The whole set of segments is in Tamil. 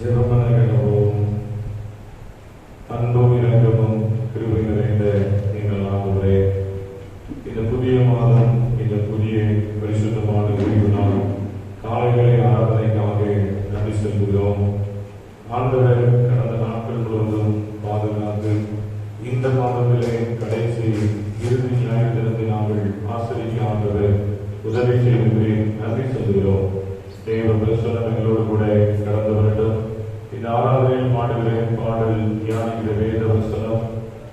ஜெபமனங்களும் அன்பும் இரக்கமும் கிருபை நிறைந்த எங்கள் ஆண்டவரே, இந்த புதிய மாதம், இந்த புதிய பரிசுத்தமான ஓய்வு நாள் காலைகளை ஆராதனைக்காக நன்றி செலுத்துகிறோம். ஆண்டவர் கடந்த நாட்கள் முழுவதும் பாதுகாத்து இந்த மாதத்திலே கடைசி இறுதி ஞாயிறு தினத்தை நாங்கள் ஆசிரிக்க ஆண்டவர் உதவி செய்து நன்றி செலுத்துகிறோம். தேவ பிரசன்னம் எங்களோடு கூட கடந்து வரட்டும். இந்த ஆராதனையில் பாடுகிற பாடல், தியானிக்கிற வேத வசனம்,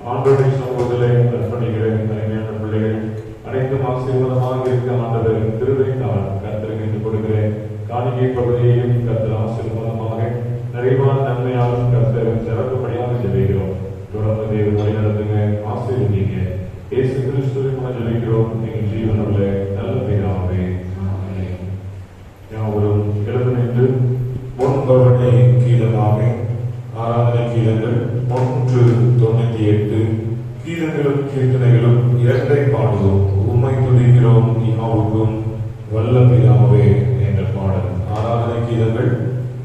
ஆண்டவருடைய சமூகத்திலே அர்ப்பணிக்கிற அருமையான பிள்ளைகள் அனைத்தும் ஆசீர்வாதமாக இருக்க ஆண்டவர் திருவிழால் கர்த்தருக்கு கொடுக்கிற காணிக்கை பகுதியையும் கர்த்தர் ஆசீர்வாதமாக நிறைவான நன்மையாலும் கர்த்தர் சிறப்புப்படியாக ஜெபிக்கிறோம். தொடர்ந்து தேவ வழி நடத்துங்க, ஆசீர்வதிங்க. இயேசு கிறிஸ்துவின் மூலம் ஜெபிக்கிறோம் எங்கள் ஜீவனுள்ள நல்ல பிதாவே. யாவரும் எழுந்து நின்று முன்பவனை கீதமாக ஆராதனை கீதங்கள் 398 கீதங்களும் கீர்த்தனைகளும் இரண்டை பாடுவோம். உம்மை துதிக்கிறோம் யாவுக்கும் வல்ல பிதாவே என்ற பாடல். ஆராதனை கீதங்கள்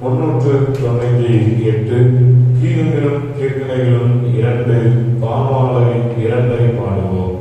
398 கீதங்களும் கீர்த்தனைகளும் 2 பாமாலை இரண்டை பாடுவோம்.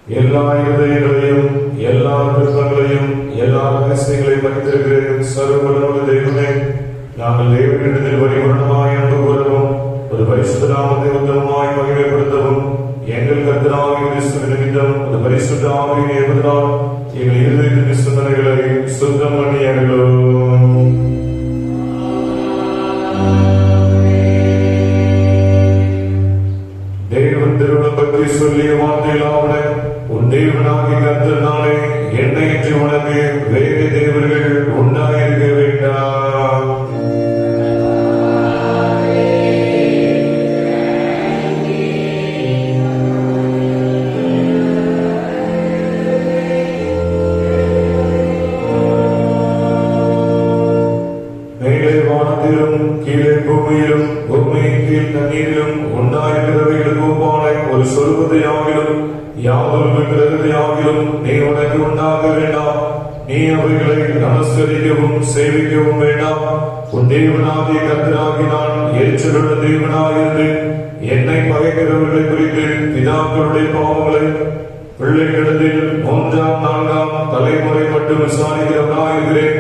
எல்லா இதயங்களையும் எல்லா விருப்பங்களையும் எல்லா ரகசியங்களையும் வைத்திருக்கிற சர்வவல்லமை தேவனே, நாங்கள் தேவனிடத்தில் பரிபூரணமாய் அன்பு கூறவும் ஒரு பரிசுத்த நாமத்தை உத்தமமாய் மகிமைப்படுத்தவும் எங்கள் கர்த்தராகிய கிறிஸ்துவின் நிமித்தம் ஒரு பரிசுத்த ஆவியின் ஏற்பதால் எங்கள் இருதயத்தின் சிந்தனைகளை சுத்தம் பண்ணி அருளும். தேவன் திருவிழம் பற்றி சொல்லிய வார்த்தைகளாவன, உன் தேவனாகிய கர்த்தர் நானே, என்னையின்றி உனக்கு வேறு தேவர்கள் உண்டாயிருக்க வேண்டாம். மேலே வானத்திலும் கீழே பூமியிலும் பூமியின் கீழ் தண்ணீரிலும் உண்டாயிருக்கிறவைகளுக்கு ஒப்பான ஒரு சொருபத்தையாகிலும் யாதொரு விக்கிரகத்தையாகிலும் நீ உனக்கு உண்டாக்க வேண்டாம். நீ அவைகளை நமஸ்கரிக்கவும் சேவிக்கவும் வேண்டாம். உன் தேவனாகிய கர்த்தராகிய நான் எரிச்சலுள்ள தேவனாயிருந்து என்னை பகைக்கிறவர்களை குறித்து பிதாக்களுடைய பாவங்களை பிள்ளைகளிடத்தில் 3ஆம் 4ஆம் தலைமுறை மட்டும் விசாரிக்கிறவனாயிருக்கிறேன்.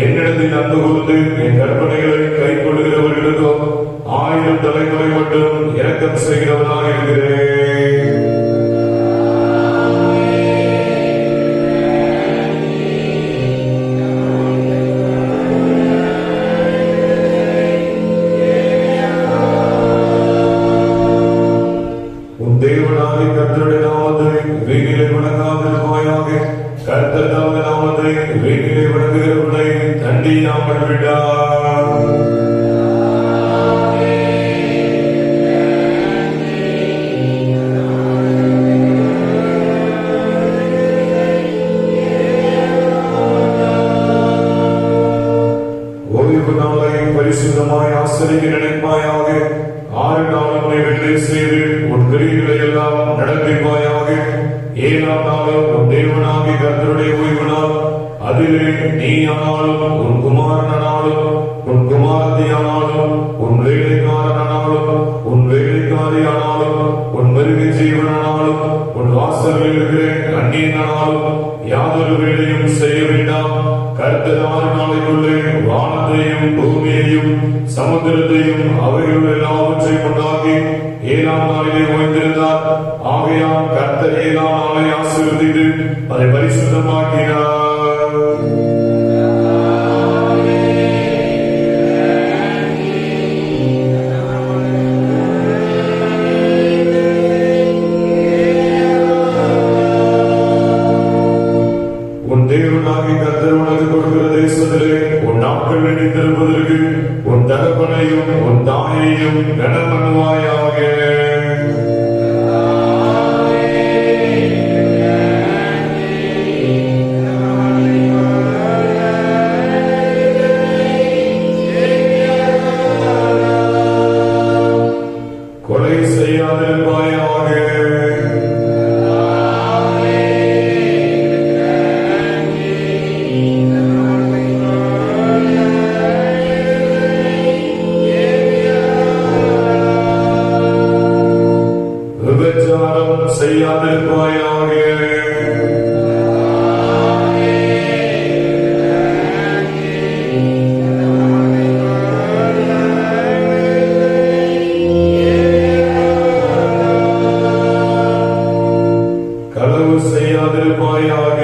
என்னிடத்தில் அன்பு கூர்ந்து என் கற்பனைகளை கை கொள்ளுகிறவர்களுக்கும் 1000 தலைமுறை மட்டும் இரக்கம் செய்கிறவனாயிருக்கிறேன். உன் தேவனாகிய கர்த்தருடைய நாமத்தை வீணிலே வணங்காதிருப்பாயாக. கர்த்தர் தமது நாமத்தை வீணிலே வணங்குகிறவர்களை தண்டியாமல் விடார். ஓய்வு நாளை பரிசுத்தமாய் ஆசரிக்க நினைப்பாயாக. 6 நாளும் வெள்ளை செய்து உன் கிரியைகளை எல்லாம் நடத்திப்பாயாக. 7ஆம் நாளும் உன் தேவனாகிய கர்த்தருடைய ஓய்வு நாள். அதிலே நீ ஆனாலும் உன் குமாரனானாலும் உன் குமாரத்தியானாலும் உன் வேலைக்காரனானாலும் உன் வேலைக்காரியானாலும் உன் மிருக ஜீவனானாலும் உன் வாசலில் இருக்கிற அந்நியனானாலும் யாதொரு வேலையும் செய்ய வேண்டாம். கர்த்தர் 6 நாளைக்குள்ளே வானத்தையும் பூமியையும் சமுத்திரத்தையும் அவைகள் எல்லாவற்றையும் உண்டாக்கி 7ஆம் நாளிலே ஓய்ந்திருந்தார். ஆகையால் கர்த்தர் 7ஆம் நாளை ஆசீர்வதித்து அதை பரிசுத்தமாக்கினார். உன் தேவனாகிய கர்த்தர் உனக்கு கொடுக்கிற தேசத்திலே உன் நாட்கள் நீடித்திருப்பதற்கு உன் தகப்பனையும் உன் தாயையும் கனம் பண்ணுவாயாக. கொலை செய்யாதிருப்பாயாக. விபச்சாரம் செய்யாதிருப்பாயாக. களவு செய்யாதிருப்பாயாக.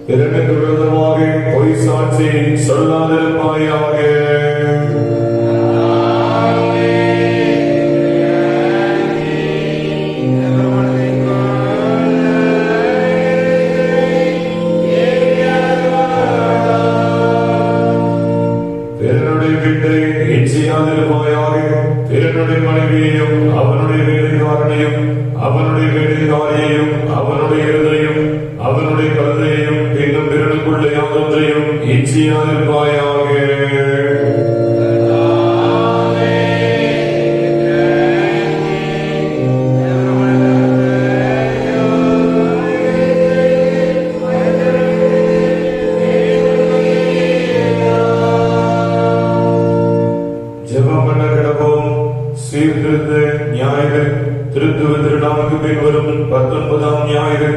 பிறனுக்கு விரோதமாக பொய் சாட்சி சொல்லாதிருப்பாயாக. பிறனுடைய வீட்டை இச்சையாதிருப்பாயாக. பிறனுடைய மனைவியையும் அவனுடைய வேலைக்காரனையும் அவனுடைய வேலைக்காரியையும் அவனுடைய இருதையும் அவனுடைய கழுதையையும் இன்னும் பிறனுக்குள்ள யாவற்றையும் இச்சையாதிருப்பாயாக. ஜெபம் பண்ண கிடப்போம். சீர்திருத்த ஞாயிறு, திருத்துவ திருநாளுக்கு பின் வரும் 19ஆம் ஞாயிறு,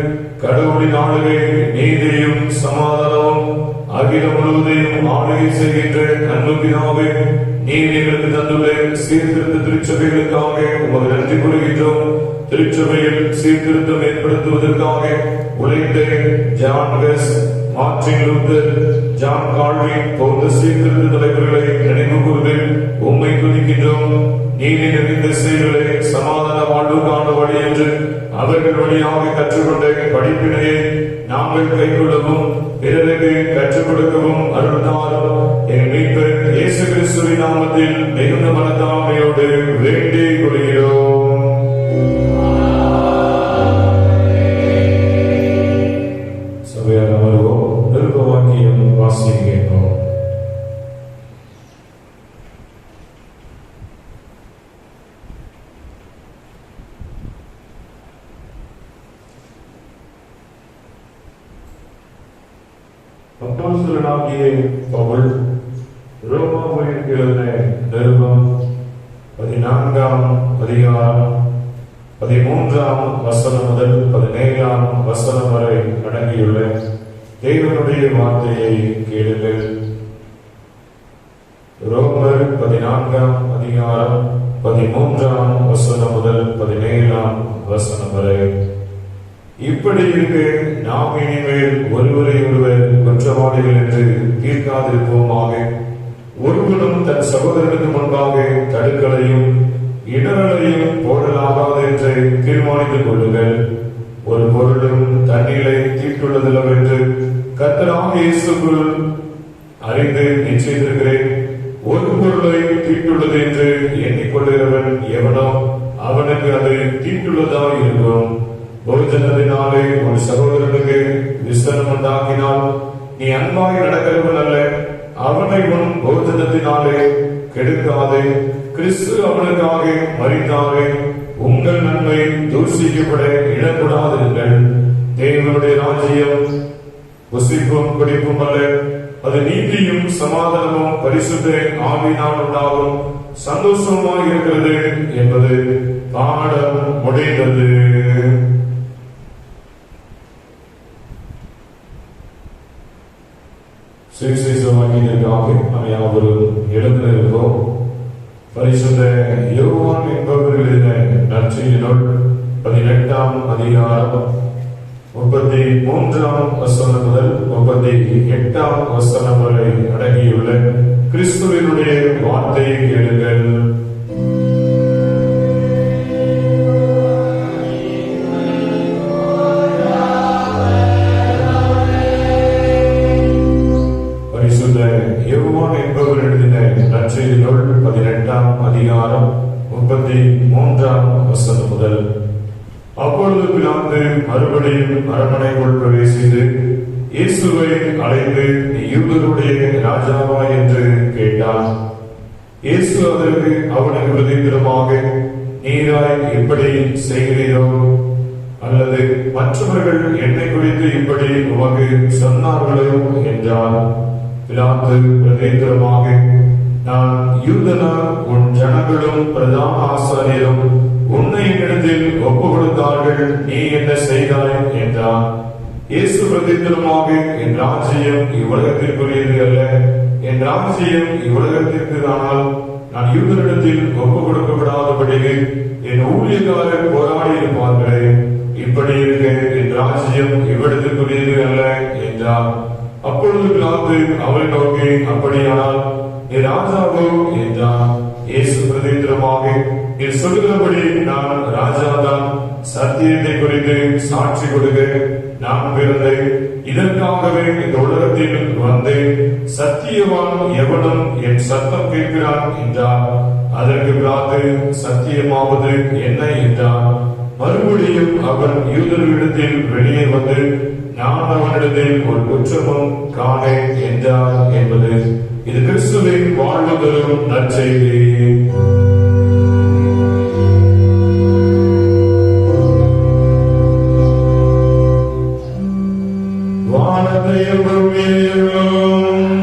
கடவுளின் ஆளுகை, நீதியும் சமாதானமும் அகிலம் முழுவதையும் ஆளுகை செய்கின்ற அன்பு பிதாவே, நீர் எங்களுக்கு தந்துள்ள சீர்திருத்த திருச்சபைகளுக்காக உமக்கு நன்றி கூறுகின்றோம். திருச்சபையில் சீர்திருத்தம் ஏற்படுத்துவதற்காக உழைத்த ஜான் வெஸ், மார்ட்டின் லூத்தர், ஜான் கால்வின் போன்ற சீர்திருத்த தலைவர்களை நினைவு கூர்ந்து உம்மை துதிக்கின்றோம். நீதி நிறைந்த செயல்களை சமாதான வாழ்வு காண வழி என்று அவர்கள் வழியாக கற்றுக்கொண்ட படிப்பினையை நாங்கள் கைக்கொள்ளவும் பிறருக்கு கற்றுக் கொடுக்கவும் அருள்தாரும். என் மீட்பர் இயேசு கிறிஸ்துவின் நாமத்தில் மிகுந்த மனத்தாழ்மையோடு வேண்டிக் கொள்கிறோம். சபையார் அமர்வோம். நிருபவாக்கியம் வாசிக்கிறோம். அப்போஸ்தலனாகிய பவுல் ரோமாவுக்கு எழுதின நிருபம் 14ஆம் அதிகாரம் 13ஆம் வசனம் முதல் 17ஆம் வசனம் வரை அடங்கியுள்ள தேவனுடைய வார்த்தையை கேளுங்கள். ரோமர் 14ஆம் அதிகாரம் 13ஆம் வசனம் முதல் 17ஆம் வசனம் வரை. இப்படி இருக்க நாம் இனிமேல் ஒருவரை ஒருவர் குற்றவாளிகள் என்று தீர்க்காதிருப்போமாக. ஒருவனும் தன் சகோதரனுக்கு முன்பாக தடுக்கலையும் இடரலையும் போடலாகாது என்று தீர்மானித்துக் கொள்ளுங்கள். ஒரு பொருளும் தண்ணீரை தீட்டுள்ளதில்லவென்று கர்த்தராகிய இயேசுவுக்குள் அறிந்து நிச்சயித்திருக்கிறேன். ஒரு பொருளை தீட்டுள்ளது என்று எண்ணிக்கொள்கிறவன் எவனோ அவனுக்கு அது தீட்டுள்ளதாக இருக்கும். போஜனத்தினாலே ஒரு சகோதரனுக்கு விசனம் உண்டாக்கினால் நீ அன்பாய் நடக்கிறவன் அல்ல, அவனை உன் போஜனத்தினாலே கெடுக்காதே. கிறிஸ்து அவனுக்காக மரித்தாரே, உங்கள் நன்மை தூஷிக்கப்பட இடக்கூடாதிருங்கள். தேவனுடைய ராஜ்யம் புசிப்பும் குடிப்பும் அல்ல, அது நீதியும் சமாதானமும் பரிசுத்த ஆவியினால் உண்டாகும் சந்தோஷமாய் இருக்கிறது என்பது பாடம் முடிந்தது. சுவிசேஷவாக்கியத்திற்காக நாம் யாவரும் எழுந்திருக்கிறோம். பரிசுத்த யோவான் என்பவர் எழுதின நற்செய்தி நூல் 18ஆம் அதிகாரம் 33ஆம் வசனம் முதல் 38ஆம் வசனம் வரை அடங்கியுள்ள கிறிஸ்துவினுடைய வார்த்தையை கேளுங்கள். யோவான் என்பவர் எழுதின நற்செய்தி நூல் 18ஆம் அதிகாரம் 33ஆம் வசனம் முதல். அப்பொழுது பிலாத்து மறுபடியும் அரண்மனைக்குள் பிரவேசித்து இயேசுவை அழைத்து, நீ யூதருடைய ராஜாவா என்று கேட்டான். இயேசு அதற்கு அவனுக்கு பிரதித்திரமாக, நீராய் இப்படி செய்கிறீரோ, அல்லது மற்றவர்கள் என்னை குறித்து இப்படி உமக்கு சொன்னார்களோ என்றார். பிலாத்து பிரதித்திரமாக, நான் யூதனா, உன் ஜனங்களும் பிரதான ஆசாரியரும் உன்னை என்னிடத்தில் ஒப்பு கொடுத்தார்கள், நீ என்ன செய்தாய் என்றான். இயேசு பிரதித்திரமாக, என் ராஜ்யம் இவ்வுலகத்திற்குரியது அல்ல, என் ராஜ்யம் இவ்வுலகத்திற்கு ஆனால் நான் யூதரிடத்தில் ஒப்பு கொடுக்கப்படாதபடிக்கு என் ஊழியக்காரர் போராடி இருப்பார்களே. இப்படி இருக்க என் ராஜ்யம் இவ்விடத்திற்குரியது அல்ல என்றார். அப்பொழுது பிலாத்து அவரை நோக்கி, அப்படியானால் நீ ராஜாவோ என்றான். இயேசு பிரதித்திரமாக, நீ சொல்லுகிறபடி நான் ராஜாதான். சத்தியத்தை குறித்து சாட்சி கொடுக்க நான் பிறந்தேன், இதற்காகவே இந்த உலகத்தில் வந்தேன். சத்தியவான் எவனும் என் சத்தம் கேட்கிறான் என்றார். அதற்கு பிலாத்து, சத்தியமாவது என்ன என்றார். மறுபடியும் அவன் யூதர்களிடத்தில் வெளியே வந்து, நான் அவனிடத்தில் ஒரு குற்றமும் காணேன் என்றார் என்பது. இது கிறிஸ்துவின் வாழ்வு தரும் நற்செய்தி. வானத்தையும் பூமியையும்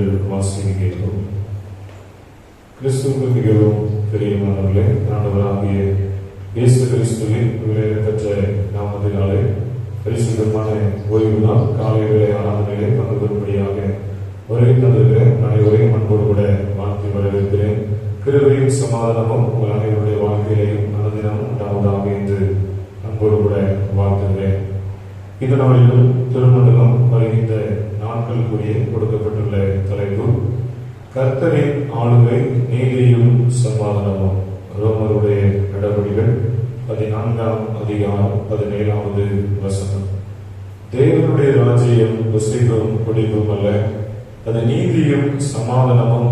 நாங்கள் வாசிக்கிறோம். கிறிஸ்துவுக்கு மிகவும் பிரியமானவர்களே, ஆண்டவராகிய இயேசு கிறிஸ்துவின் விலையேறப்பெற்ற நாமத்தினாலே பரிசுத்தமான ஓய்வு நாள் காலை வேளை ஆராதனையிலே பங்கு பெறும்படியாக வருகை தந்திருக்கிற அனைவரையும் அன்போடு கூட வாழ்த்து வரவேற்கிறேன். கிருபையும் சமாதானமும் உங்கள் அனைவருடைய வாழ்க்கையிலையும் அனுதினமும் உண்டாவதாக என்று அன்போடு கூட வாழ்த்துகிறேன். இந்த நாளிலும் திருமண்டலம் வருகின்ற நாட்களுக்குரிய கொடுக்கப்பட்டுள்ள தலைப்பு கர்த்தரின் ஆளுகை நீதியும் சமாதானமும். ரோமருடைய நடவடிக்கைகள் 14ஆம் அதிகாரம் 17வது வசனம். தேவனுடைய ராஜ்யம் ருசிக்கும் குடிப்பும் அல்ல, அது நீதியும் சமாதானமும்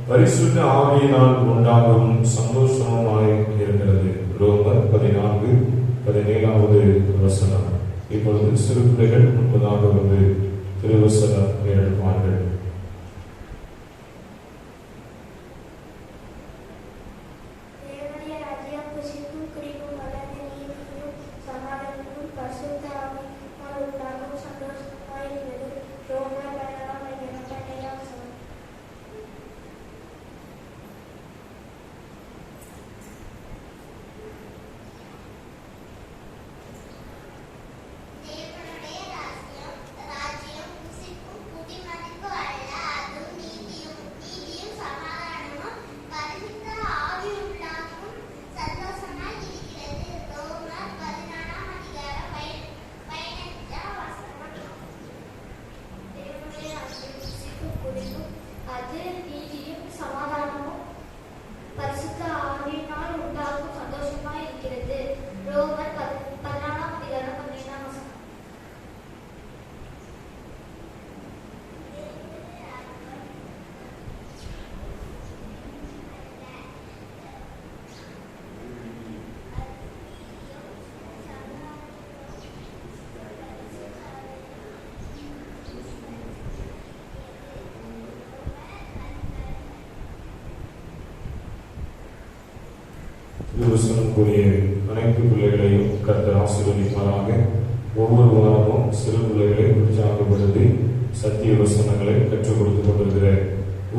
பரிசுத்த ஆவியினால் உண்டாகும் சந்தோஷமாய் இருக்கிறது. ரோமர் 14:17வது வசனம். இப்பொழுது சிறு பிள்ளைகள் முன்பதாக வந்து திருவசனம் ஏற்படுவார்கள். கூறிய அனைத்து பிள்ளைகளையும் கர்த்தர் ஆசீர்வதிப்பாராக. ஒவ்வொரு வாரமும் சிறு பிள்ளைகளை உற்சாகப்படுத்தி சத்திய வசனங்களை கற்றுக் கொடுத்துக் கொண்டிருக்கிற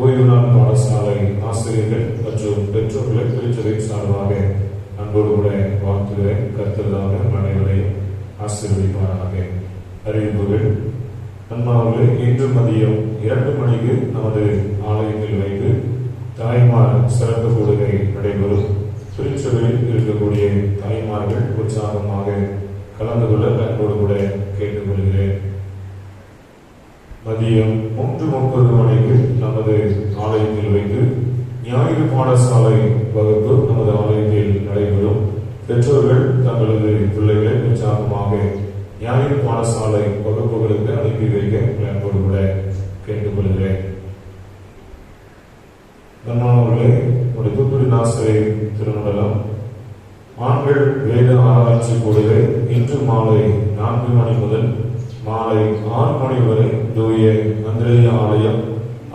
ஓய்வு நாள் பாடசாலை ஆசிரியர்கள் மற்றும் பெற்றோர்களை திருச்சபை சார்பாக அன்போடு கூட வாழ்த்துகிறேன். கர்த்தர்தாக அனைவரையும் ஆசீர்வதிப்பாராக. அறிவிப்புகள். அன்பானவர்களே, இன்று மதியம் 2 மணிக்கு நமது ஆலயத்தில் வைத்து தாய்மார் சிறப்பு கூடுகை நடைபெறும். திருச்சபையில் இருக்கக்கூடிய தாய்மார்கள் உற்சாகமாக கலந்து கொள்ள அன்போடு கூட கேட்டுக்கொள்கிறேன். மதியம் 3:30 மணிக்கு நமது ஆலயத்தில் வைத்து ஞாயிறு பாடசாலை வகுப்பு நமது ஆலயத்தில் நடைபெறும். பெற்றோர்கள் தங்களது பிள்ளைகளை உற்சாகமாக ஞாயிறு பாடசாலை வகுப்புகளுக்கு அனுப்பி வைக்க அன்போடு கூட கேட்டுக்கொள்கிறேன். நம்மளே ஒரு தூத்துக்குடி நாசரை திருமண்டலம் ஆண்கள் வேத ஆராய்ச்சி கூடுகை இன்று மாலை 4 மணி முதல் மாலை 6 மணி வரை தூய அந்திரேய ஆலயம்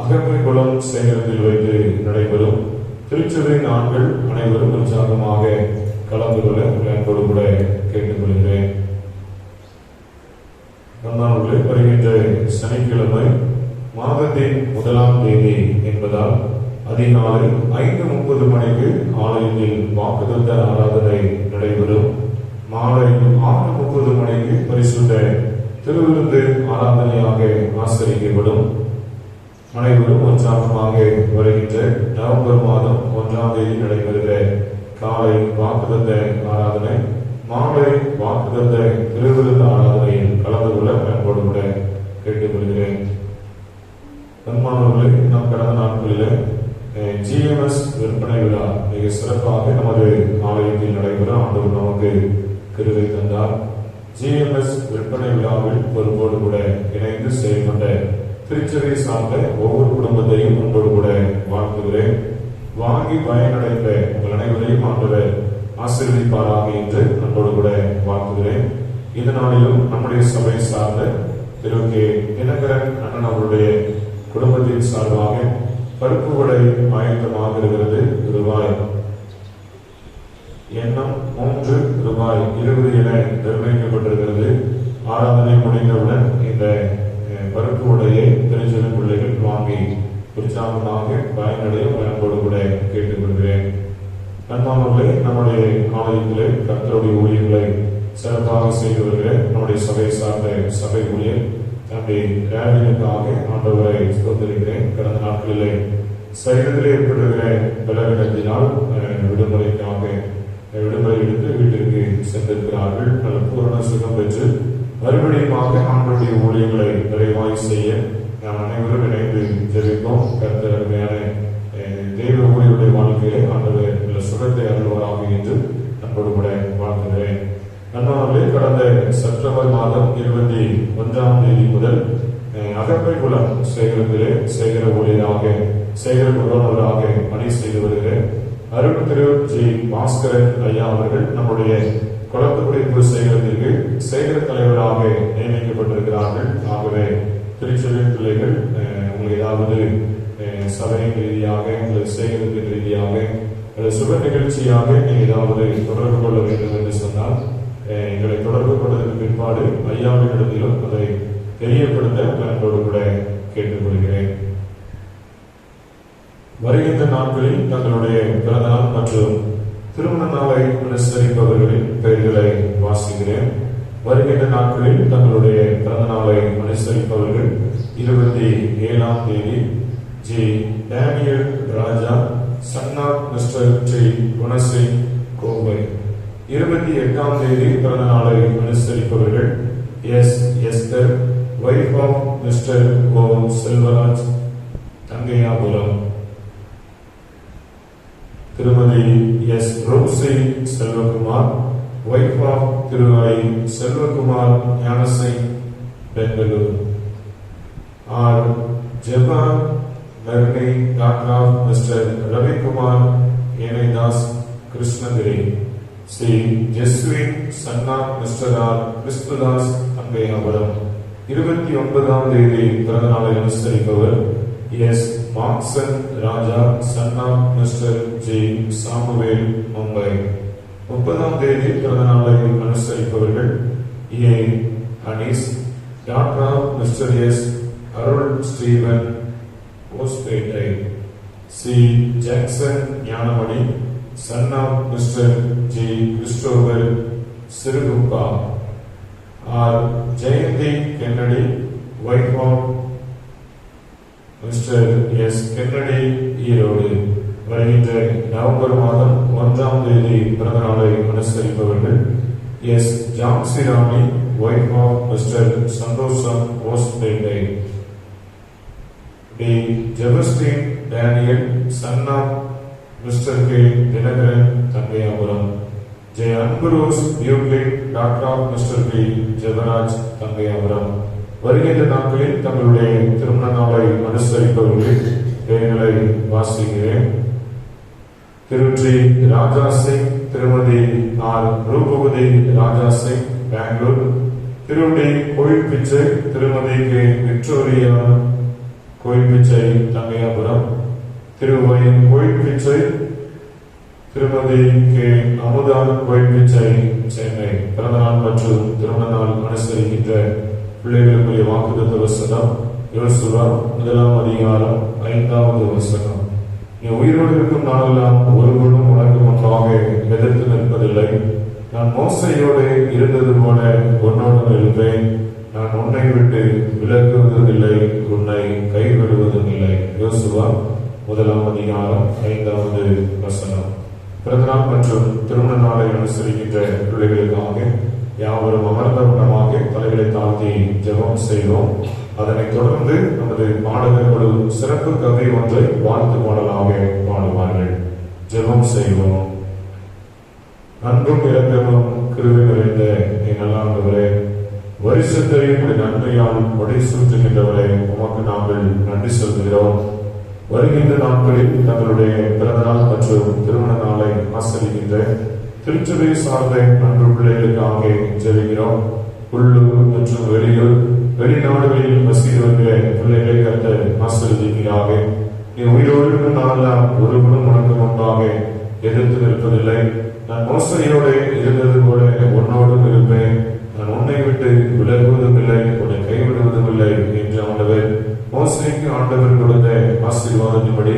அகப்பைக்குளம் சேகரத்தில் வைத்து நடைபெறும். திருச்சபையின் ஆண்கள் அனைவரும் உற்சாகமாக கலந்து கொள்ள அன்போடு கூட கேட்டுக்கொள்கிறேன். நண்பர்களே, வருகின்ற சனிக்கிழமை மாதத்தின் 1ஆம் தேதி என்பதால் அதிகாலை 5:30 மணிக்கு ஆலயத்தில் வாக்குத்தத்த ஆராதனை நடைபெறும். மாலை 6:30 மணிக்கு பரிசுத்த திருவிருந்து ஆராதனையாக ஆசரிக்கப்படும். அனைவரும் உற்சாகமாக வருகின்ற நவம்பர் மாதம் 1ஆம் தேதி நடைபெறுகிற காலை வாக்குத்தத்த ஆராதனை, மாலை வாக்குத்தத்த திருவிருந்து ஆராதனையில் கலந்து கொள்ள அன்போடு கூட கேட்டுக்கொள்கிறேன். அன்பானவர்களே, நாம் கடந்த நாட்களில் GMS விற்பனை விழா மிக சிறப்பாக நமது ஆலயத்தில் நடைபெற ஆண்டவர் நமக்கு கிருபை தந்தார். GMS விற்பனை விழாவில் பொறுப்போடு கூட இணைந்து செயல்பட்ட திருச்சபை சார்ந்த ஒவ்வொரு குடும்பத்தையும் அன்போடு கூட வாழ்த்துகிறேன். வாங்கி பயனடைந்த உங்கள் அனைவரையும் ஆண்டவர் ஆசீர்வதிப்பாராக என்று அன்போடு கூட வாழ்த்துகிறேன். இதனாலும் நம்முடைய சபை சார்ந்த திரு கே தினகரன் அண்ணன் அவருடைய குடும்பத்தின் சார்பாக பருப்பு வடை ஆயத்தமாக இருக்கிறது. ரூபாய் எண்ணம் ₹3.20 என நிர்ணயிக்கப்பட்டிருக்கிறது. ஆராதனை முடிந்தவுடன் இந்த பருப்பு வடையை திருச்சபை பிள்ளைகள் வாங்கி உற்சாகமாக பயனடைய பயன்போடு கூட கேட்டுக்கொள்கிறேன். அன்பானவர்களே, நம்முடைய ஆலயத்திலே கர்த்தருடைய ஊழியர்களை சிறப்பாக செய்து வருகிற நம்முடைய சபை சார்ந்த சபை ஊழியர் தம்பி ரேவினுக்காக ஆண்டவரை ஸ்தோத்திரிக்கிறேன். கடந்த நாட்களிலே சரீரத்திலே ஏற்படுகிற பலவீனத்தினால் விடுமுறை எடுத்து வீட்டிற்கு சென்றிருக்கிறார்கள். நல்ல பூரண சுகம் பெற்று மறுபடியுமாக ஆண்டவருடைய ஊழியர்களை நிறைவாய் செய்ய நாம் அனைவரும் இணைந்து ஜெபிப்போம். கர்த்தர் அருமையான தெய்வ ஊழியருடைய வாழ்க்கையிலே ஆண்டவர் நல்ல சுகத்தை அருள்வாராக என்று அன்போடு கூட வாழ்த்துகிறேன். அன்பானவர்களே, கடந்த செப்டம்பர் மாதம் 21ஆம் தேதி முதல் அகப்பைக்குளம் சேகரத்திலே சேகர ஊழியராக சேகர குருவானவராக பணி செய்து வருகிற அருள் திரு ஜி பாஸ்கரன் ஐயா அவர்கள் நம்முடைய குளத்துக்குடிப்பு சேகரத்திற்கு சேகர தலைவராக நியமிக்கப்பட்டிருக்கிறார்கள். ஆகவே திருச்சபை பிள்ளைகள் உங்களுக்கு ஏதாவது சபையின் ரீதியாக அல்லது சேகரத்தின் ரீதியாக அல்லது சுப நிகழ்ச்சியாக நீங்கள் ஏதாவது தொடர்பு கொள்ள வேண்டும் என்று சொன்னால் எங்களை தொடர்பு கொண்டதற்கு பிற்பாடு ஐயாவின் இடத்திலும் அதை தெரியப்படுத்த அன்போடு கூட கேட்டுக்கொள்கிறேன். வருகின்ற நாட்களில் தங்களுடைய பிறந்தநாள் மற்றும் திருமண நாளை அனுசரிப்பவர்களின் பெயர்களை வாசிக்கிறேன். வருகின்ற நாட்களில் தங்களுடைய பிறந்த நாளை அனுசரிப்பவர்கள் 27ஆம் தேதி G Daniel Raja, son of Mister G Gunasri Kovai. 28ஆம் தேதி பிறந்த நாளை அனுசரிப்பவர்கள் S Esther, wife of Mister O Selvaraj, Thangaiyapuram. Thirumathi S Rosie Selvakumar, wife of Thiru I Selvakumar Gnanasingh, Bangalore. R Jeba Narni, daughter of Mister Ravikumar Enaidas, Krishnagiri. Sri Jeswin, son of Mister R Christudas, Thangaiyapuram. 29ஆம் தேதி பிறந்த நாளை அனுசரிப்பவர் S Maxon Raja, son of Mister G Samuel, Mumbai. 30ஆம் தேதி பிறந்த நாளை அனுசரிப்பவர்கள் ஏ Anees, daughter of Mister S Arul Steven, Bospettai. C Jackson Gnanamani, son of Mister G Christopher, Sirukuppa. R Jayanthi Kennedy, wife of Mister S Kennedy, Erode. வருகின்ற நவம்பர் மாதம் 1ஆம் தேதி பிறந்த நாளை அனுசரிப்பவர்கள் S Jhansi Rani, wife of Mister Santhosham, Bospettai. D Jebastin Daniel, son of Mister K Dhinakaran, Thangaiyapuram. J Ambrose Euclid, daughter of Mister P Jebaraj, Thangaiyapuram. வருகின்ற நாட்களில் தங்களுடைய திருமண நாளை அனுசரிப்பவர்கள் பெயர்களை வாசிக்கிறேன். திருச்சி ராஜா சிங், திருமதி ஆர் ரூபவதி ராஜா சிங், பெங்களூர். திருடி கோயில் பிச்சை, திருமதி கே விக்டோரியா, கோயில் பிச்சை, தங்கையாபுரம். திருவை கோயில் பிச்சை, திருமதி கே அமுதா, கோயில் பிச்சை, சென்னை. பிறந்தநாள் மற்றும் திருமண நாள் அனுசரிக்கின்ற பிள்ளைகளுக்குரிய வாக்குத்தத்த வசனம் யோசுவா 1ஆம் அதிகாரம் 5வது வசனம். நீ உயிரோடு இருக்கும் நாளெல்லாம் ஒருவரும் உனக்கு முன்பாக எதிர்த்து நிற்பதில்லை. நான் மோசையோடு இருந்தது போல உன்னோடு இருப்பேன். நான் உன்னை விட்டு விலகுவதும் இல்லை, உன்னை கைவிடுவதும் இல்லை. யோசுவா 1ஆம் அதிகாரம் 5வது வசனம். பிறந்தநாள் மற்றும் திருமண நாளை அனுசரிக்கின்ற பிள்ளைகளுக்காக யாவரும் அமர்ந்த வண்ணமாக தலைகளை தாழ்த்தி ஜெபம் செய்வோம். அதனைத் தொடர்ந்து நமது பாடகர் குழு சிறப்பு கவி ஒன்றை வாழ்த்து பாடலாக பாடுவார்கள். ஜெபம் செய்வோம். அன்பும் இரக்கமும் கிருபை நிறைந்த எங்கள் ஆண்டவரே, வருஷத்தையும் நன்மையால் கொடை சூற்றுகின்றவரை உமக்கு நாங்கள் நன்றி சொல்கிறோம். வருகின்ற நாட்களில் தங்களுடைய பிறந்தநாள் மற்றும் திருமண நாளை ஆசரிக்கின்ற திருச்சபை சார்ந்த அன்பு பிள்ளைகளுக்காக ஜெபிக்கிறோம். உள்ளூர் மற்றும் வெளிநாடுகளில் வசித்து வருகிற பிள்ளைகளை கர்த்தர் ஆசீர்வதிப்பீராக. நீ உயிரோடு இருக்கும் நாளெல்லாம் ஒருவரும் உனக்கு முன்பாக எதிர்த்து நிற்பதில்லை. நான் மோசையோடு இருந்தது போல உன்னோடும் இருப்பேன். நான் உன்னை விட்டு விலகுவதும் இல்லை, உன்னை கைவிடுவதும் இல்லை என்று ஆண்டவர் மோசைக்கு ஆண்டவர் கொடுத்த ஆசீர்வாதம் வாக்குத்தத்தத்தின்படி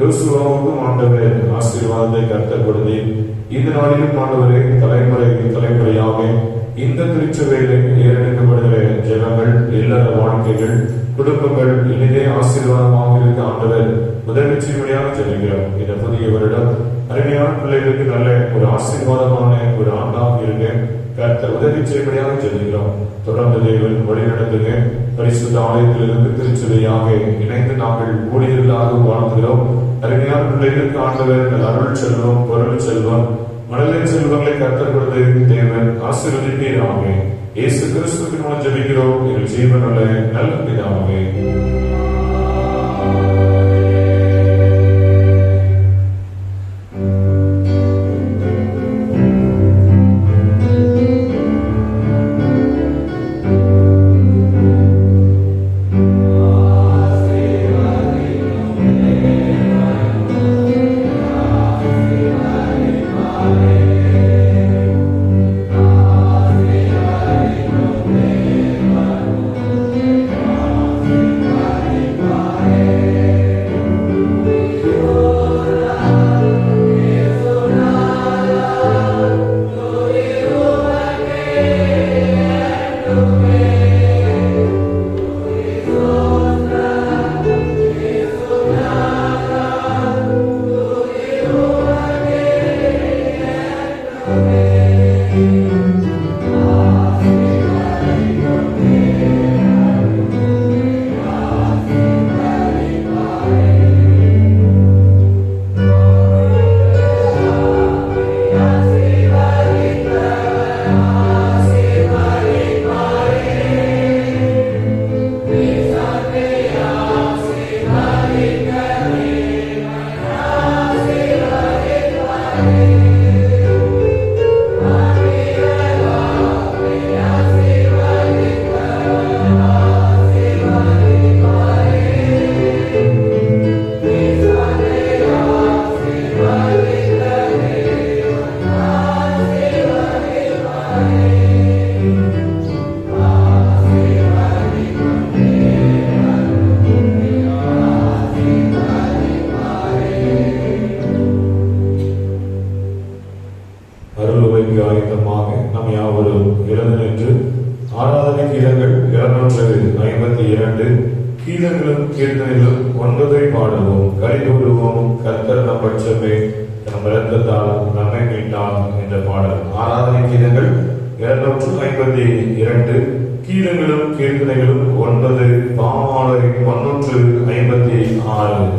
யோசுவாவுக்கும் ஆண்டவர் ஆசீர்வாதத்தை கர்த்தர் கொடுத்து இந்த நாளிலும் ஆண்டவரே தலைமுறையாக இந்த திருச்சபையிலே ஏறெடுக்கப்படுகிற ஜனங்கள் இல்லற வாழ்க்கைகள் குடும்பங்கள் இனிதே ஆசீர்வாதமாக இருக்க ஆண்டவர் உதவி செய்யும்படியாக ஜெபிக்கிறோம். இந்த புதிய வருடம் அருமையான பிள்ளைகளுக்கு நல்ல ஒரு ஆசீர்வாதமான ஒரு ஆண்டாக இருக்க கர்த்தர் உதவி செய்யும்படியாக ஜெபிக்கிறோம். தொடர்ந்து தேவன் வழிநடத்துங்க. பரிசுத்த ஆலயத்திலிருந்து திருச்சபையாக இணைந்து நாங்கள் ஊழியர்களாக வாழ்கிறோம். அருமையான பிள்ளைகளுக்கு ஆண்டவர் அருள் செல்வம், பொருள் செல்வம், மழலை செல்வங்களை கர்த்தர் கொடுத்து தேவன் ஆசீர்வதிப்பீராக. இயேசு கிறிஸ்துவின் மூலம் ஜெபிக்கிறோம் எங்கள் ஜீவனுள்ள நல்ல பிதாவே. கீதங்களும் கீர்த்தனைகளும் 9 பாடுவோம், கலிகூறுவோம். கர்த்தர் நம் பட்சமே, நம் இரத்தத்தால் நம்மை மீட்டார் என்ற பாடல். ஆராதனை கீதங்கள் 252, கீதங்களும் கீர்த்தனைகளும் 9, பாமாலை 156.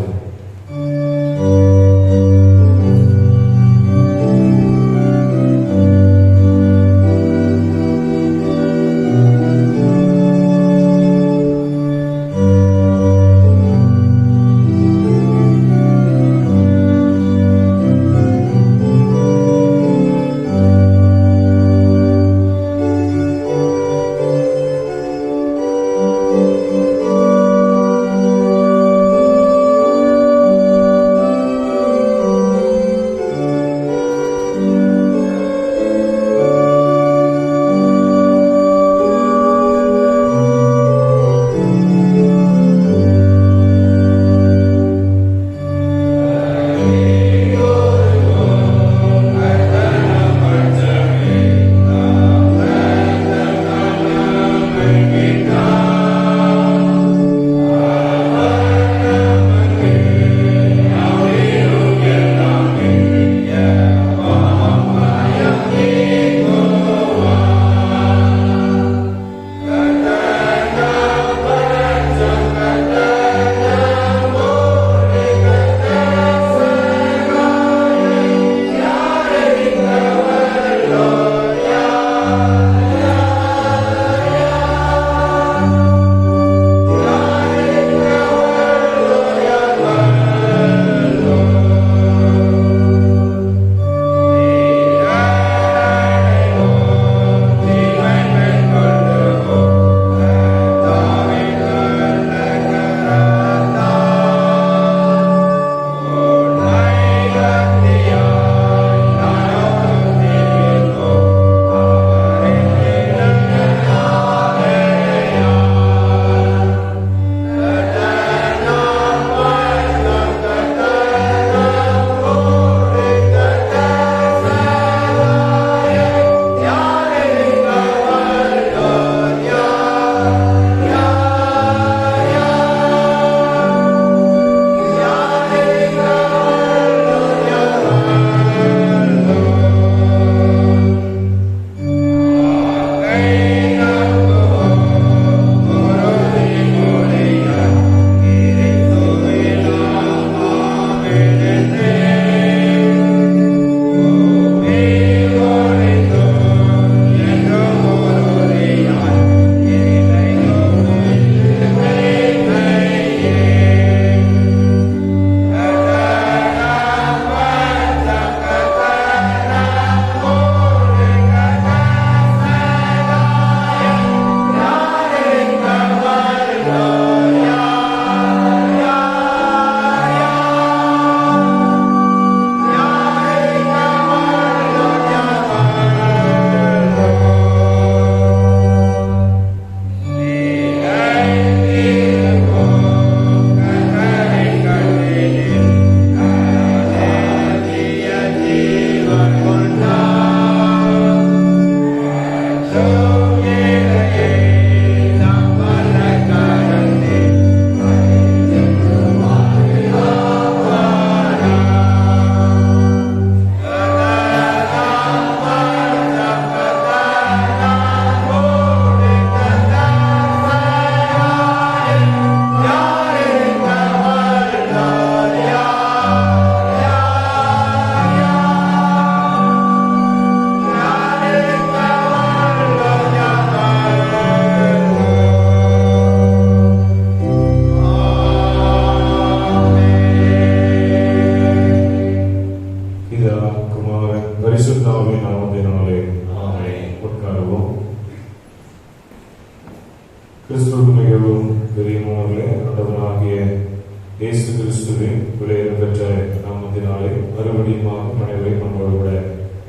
இயேசு கிறிஸ்துவின் விலையில பெற்ற நாமத்தினாலே மறுபடியும் அனைவரையும் நம்மோடு கூட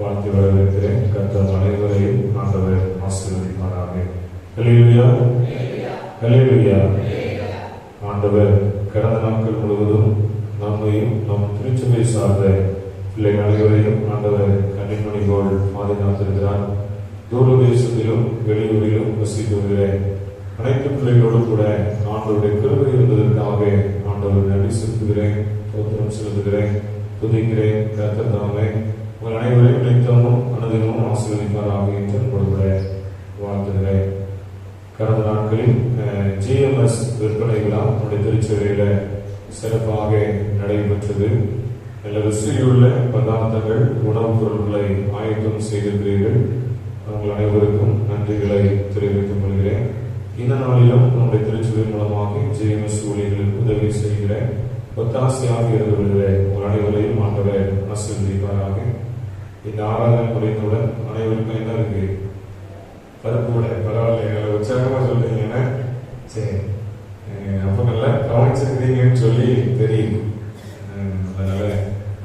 வாழ்த்து வரவேற்கிறேன். கர்த்தர் அனைவரையும் ஆண்டவர் ஆசீர்வதிப்பாராக. ஹல்லேலூயா, ஹல்லேலூயா. ஆண்டவர் கடந்த நாட்கள் முழுவதும் நம்மையும் நம் திருச்சபை சார்ந்த பிள்ளைகள் அனைவரையும் ஆண்டவர் கன்னிமணி போல் பாதுகாத்திருக்கிறார். தூர தேசத்திலும் வெளியூரிலும் வசித்து வருகிற அனைத்து பிள்ளைகளோடும் கூட ஆண்டவருடைய கிருபை இருந்ததற்காக ஆண்டவர் நன்றி செலுத்துகிறேன், தோத்திரம் செலுத்துகிறேன், துதிக்கிறேன். கர்த்தர் தாமே உங்கள் அனைவரையும் நித்தமும் அனுதினமும் ஆசீர்வதிப்பாராக என்று கூட வாழ்த்துகிறேன். கடந்த நாட்களில் GMS விற்பனை விழா நம்முடைய திருச்சபையில சிறப்பாக நடைபெற்றது. நல்ல ருசியுள்ள பதார்த்தங்கள், உணவுப் பொருட்களை ஆயத்தம் செய்திருக்கிறீர்கள். உங்கள் அனைவருக்கும் நன்றிகளை தெரிவித்துக் கொள்கிறேன். இந்த நாளிலும் நம்முடைய திருச்சபை மூலமாக GMS ஊழியர்களுக்கு உதவி செய்கிற ஒத்தாசையாக இருந்து வருகிற உங்கள் அனைவரையும் ஆண்டவர் ஆசீர்வதிப்பாராக. இந்த ஆராதனை முடிந்தவுடன் அனைவருக்கும் என்ன இருக்கு? பருப்பு கூட பரவாயில்ல, உற்சாகமா சொல்றீங்கன்னா சரி, அப்ப நல்லா கவனிச்சிருக்கிறீங்கன்னு சொல்லி தெரியும். அதனால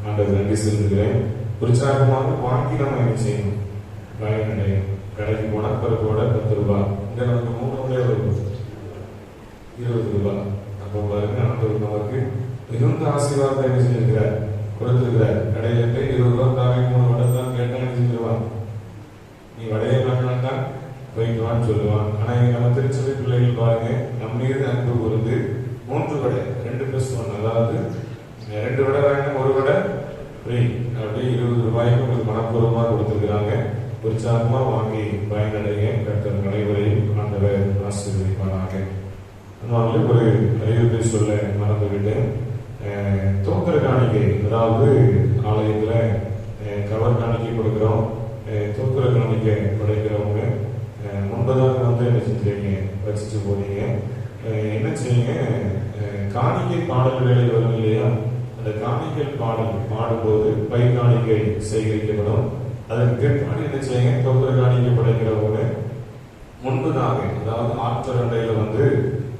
ஆண்டவர் நன்றி செலுத்துகிறேன். உற்சாகமாக வாங்கி நம்ம என்ன செய்யணும்? பயனடை. கடைக்கு போனா பருப்போட 10 ரூபாய், இங்க நமக்கு 3 வரும் 20 ரூபாய். அப்போ பாருங்க, ஆண்டவர் நமக்கு மிகுந்த ஆசீர்வாதத்தை என்ன செஞ்சிருக்கிறார், கொடுத்திருக்கிறார். கடையில 20 ரூபாய் தாவே 3 வடை தான் கேட்டா என்ன செஞ்சிருவான்? நீ வடையை வாங்கினா போயிட்டு வான்னு சொல்லுவான். ஆனா நம்ம திருச்சபை பிள்ளைகள் பாருங்க, நம்ம மீது அன்பு கூர்ந்து 3 வடை 2+1, அதாவது 2 வடை வாங்கினா 1 வடை ஃப்ரீ, அப்படியே 20 ரூபாய்க்கு உங்களுக்கு மனப்பூர்வமாக கொடுத்துருக்குறாங்க. உற்சாகமா வாங்கி பயனடைய கர்த்தர் அனைவரையும் ஆண்டவர் ஆசீர்வதிப்பாராக. அதனால ஒரு அறிவிப்பை சொல்ல மறந்துவிட்டேன். தோத்திர காணிக்கை, அதாவது ஆலயத்துல கவர் காணிக்கை கொடுக்கிறோம். தோத்திர காணிக்கை படைக்கிறவங்க முன்பதாக என்ன செஞ்சீங்க, வச்சுட்டு போனீங்க. என்ன செய்யுங்க, காணிக்கை பாடல் வேலை வரும் இல்லையா, அந்த காணிக்கை பாடல் பாடும்போது பை காணிக்கை சேகரிக்கப்படும். அதற்கு பிற்பாடு என்ன செய்யுங்க, தோத்திர காணிக்கை படைக்கிறவங்க முன்பதாக, அதாவது ஆற்றண்டையில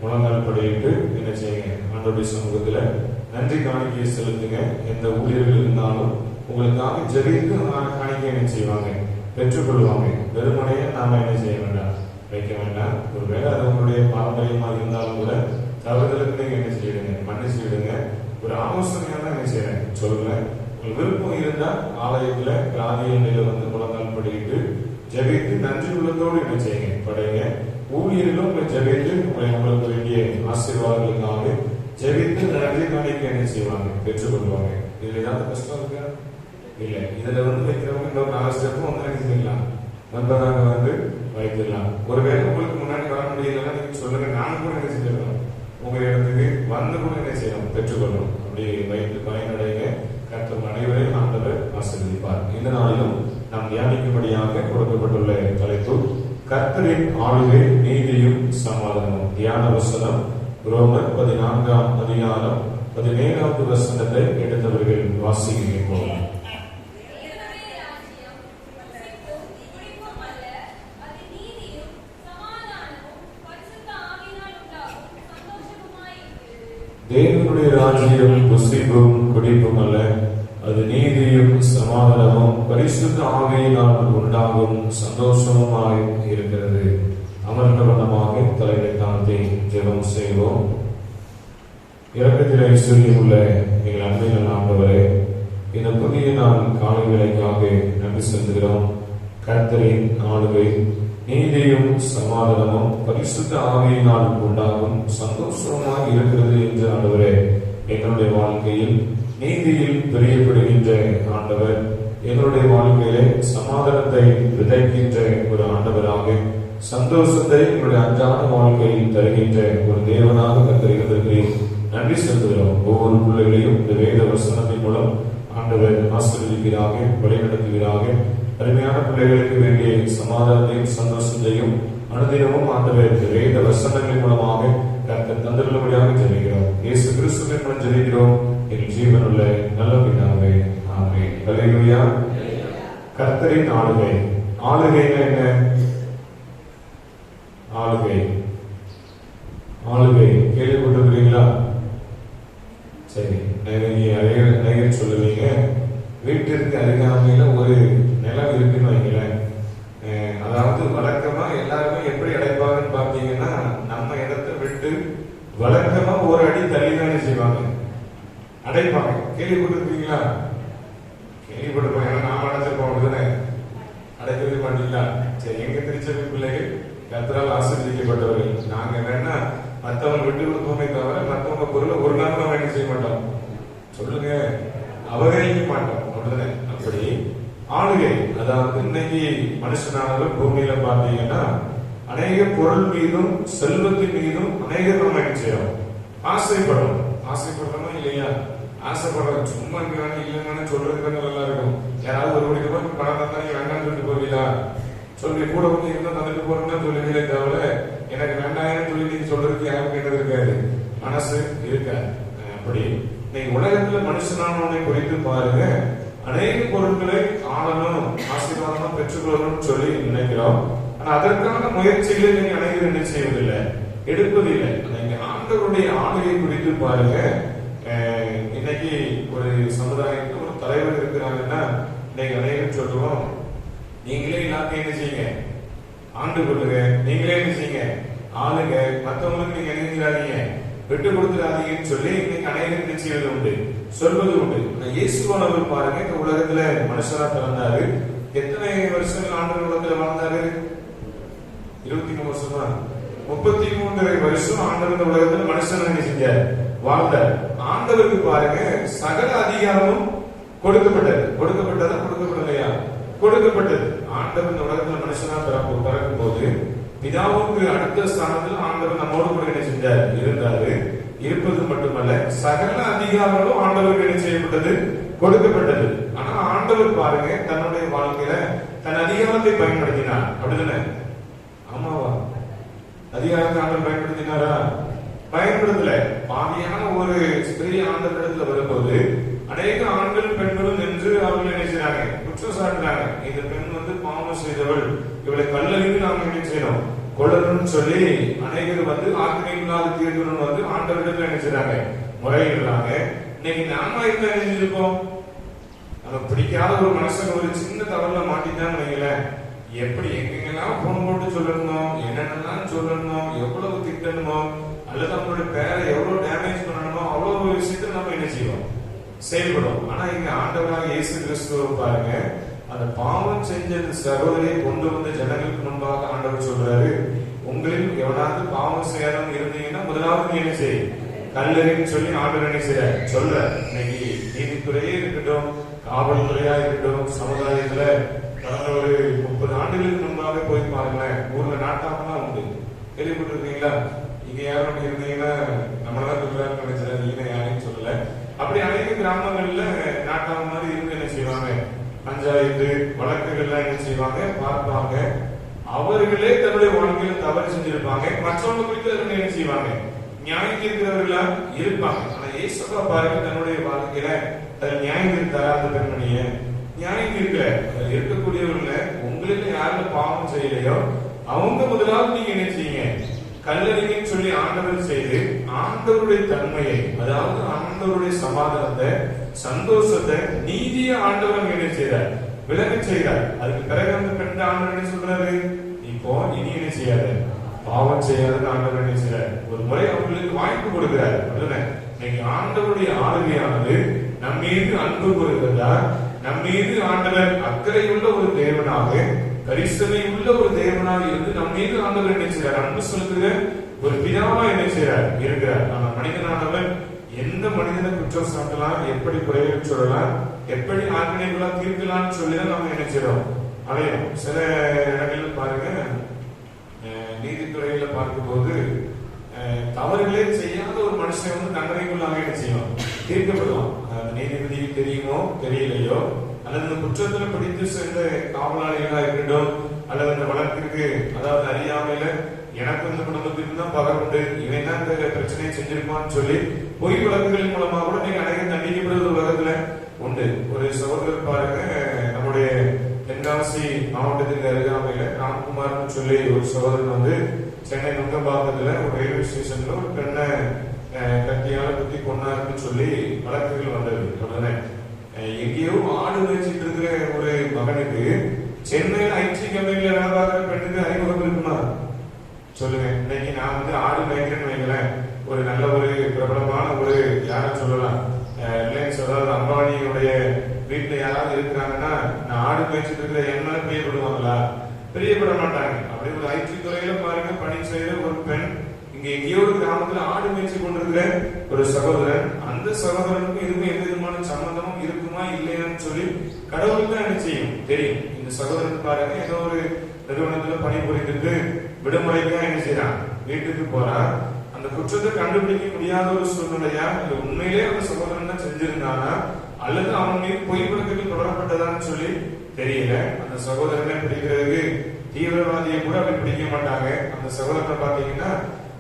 முழங்கால் படையிட்டு என்ன செய்யுங்க, ஆண்டவருடைய சமூகத்துல நன்றி காணிக்கையை செலுத்துங்க. எந்த ஊழியர்கள் இருந்தாலும் உங்களுக்காக ஜெபித்து காணிக்கை என்ன செய்வாங்க, பெற்றுக்கொள்வாங்க. வெறுமனையே நாம என்ன செய்ய வேண்டாம், வைக்க வேண்டாம். ஒருவேளை அது உங்களுடைய பாரம்பரியமா இருந்தாலும் கூட தவறுதலுக்கு நீங்க என்ன செய்யுங்க, மன்னிச்சுடுங்க. ஒரு ஆலோசனையா தான் என்ன செய்யறேன் சொல்லுங்க. உங்களுக்கு விருப்பம் இருந்தா ஆலயத்துல கிராதியண்டையில முழங்கால் படிக்கிட்டு ஜெபித்து நன்றி உள்ளத்தோடு என்ன செய்யுங்க, படைங்க. ஊழியர்களும் உங்களை ஜெபித்து உங்களுக்கு வேண்டிய ஆசீர்வாதங்களுக்காக ஜெபித்து நன்றி காணிக்கை என்ன செய்வாங்க, பெற்றுக்கொள்வாங்க. இதுல ஏதாவது கஷ்டம் இருக்கா? இல்ல. இதுல வைக்கிறவங்க இன்னொரு 4 ஸ்டெப்பும் என்ன செஞ்சிடலாம், முன்பதாக வைக்கலாம். ஒருவேளை உங்களுக்கு முன்னாடி வர முடியலன்னா நீங்க சொல்லுங்க, நானும் கூட என்ன செஞ்சிடலாம், உங்க இடத்துக்கு கூட என்ன செய்யணும், பெற்றுக்கொள்ளணும். அப்படி வைத்து பயனடைங்க. கர்த்தர் அனைவரையும் ஆண்டவர் ஆசீர்வதிப்பார். இந்த நாளிலும் நாம் தியானிக்கும்படியாக கொடுக்கப்பட்டுள்ள தலைப்பு கர்த்தரின் ஆளுகை, நீதியும் சமாதானமும். தியான வசனம் ரோமர் 14ஆம் அதிகாரம் 17வது வசனத்தை எடுத்தவர்கள் வாசிக்கிறோம். தேவனுடைய ராஜ்யம் புசிப்பும் குடிப்பும் அல்ல, அது நீதியும் சமாதானமும் பரிசுத்த ஆவியினால் உண்டாகும் சந்தோஷமுமாய் இருக்கிறது. அமர்ந்த வண்ணமாக தலைமை தாழ்த்தி ஜெபம் செய்வோம். இரக்கத்தில் ஐஸ்வர்யம் உள்ள எங்கள் அன்பின் ஆண்டவரே, இந்த புதிய நாள் காலை வேளைக்காக நன்றி செலுத்துகிறோம். கர்த்தரின் ஆளுகை, நீதியும் சமாதானமும் பரிசுத்த ஆவியினால் உண்டாகும் சந்தோஷமாக இருக்கிறது என்று ஆண்டவரே, எங்களுடைய வாழ்க்கையில் நீதியில் பிரியப்படுகின்ற ஆண்டவர், எங்களுடைய வாழ்க்கையிலே சமாதானத்தை விதைக்கின்ற ஒரு ஆண்டவராக, சந்தோஷத்தை எங்களுடைய அன்றாட வாழ்க்கையில் தருகின்ற ஒரு தேவனாக கருதுகிறதற்கு நன்றி செலுத்துகிறோம். ஒவ்வொரு பிள்ளைகளையும் இந்த வேத வசனத்தின் மூலம் ஆண்டவர் ஆசீர்வதிப்பீராக, வழிநடத்துவீராக. அருமையான பிள்ளைகளுக்கு வேண்டிய சமாதானத்தையும் சந்தோஷத்தையும் அனுதினமும் ஆண்டவர் வேத வசனங்களின் மூலமாக கர்த்தர் தந்துள்ளபடியாக ஜெபிக்கிறோம். இயேசு கிறிஸ்துவின் மூலம் ஜெபிக்கிறோம் எங்கள் ஜீவனுள்ள நல்ல பிதாவே, ஆமென். ஹல்லேலூயா. கர்த்தரின் ஆளுகை. ஆளுகைனா என்ன? ஆளுகை கேள்விப்பட்டிருக்கிறீங்களா? சரி, நிறைய சொல்லுவீங்க. வீட்டிற்கு அருகாமையில ஒரு நிலம் இருக்குன்னு வைங்களேன். அதாவது வழக்கமா எல்லாருமே எப்படி அடைப்பாங்கன்னு பார்த்தீங்கன்னா, நம்ம இடத்தை விட்டு வழக்கமா ஒரு அடி தள்ளி தானே செய்வாங்க, அடைப்பாங்க. கேள்விப்பட்டிருக்கீங்களா? கேள்விப்பட்டிருப்போம். ஏன்னா நாம அடைச்சிருப்போம் தானே, அடைக்கவே மாட்டீங்களா? சரி, எங்க திருச்சபை பிள்ளைகள் கர்த்தரால் ஆசீர்வதிக்கப்பட்டவர்கள். நாங்க வேணா மற்றவங்க விட்டு கொடுப்போமே தவிர மற்றவங்க பொருளை ஒரு நாள் நம்ம என்ன செய்ய மாட்டோம், சொல்லுங்க, அபகரிக்க மாட்டோம். அப்படிதானே? அப்படி ஆளுகை, அதாவது இன்னைக்கு மனுஷனானவர் பூமியில பார்த்தீங்கன்னா அநேக பொருள் மீதும் செல்வத்தின் மீதும் அநேகர் நம்ம என்ன செய்யறோம், ஆசைப்படுறோம். ஆசைப்படுறோமா இல்லையா? ஆசைப்படுறோம். சும்மா இருக்கிறாங்க இல்லைன்னு சொல்றதுக்கு நல்லா இருக்கும். யாராவது ஒரு கோடி ரூபாய்க்கு பணம் தந்தா நீ வேண்டாம்னு சொல்லிட்டு போவீங்களா? சொல்லி கூட வந்து இருந்தா தந்துட்டு போறேன்னு சொல்லுவீங்களே தவிர எனக்கு வேண்டாம் சொல்லி நீங்க சொல்றதுக்கு யாருக்கு என்ன இருக்காது, மனசு இருக்காது. அப்படி இன்னைக்கு உலகத்துல மனுஷனானவனை குறித்து பாருங்க, அநேக பொருட்களை ஆளணும், ஆசீர்வாதமா பெற்றுக்கொள்ளணும்னு சொல்லி நினைக்கிறோம். ஆனா அதற்கான முயற்சிகளை நீங்க அனைவரும் என்ன செய்வதில்லை, எடுப்பதில்லை. நீங்க ஆண்டவருடைய ஆளுகை குறித்து பாருங்க. இன்னைக்கு ஒரு சமுதாயத்தில் ஒரு தலைவர் இருக்கிறாங்கன்னா இன்னைக்கு அனைவரும் சொல்லுவோம், நீங்களே எல்லாத்தையும் என்ன செய்யுங்க, ஆண்டு கொள்ளுங்க, நீங்களே என்ன செய்யுங்க, ஆளுங்க, மற்றவங்களுக்கு நீங்க எழுதிடாதீங்க, விட்டு கொடுத்துடாதீங்கன்னு சொல்லி இன்னைக்கு அனைவரும் என்ன செய்வது உண்டு, சொல்வது உண்டு. இயேசுவானவர் பாருங்க, இந்த உலகத்துல மனுஷனா பிறந்தாரு. எத்தனை வருஷங்கள் ஆண்டவர் உலகத்துல வாழ்ந்தாரு? 23 வருஷமா? 33 வருஷம் ஆண்டவர் உலகத்துல மனுஷன் என்ன செஞ்சார், வாழ்ந்தார். ஆண்டவருக்கு பாருங்க சகல அதிகாரமும் கொடுக்கப்பட்டது. கொடுக்கப்பட்டதா கொடுக்கப்படலையா? கொடுக்கப்பட்டது. ஆண்டவர் இந்த உலகத்துல மனுஷனா பிறக்கும் போது பிதாவுக்கு அடுத்த ஸ்தானத்தில் ஆண்டவர் நம்மோடு கூட என்ன செஞ்சார், இருந்தாரு. இருப்பது மட்டுமல்ல, சகல அதிகாரங்களும் ஆண்டவருக்கு என்ன செய்யப்பட்டது, கொடுக்கப்பட்டது. ஆனா ஆண்டவர் பாருங்க தன்னுடைய வாழ்க்கையில தன் அதிகாரத்தை பயன்படுத்தினார். அப்படிதானே? ஆமாவா? அதிகாரத்தை ஆண்டவர் பயன்படுத்தினாரா? பயன்படுத்தல. பாதியான ஒரு ஸ்திரீ ஆண்டவரிடத்துல வரும்போது அநேக ஆண்கள் பெண்களும் நின்று அவர்கள் என்ன செய்றாங்க, குற்றம் சாட்டுறாங்க. இந்த பெண் வந்து பாவம் செய்தவள், இவளை கல்லறிந்து நாம் என்ன செய்யணும், கொள்ளணும்னு சொல்லி அநேகர் வந்து ஆக்கினையில்லாத தீர்க்கணும் வந்து ஆண்டவரிடத்துல என்ன செய்றாங்க, முறையிடுறாங்க. இன்னைக்கு நாம இருந்தா என்ன செஞ்சிருப்போம், நம்ம பிடிக்காத ஒரு மனுஷன் ஒரு சின்ன தவறுல மாட்டிட்டான்னு வைங்களேன், எப்படி எங்கெங்கெல்லாம் போன் போட்டு சொல்லணுமோ, என்னென்னலாம் சொல்லணுமோ, எவ்வளவு திட்டணுமோ, அல்லது நம்மளுடைய பேரை எவ்வளவு டேமேஜ் பண்ணணுமோ அவ்வளவு விஷயத்தை நம்ம என்ன செய்வோம், செயல்படும். ஆனா இங்க ஆண்டவராக இயேசு கிறிஸ்துவை பாருங்க, அந்த பாவம் செஞ்ச சகோதரியை கொண்டு வந்த ஜனங்களுக்கு முன்பாக ஆண்டவர் சொல்றாரு, உங்களில் எவனாவது பாவம் செய்யாதவங்க இருந்தீங்கன்னா முதலாவது நீ என்ன செய், கல்லறின்னு சொல்லி ஆண்டவர் என்ன செய்ய சொல்ற. இன்னைக்கு நீதித்துறையே இருக்கட்டும், காவல்துறையா இருக்கட்டும், சமுதாயத்துல கடந்த ஒரு 30 ஆண்டுகளுக்கு முன்பாக போய் பாருங்களேன், ஊர்ல நாட்டாமெல்லாம் உண்டு. கேள்விப்பட்டிருக்கீங்களா? இங்க யாரும் இருந்தீங்கன்னா நம்மளதான் சொல்றாரு நினைச்சேன், நீங்க யாரையும் சொல்லல. அப்படி அனைத்து கிராமங்கள்ல நாட்டாம மாதிரி இருந்து என்ன செய்வாங்க, பஞ்சாயத்து வழக்குகள்லாம் என்ன செய்வாங்க, பார்ப்பாங்க. அவர்களே தன்னுடைய வாழ்க்கையில தவறு செஞ்சிருப்பாங்க, மற்றவங்க குறித்து அவர்கள் என்ன செய்வாங்க, நியாயம் தீர்க்கிறவர்களா இருப்பாங்க. ஆனா இயேசுவா பாருங்க தன்னுடைய வாழ்க்கையில நியாயம் தீர்த்தாரா? அந்த பெண்மணிய நியாயம் தீர்க்கல. இருக்கக்கூடியவர்கள உங்களில் யாருல பாவம் செய்யலையோ அவங்க முதலாவது நீங்க என்ன செய்யுங்க, கல்லறிங்கன்னு சொல்லி ஆண்டவர் செய்து ஆண்டவருடைய தன்மையை, அதாவது ஆண்டவருடைய சமாதானத்தை, சந்தோஷத்தை, நீதியை ஆண்டவர் என்ன செய்யறார், விலக செய்யறார். அதுக்கு பிறகு அந்த பெண் ஆண்டவர் என்ன சொல்றாரு, இப்போ இனி என்ன செய்யாத, பாவம் செய்யாத ஆண்டவர் என்ன செய்யறார், ஒரு முறை அவங்களுக்கு வாய்ப்பு கொடுக்கிறார். இன்னைக்கு ஆண்டவருடைய ஆளுகையானது நம் மீது அன்பு கொடுக்கிறதா, நம் மீது ஆண்டவர் அக்கறையுள்ள ஒரு தேவனாக, கரிசனை உள்ள ஒரு தேவனாக இருந்து நம் மீது ஆண்டவர் என்ன செய்யறார், அன்பு செலுத்துகிற ஒரு பிதாவா என்ன செய்யறார், இருக்கிறார். ஆனா மனிதனானவன் எந்த மனிதனை குற்றம் சாட்டலாம், எப்படி குறைகள் சொல்லலாம், எப்படி ஆக்கினைகளா தீர்க்கலாம்னு சொல்லிதான் நம்ம என்ன செய்யறோம், அலையும். சில இடங்கள்ல பாருங்க, நீதித்துறையில பார்க்கும் போது தவறுகளே செய்யாத ஒரு மனுஷன் வந்து தண்டனைக்குள்ளாக என்ன செய்யும், தீர்க்கப்படுவான். நீதிபதிக்கு தெரியுமோ தெரியலையோ, அல்லது இந்த குற்றத்துல பிடித்து சேர்ந்த காவலாளிகளா இருக்கட்டும், அல்லது இந்த வழக்கிற்கு அதாவது அறியாமையில எனக்கு இந்த குடும்பத்திற்கு தான் பகை உண்டு, இவன் தான் இந்த பிரச்சனையை செஞ்சிருப்பான்னு சொல்லி பொய் வழக்குகளின் மூலமா கூட நீங்க அநேக தண்டிக்கப்படுவது உலகத்துல உண்டு. ஒரு சகோதரர் பாருங்க, நம்முடைய தென்காசி மாவட்டத்துக்கு அருகாமையில ராம்குமார்னு சொல்லி ஒரு சகோதரன் வந்து சென்னை நுங்கம்பாக்கத்துல ஒரு ரயில்வே ஸ்டேஷன்ல ஒரு பெண்ணை கத்தியால குத்தி கொண்டாருன்னு சொல்லி வழக்குகள் வந்தது. உடனே எங்கேயோ ஆடு வச்சுட்டு இருக்கிற ஒரு மகனுக்கு சென்னையில் ஐடி கம்பெனியில வேலை பார்க்கிற பெண்ணுக்கு அறிமுகம் இருக்குமா சொல்லுங்க. இன்னைக்கு நான் வந்து ஆடு மேய்க்கிறேன்னு வைங்களேன், ஒரு நல்ல ஒரு பிரபலமான ஒரு யாரை சொல்லலாம், ரிலையன்ஸ் அதாவது அம்பானியுடைய வீட்டுல யாராவது இருக்கிறாங்கன்னா நான் ஆடு மேய்ச்சிட்டு இருக்கிற என்ன பிரியப்படுவாங்களா? பிரியப்பட மாட்டாங்க. அப்படி ஒரு ஐடி துறையில பாருங்க பணி செய்யற ஒரு பெண் இங்க எங்கேயோ ஒரு கிராமத்துல ஆடு மேய்ச்சி கொண்டிருக்கிற ஒரு சகோதரன், அந்த சகோதரனுக்கும் இதுக்கும் எந்த விதமான சம்பந்தமும் இருக்குமா இல்லையான்னு சொல்லி கடவுளுக்கு தான் என்ன செய்யும் தெரியும். இந்த சகோதரன் பாருங்க ஏதோ ஒரு நிறுவனத்துல பணிபுரிந்துட்டு விடுமுறைக்கு என்ன செய்யறான், வீட்டுக்கு போறான். அந்த குற்றத்தை கண்டுபிடிக்க முடியாத ஒரு சூழ்நிலையா, இல்ல உண்மையிலே அந்த சகோதரன் தான் செஞ்சிருந்தானா அல்லது அவன் மீது பொய் வழக்குகள் தொடரப்பட்டதான்னு சொல்லி தெரியல. அந்த சகோதரனை பிடிக்கிறதுக்கு தீவிரவாதியை கூட அப்படி பிடிக்க மாட்டாங்க. அந்த சகோதரனை பாத்தீங்கன்னா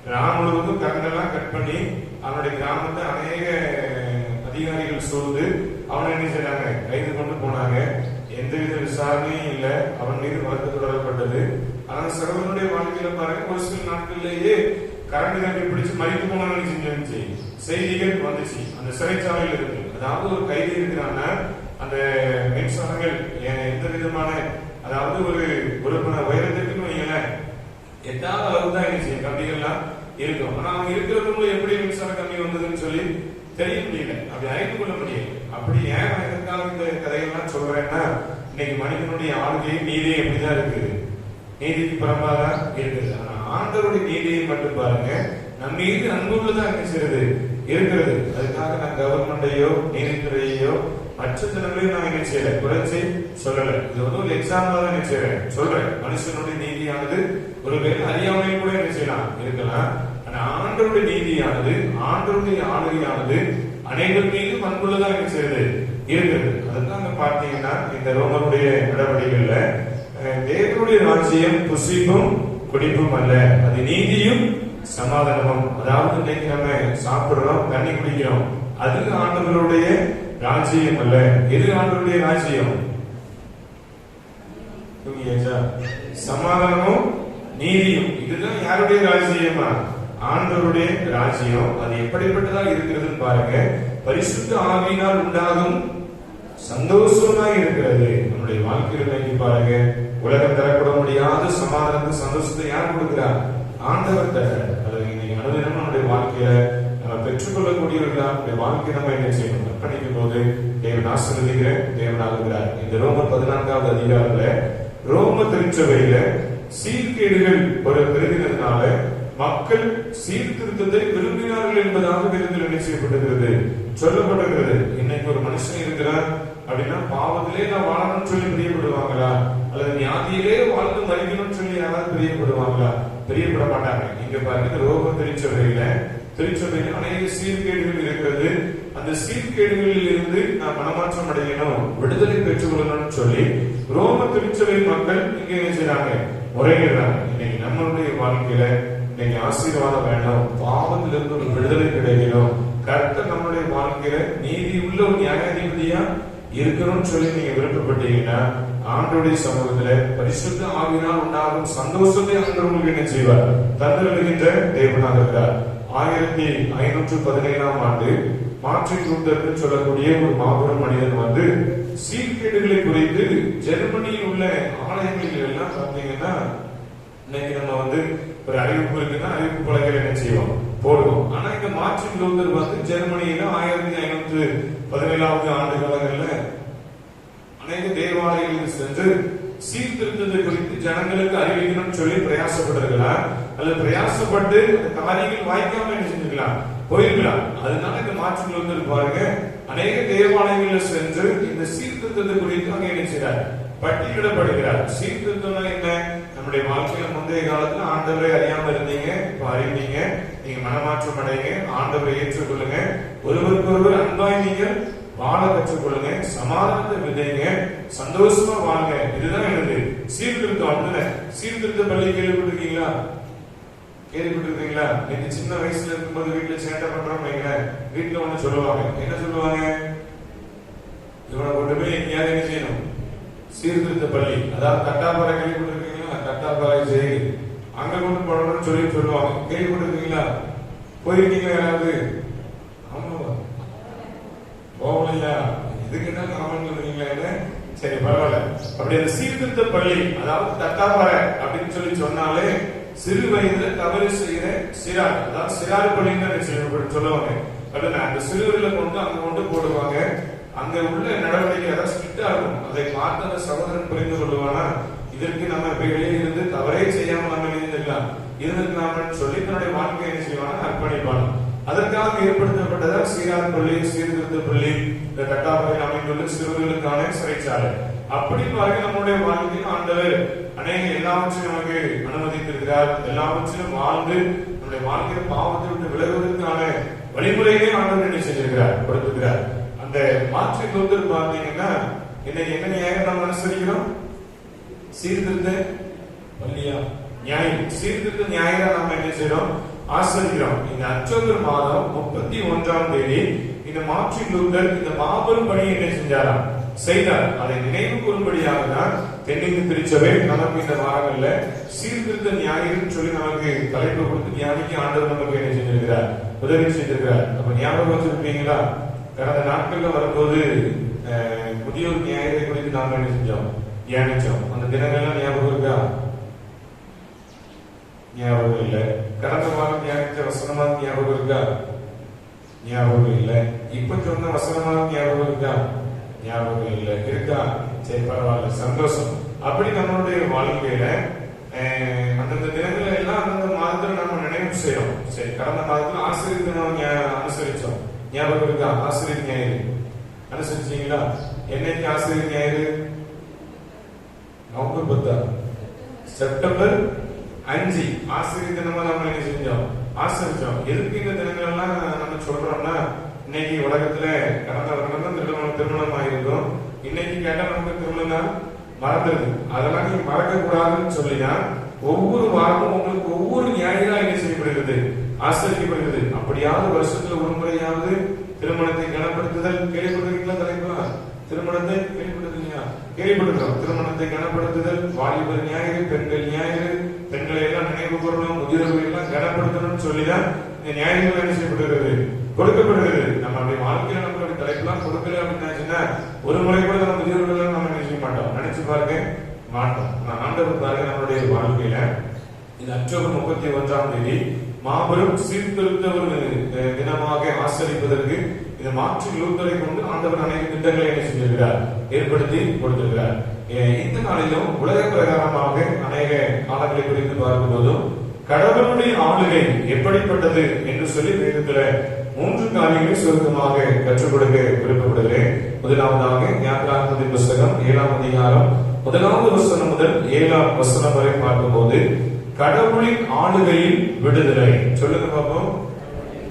கிராமம் முழுவதும் கரண்டெல்லாம் கட் பண்ணி அவனுடைய கிராமத்தை அநேக அதிகாரிகள் சூழ்ந்து அவனை என்ன செய்யறாங்க, கைது கொண்டு போனாங்க. எந்தவித விசாரணையும் இல்லை, அவன் மீது வழக்கு தொடரப்பட்டது. ஆனா சகோதரனுடைய வாழ்க்கையில பாருங்க ஒரு சில நாட்கள்லேயே கரண்ட் கம்பி பிடிச்சு மறித்து போனான்னு செஞ்சு செய்திகள் வந்துச்சு அந்த சிறைச்சாலையில் இருக்கு. அதாவது ஒரு கைதி இருக்கிறான்னா அந்த மின்சாரங்கள் எந்த விதமான அதாவது ஒரு உயரத்திற்கு வைங்களேன் எட்டாவது அளவு தான் என்ன செய்யும் கம்பிகள்லாம் இருக்கும். ஆனா அவங்க இருக்கிறவங்களும் எப்படி மின்சார கம்பி வந்ததுன்னு சொல்லி தெரிய முடியல, அப்படி அறிந்து கொள்ள முடியல. அப்படி ஏன் எதற்காக இந்த கதைகள்லாம் சொல்றேன்னா, இன்னைக்கு மனிதனுடைய ஆளுகை நீதியை எப்படிதான் இருக்குது, நீதிக்கு புறம்பாதான் இருக்குது. ஆனா ஆண்டவருடைய நீதியை மட்டும் பாருங்க, நம்ம மீது அன்புள்ளதான் என்ன செய்யறது இருக்கிறது. அதுக்காக நான் கவர்மெண்டையோ நீதித்துறையோ மற்ற ஜனங்களையும் நான் என்ன செய்யல குறைச்சி சொல்லல. இது வந்து ஒரு எக்ஸாம்பிள் தான் என்ன செய்யறேன் சொல்றேன். மனுஷனுடைய நீதியானது ஒருவேளை அறியாமையும் கூட என்ன செய்யலாம் இருக்கலாம். ஆனா ஆண்டவருடைய நீதியானது ஆண்டவருடைய ஆளுகையானது அனைவர் மீதும் அன்புள்ளதான் என்ன செய்யறது இருக்கிறது. அதுதான் பார்த்தீங்கன்னா இந்த ரோமனுடைய நடவடிக்கைகள்ல தேவனுடைய ராஜ்யம் புசிப்பும் குடிப்பும் அல்ல, அது நீதியும் சமாதானமும். அதாவது இன்னைக்கு நம்ம சாப்பிடுறோம் தண்ணி குடிக்கிறோம், அது ஆண்டவருடைய ராஜ்யம் அல்ல. எது ஆண்டவருடைய ராஜ்யம்? சமாதானமும் நீதியும். இதுதான் யாருடைய ராஜ்யமா? ஆண்டவருடைய ராஜ்யம். அது எப்படிப்பட்டதா இருக்கிறதுன்னு பாருங்க. பரிசுத்த ஆவியினால் உண்டாகும் சந்தோஷமா இருக்கிறது. நம்முடைய வாழ்க்கையில் பாருங்க, உலகம் தரப்பட முடியாத சமாதானத்தை சந்தோஷத்தை யார் கொடுக்கிறார்? ஆண்டவர் தர. அதை இன்னைக்கு அனுதினம் நம்முடைய வாழ்க்கையில நம்ம பெற்றுக்கொள்ளக்கூடியவர்களா நம்முடைய வாழ்க்கை நம்ம என்ன செய்யணும் அர்ப்பணிக்கும் போது தேவன் ஆசீர்வதிக்கிற தேவனாகிறார். இந்த ரோமர் 14வது அதிகாரத்துல ரோம திருச்சபையில சீர்கேடுகள் ஒரு பெருகினதுனால மக்கள் சீர்திருத்தத்தை விரும்பினார்கள் என்பதாக விருந்தில் என்ன செய்யப்பட்டிருக்கிறது சொல்லப்பட்டிருக்கிறது. இன்னைக்கு ஒரு மனுஷன் இருக்கிறார் அப்படின்னா பாவத்திலே நான் வாழணும்னு சொல்லி பிரியப்படுவாங்களா, அல்லது வியாதியிலே வாழ்ந்து மறிக்கணும்னு சொல்லி யாராவது பிரியப்படுவாங்களா? பிரியப்பட மாட்டாங்க. இங்க பாருங்க ரோம திருச்சபையில் அநேக சீர்கேடுகள் இருக்கிறது. அந்த சீர்கேடுகளில் இருந்து நான் மனமாற்றம் அடையணும், விடுதலை பெற்றுக் கொள்ளணும்னு சொல்லி ரோம திருச்சபை மக்கள் இங்க என்ன செய்யறாங்க முறையிடுறாங்க. இன்னைக்கு நம்மளுடைய வாழ்க்கையில இன்னைக்கு ஆசீர்வாதம் வேணும், பாவத்திலிருந்து ஒரு விடுதலை கிடைக்கணும், கர்த்தர் நம்மளுடைய வாழ்க்கையில நீதி உள்ள ஒரு நியாயாதிபதியா இருக்கணும்னு சொல்லி நீங்க விருப்பப்பட்டீங்கன்னா ஆண்டவருடைய சமூகத்துல பரிசுத்த ஆவியினால் உண்டாகும் சந்தோஷத்தை ஆண்டவர் உங்களுக்கு என்ன செய்வார் தந்திருக்கின்ற தேவனாக இருக்கிறார். 1517ஆம் ஆண்டு மார்ட்டின் லூத்தர் சொல்லக்கூடிய ஒரு மாபெரும் மனிதன் வந்து சீர்கேடுகளை குறித்து ஜெர்மனியில் உள்ள ஆலயங்களில் எல்லாம் பார்த்தீங்கன்னா இன்னைக்கு நம்ம வந்து ஒரு அறிவிப்பு இருக்குன்னா அறிவிப்பு பலகைகள் என்ன செய்வோம் போடுவோம். ஆனா இந்த மார்ட்டின் லூத்தர் வந்து ஜெர்மனியில 1517ஆவது ஆண்டு காலங்கள்ல அநேக தேவாலயங்களுக்கு சென்று சீர்திருத்தத்தை குறித்து ஜனங்களுக்கு அறிவிக்கணும்னு சொல்லி பிரயாசப்பட்டிருக்கலாம், அல்லது பிரயாசப்பட்டு அந்த காரியங்கள் வாய்க்காம என்ன செஞ்சுக்கலாம் போயிருக்கலாம். அதனால இந்த மார்ட்டின் லூத்தர் பாருங்க அநேக தேவாலயங்கள்ல சென்று இந்த சீர்திருத்தத்தை குறித்து அங்க என்ன செய்றார் பட்டியலிடப்படுகிறார். சீர்திருத்தம்னா என்ன? நம்முடைய வாழ்க்கையில முந்தைய காலத்துல ஆண்டவரை அறியாம இருந்தீங்க, இப்ப அறிவீங்க, நீங்க மனமாற்றம் அடைங்க, ஆண்டவரை ஏற்றுக்கொள்ளுங்க, ஒருவருக்கு ஒருவர் அன்பாய் நீங்க வாழ கற்றுக்கொள்ளுங்க, சமாதானத்தை விதைங்க, சந்தோஷமா வாங்க. இதுதான் என்னது சீர்திருத்தம். அப்படின்னா சீர்திருத்த பள்ளி கேள்விப்பட்டிருக்கீங்களா? கேள்விப்பட்டிருக்கீங்களா? நீங்க சின்ன வயசுல இருக்கும்போது வீட்டுல சேட்டை பண்றோம் வைங்க, வீட்டுல ஒண்ணு சொல்லுவாங்க. என்ன சொல்லுவாங்க? இவனை கொண்டு போய் எங்கேயாவது என்ன செய்யணும் சீர்திருத்த பள்ளி, அதாவது கட்டாப்பாறை கேள்விப்பட்டிருக்கீங்களா? கட்டாப்பாறை செய்தி அங்க கொண்டு போடணும்னு சொல்லி சொல்லுவாங்க. கேள்விப்பட்டிருக்கீங்களா? போயிருக்கீங்க யாராவது? ஆமாவா? போகலையா? இதுக்கு என்ன ஆமான்னு சொல்றீங்களா? சரி, பரவாயில்ல. அப்படி அந்த சீர்திருத்த பள்ளி, அதாவது தட்டாப்பாறை அப்படின்னு சொன்னாலே சிறு வயதுல தவறு செய்கிற சிறார், அதாவது சிறார் பள்ளின்னு சொல்லுவாங்க. அந்த சிறுவர்களை கொண்டு போடுவாங்க. அங்க உள்ள நடவடிக்கை அதாவது ஸ்ட்ரிக்டா இருக்கும். அதை பார்த்து அந்த சகோதரன் புரிந்து கொள்ளுவானா, இதற்கு நம்ம வெளியே இருந்து தவறே செய்யாம நம்ம இருந்திருக்கலாம், இருந்திருக்கலாம்னு சொல்லி தன்னுடைய வாழ்க்கையை என்ன செய்வானா அர்ப்பணிப்பான். அதற்காக ஏற்படுத்தப்பட்டதா சீரார் பள்ளி, சீர்திருத்த பள்ளி, இந்த கட்டாப்பறையில் அமைந்துள்ள சிறுவர்களுக்கான சிறைச்சாலை. அப்படி பாருங்க, நம்முடைய வாழ்க்கையில் ஆண்டவர் அநேக எல்லாவற்றையும் நமக்கு அனுமதித்திருக்கிறார். எல்லாவற்றையும் வாழ்ந்து நம்முடைய வாழ்க்கையில் பாவத்தை விட்டு விலகுவதற்கான வழிமுறைகளை ஆண்டவர் என்ன செஞ்சிருக்கிறார், கொடுத்திருக்கிறார். அந்த மாற்றி லூத்தர் பார்த்தீங்கன்னா இன்னைக்கு என்ன நியாயம் நாம் அனுசரிக்கிறோம்? சீர்திருத்த பள்ளியா நியாயம், சீர்திருத்த நியாயம் நாம் என்ன செய்யறோம், ஆசரிக்கிறோம். இந்த அக்டோபர் மாதம் 31ஆம் தேதி இந்த மார்ட்டின் லூத்தர் இந்த மாபெரும் பணியை என்ன செஞ்சாராம், செய்தார். அதை நினைவு கூறும்படியாக தான் தென்னிந்திய திருச்சபை நமக்கு இந்த வாரங்கள்ல சீர்திருத்த ஞாயிறு சொல்லி நமக்கு தலைப்பு கொடுத்து தியானிக்க ஆண்டவர் நமக்கு என்ன செஞ்சிருக்கிறார், உதவி செய்திருக்கிறார். அப்ப ஞாபகம் வச்சிருப்பீங்களா? கடந்த நாட்கள்ல வரும்போது முதியோர் ஞாயிறை குறித்து நாம என்ன செஞ்சோம், தியானிச்சோம். அந்த தினங்கள்லாம் ஞாபகம் இருக்கா? ஞாபகம் இல்லை. கடந்த வாரம் தியானிச்ச வசனமாக ஞாபகம் இருக்கா? ஞாபகம் இல்லை. இப்ப சொன்ன வசனமாக ஞாபகம் இருக்கா? ஞாபகம் இல்லை. இருக்கா? சரி, பரவாயில்ல, சந்தோஷம். அப்படி நம்மளுடைய வாழ்க்கையில அந்தந்த தினங்களை எல்லாம் அந்தந்த மாதத்துல நம்ம நினைவு செய்யறோம். சரி, கடந்த மாதத்துல ஆசிரியர் தினம் அனுசரிச்சோம். ஞாபகம் இருக்கா? ஆசிரியர் ஞாயிறு அனுசரிச்சீங்களா? என்னைக்கு ஆசிரியர் ஞாயிறு? நவம்பர் 10, செப்டம்பர் 5 ஆசிரியர் தினமா நம்ம என்ன செஞ்சோம், ஆசிரிச்சோம். எதுக்கு இந்த தினங்கள் எல்லாம் நம்ம சொல்றோம்னா, இன்னைக்கு உலகத்துல கடந்த வருடம் திருமணம் ஆயிருக்கும். இன்னைக்கு கேட்டா நமக்கு திருமணம் மறந்துருது. அதெல்லாம் நீங்க மறக்க கூடாதுன்னு சொல்லிதான் ஒவ்வொரு வாரமும் உங்களுக்கு ஒவ்வொரு ஞாயிறா என்ன செய்யப்படுகிறது, ஆசிரியப்படுகிறது. அப்படியாவது வருஷத்துல ஒரு முறையாவது திருமணத்தை கனப்படுத்துதல் கேள்விப்படுறீங்களா? தலைப்பா திருமணத்தை கேள்விப்படுறீங்களா? கேள்விப்படுகிறோம். திருமணத்தை கனப்படுத்துதல், வாலிபர் ஞாயிறு, பெண்கள் ஞாயிறு, பெண்களை எல்லாம் நினைவு கூறணும், முதியோர்களை எல்லாம் கனப்படுத்தணும்னு சொல்லிதான் இந்த ஞாயிறுகள் என்ன செய்யப்படுகிறது, கொடுக்கப்படுகிறது. நம்ம அப்படி வாழ்க்கையில நம்மளுடைய தலைப்பெல்லாம் கொடுக்கல அப்படின்னா ஒரு முறை கூட நம்ம முதியோர்கள் நம்ம நினைக்க மாட்டோம். நினைச்சு பாருங்க, மாட்டோம். நான் ஆண்டவர் பாருங்க, நம்மளுடைய வாழ்க்கையில இந்த அக்டோபர் 31ஆம் தேதி மாபெரும் சீர்திருத்த ஒரு தினமாக ஆசரிப்பதற்கு இந்த மார்ட்டின் லூத்தரை கொண்டு ஆண்டவர் அநேக திட்டங்களை என்ன செஞ்சிருக்கிறார், ஏற்படுத்தி கொடுத்திருக்கிறார். இந்த நாளிலும் உலக பிரகாரமாக அநேக காலங்களை குறித்து பார்க்கும்போதும் கடவுளுடைய ஆளுகை எப்படிப்பட்டது என்று சொல்லி வேதத்துல 3 காரியங்களை சுருக்கமாக கற்றுக் கொடுக்க விருப்பப்படுகிறேன். முதலாவதாக ஞாயிறாகமத்தின் புஸ்தகம் 7ஆம் அதிகாரம் 1வது வசனம் முதல் 7ஆம் வசனம் வரை பார்க்கும்போது கடவுளின் ஆளுகையில் விடுதலை. சொல்லுங்க பாப்போம்.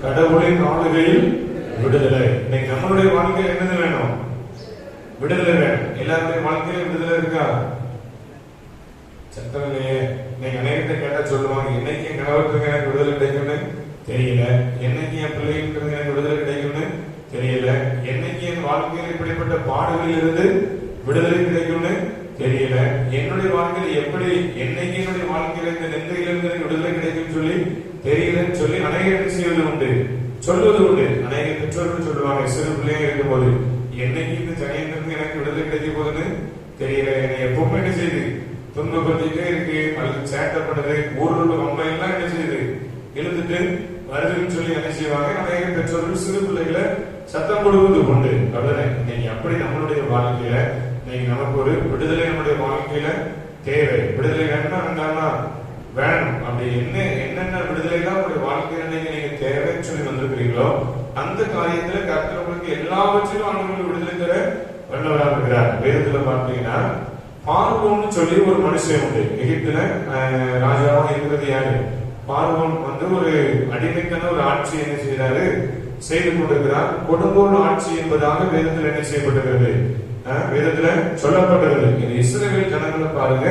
கடவுளின் ஆளுகையில் விடுதலை. இன்னைக்கு நம்மளுடைய வாழ்க்கையில் என்னது வேணும்? விடுதலை வேணும். எல்லாருடைய வாழ்க்கையில விடுதலை இருக்கா? சத்தம் இல்லையே. இன்னைக்கு அநேகத்தை கேட்டா சொல்லுவாங்க, என்னைக்கு என் கணவருக்கு எனக்கு விடுதலை கிடைக்கும்னு தெரியல, என்னைக்கு என் பிள்ளைகளுக்கு எனக்கு விடுதலை கிடைக்கும்னு தெரியல, என்னைக்கு என் வாழ்க்கையில் இப்படிப்பட்ட பாடுகளில் இருந்து விடுதலை கிடைக்கும்னு தெரியல, என்னுடைய வாழ்க்கையில் எப்படி என்னைக்கு என்னுடைய வாழ்க்கையில இந்த நெந்தையிலிருந்து விடுதலை கிடைக்கும் சொல்லி தெரியலன்னு சொல்லி அநேக செய்வது உண்டு, சொல்வது உண்டு. அநேக பெற்றோர்கள் சொல்லுவாங்க, சிறு பிள்ளைங்க இருக்கும் போது, என்னைக்கு இந்த ஜனத்திலிருந்து எனக்கு விடுதலை கிடைக்க போகுதுன்னு தெரியல, என்னை எப்பவுமே என்ன செய்யுது, துன்பப்பட்டுட்டே இருக்கு, அல்லது சேட்டை பண்ணுது, ஊரில் அம்மா எல்லாம் என்ன செய்யுது, எழுந்துட்டு வருதுன்னு சொல்லி என்ன செய்வாங்க. அநேக பெற்றோர்கள் சிறு பிள்ளைகளை சத்தம் கொடுப்பது உண்டு. அப்படிதானே? இன்னைக்கு அப்படி நம்மளுடைய வாழ்க்கையில இன்னைக்கு நமக்கு ஒரு விடுதலை நம்முடைய வாழ்க்கையில தேவை. விடுதலை வேணும்னா வேணும். அப்படி என்னென்ன விடுதலை தான் உங்களுடைய வாழ்க்கையில நீங்க தேவைன்னு சொல்லி வந்திருக்கிறீங்களோ அந்த காரியத்துல கர்த்தர் உங்களுக்கு எல்லாவற்றிலும் ஆண்டவர் விடுதலை தர வல்லவராக இருக்கிறார். வேதத்துல பார்த்தீங்கன்னா பார்வோன்னு சொல்லி ஒரு மனுஷன் உண்டு. எகிப்துல ராஜாவா இருக்கிறது யாரு? பார்வோன் ஒரு அடிமைக்கான ஒரு ஆட்சி என்ன செய்யறாரு, செய்து கொண்டிருக்கிறார். கொடுங்கோல் ஆட்சி என்பதாக வேதத்தில் என்ன செய்யப்பட்டிருக்கிறது, வேதத்துல சொல்லப்பட்டிருக்கிறது. இந்த இஸ்ரவேல் ஜனங்களை பாருங்க,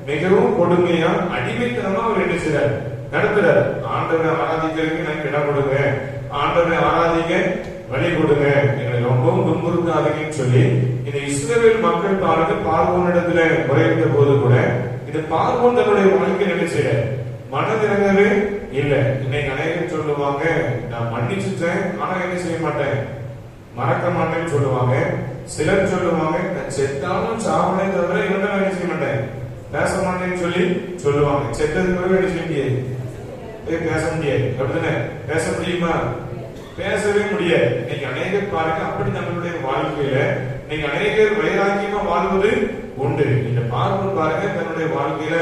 மிகவும் கொடுமையா அடிமைத்தனமா அவர் என்ன செய்யறாரு, நடத்துறாரு. ஆண்டவரை ஆராதிக்கிறதுக்கு எனக்கு இடம் கொடுங்க, ஆண்டவரை ஆராதிக்க வழி கொடுங்க, எங்களை ரொம்பவும் துன்புறுத்தாதீங்கன்னு சொல்லி இந்த இஸ்ரவேல் மக்கள் பாருங்க பார்வோனிடத்துல முறையிட்ட போது கூட இந்த பார்வோன் தன்னுடைய வாழ்க்கை என்ன செய்யற மனதிறங்கவே இல்ல. இன்னைக்கு அநேகர் சொல்லுவாங்க, நான் மன்னிச்சுட்டேன் ஆனா என்ன செய்ய மாட்டேன், மறக்க மாட்டேன்னு சொல்லுவாங்க. சிலர் சொல்லுவாங்க, நான் செத்தாலும் சாவனே தவிர இவங்க என்ன செய்ய மாட்டேன், பேச மாட்டேன்னு சொல்லி சொல்லுவாங்க. செத்ததுக்கு பிறகு என்ன செய்ய முடியாது, பேச முடியாது. அப்படித்தானே? பேச முடியுமா? பேசவே முடியாது. இன்னைக்கு அநேகர் பாருங்க, அப்படி நம்மளுடைய வாழ்க்கையில இன்னைக்கு அநேகர் வைராக்கியமா வாழ்வது உண்டு. இந்த பார்வன் பாருங்க, தன்னுடைய வாழ்க்கையில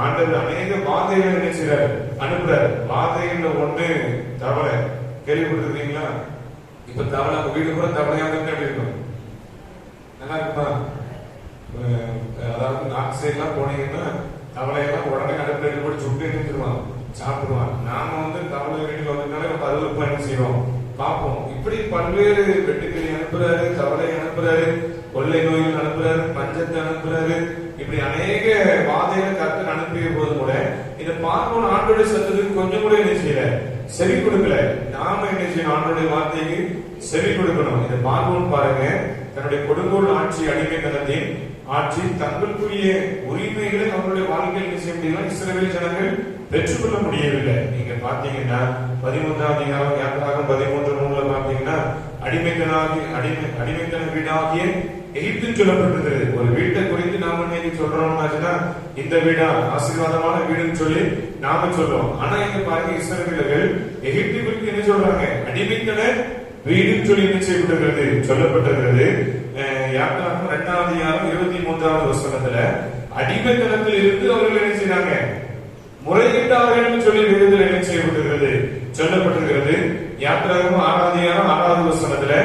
ஆண்டவர் அநேக வாதைகளை என்ன செய்றாரு, அனுப்புறாரு. வாதைகள்ல ஒண்ணு தவளை. கேள்விப்பட்டிருக்கீங்களா? இப்ப தவளை வீடு கூட தவளையாக எப்படி இருக்கும், நல்லா இருக்குமா? அதாவது நார்த் சைட்லாம் போனீங்கன்னா தவளையெல்லாம் உடனே அடுப்புல போய் சுட்டு எடுத்துருவாங்க, சாப்பிடுவாங்க. நாம தவளை வீட்டுக்கு வந்ததுனால நம்ம அறுவலுக்கு என்ன செய்வோம், பார்ப்போம். இப்படி பல்வேறு வெட்டுக்கிளி அனுப்புறாரு, தவளை அனுப்புறாரு, கொள்ளை நோய்கள் அனுப்புறாரு, பஞ்சத்தை அனுப்புறாரு. இப்படி அநேக வாதைகளை கர்த்தர் அனுப்பிய போது கூட இந்த பார்வோன் ஆண்டோடைய சத்தத்துக்கு கொஞ்சம் கூட என்ன செய்யல, செவி கொடுக்கல. நாம என்ன செய்யணும், ஆண்டோடைய வார்த்தைக்கு செவி கொடுக்கணும். இந்த பார்வோன் பாருங்க, தன்னுடைய கொடுங்கோல் ஆட்சி, அடிமைத்தனத்தின் ஆட்சி, தங்களுக்குரிய உரிமைகளை அவங்களுடைய வாழ்க்கையில் என்ன செய்ய முடியல, இஸ்ரவேல் ஜனங்கள் பெற்றுக்கொள்ள முடியவில்லை. நீங்க பாத்தீங்கன்னா 13ஆம் அதிகாரம் யாத்திராகமம் 13:3 பாத்தீங்கன்னா அடிமைத்தன வீடாகிய எகிப்து சொல்லப்பட்டிருக்கிறது. ஒரு வீட்டை குறித்து நாம இன்னைக்கு சொல்றோம்னா இந்த வீடா ஆசீர்வாதமான வீடுன்னு சொல்லி நாம சொல்றோம். ஆனா இங்க பாருங்க, இஸ்ரவேலர்கள் எகிப்து குறித்து என்ன சொல்றாங்க, அடிமைத்தன வீடுன்னு சொல்லி என்ன செய்யப்பட்டிருக்கிறது, சொல்லப்பட்டிருக்கிறது. யாத்திராகமம் 2ஆம் அதிகாரம் 23வது வசனத்துல அடிமைத்தனத்தில் இருந்து அவர்கள் என்ன செய்றாங்க, முறையிட்டார்கள் சொல்லி வேதத்தில் என்ன செய்யப்பட்டிருக்கிறது, சொல்லப்பட்டிருக்கிறது. யாத்திராகமம் 6ஆம் அதிகாரம் 6வது வசனத்துல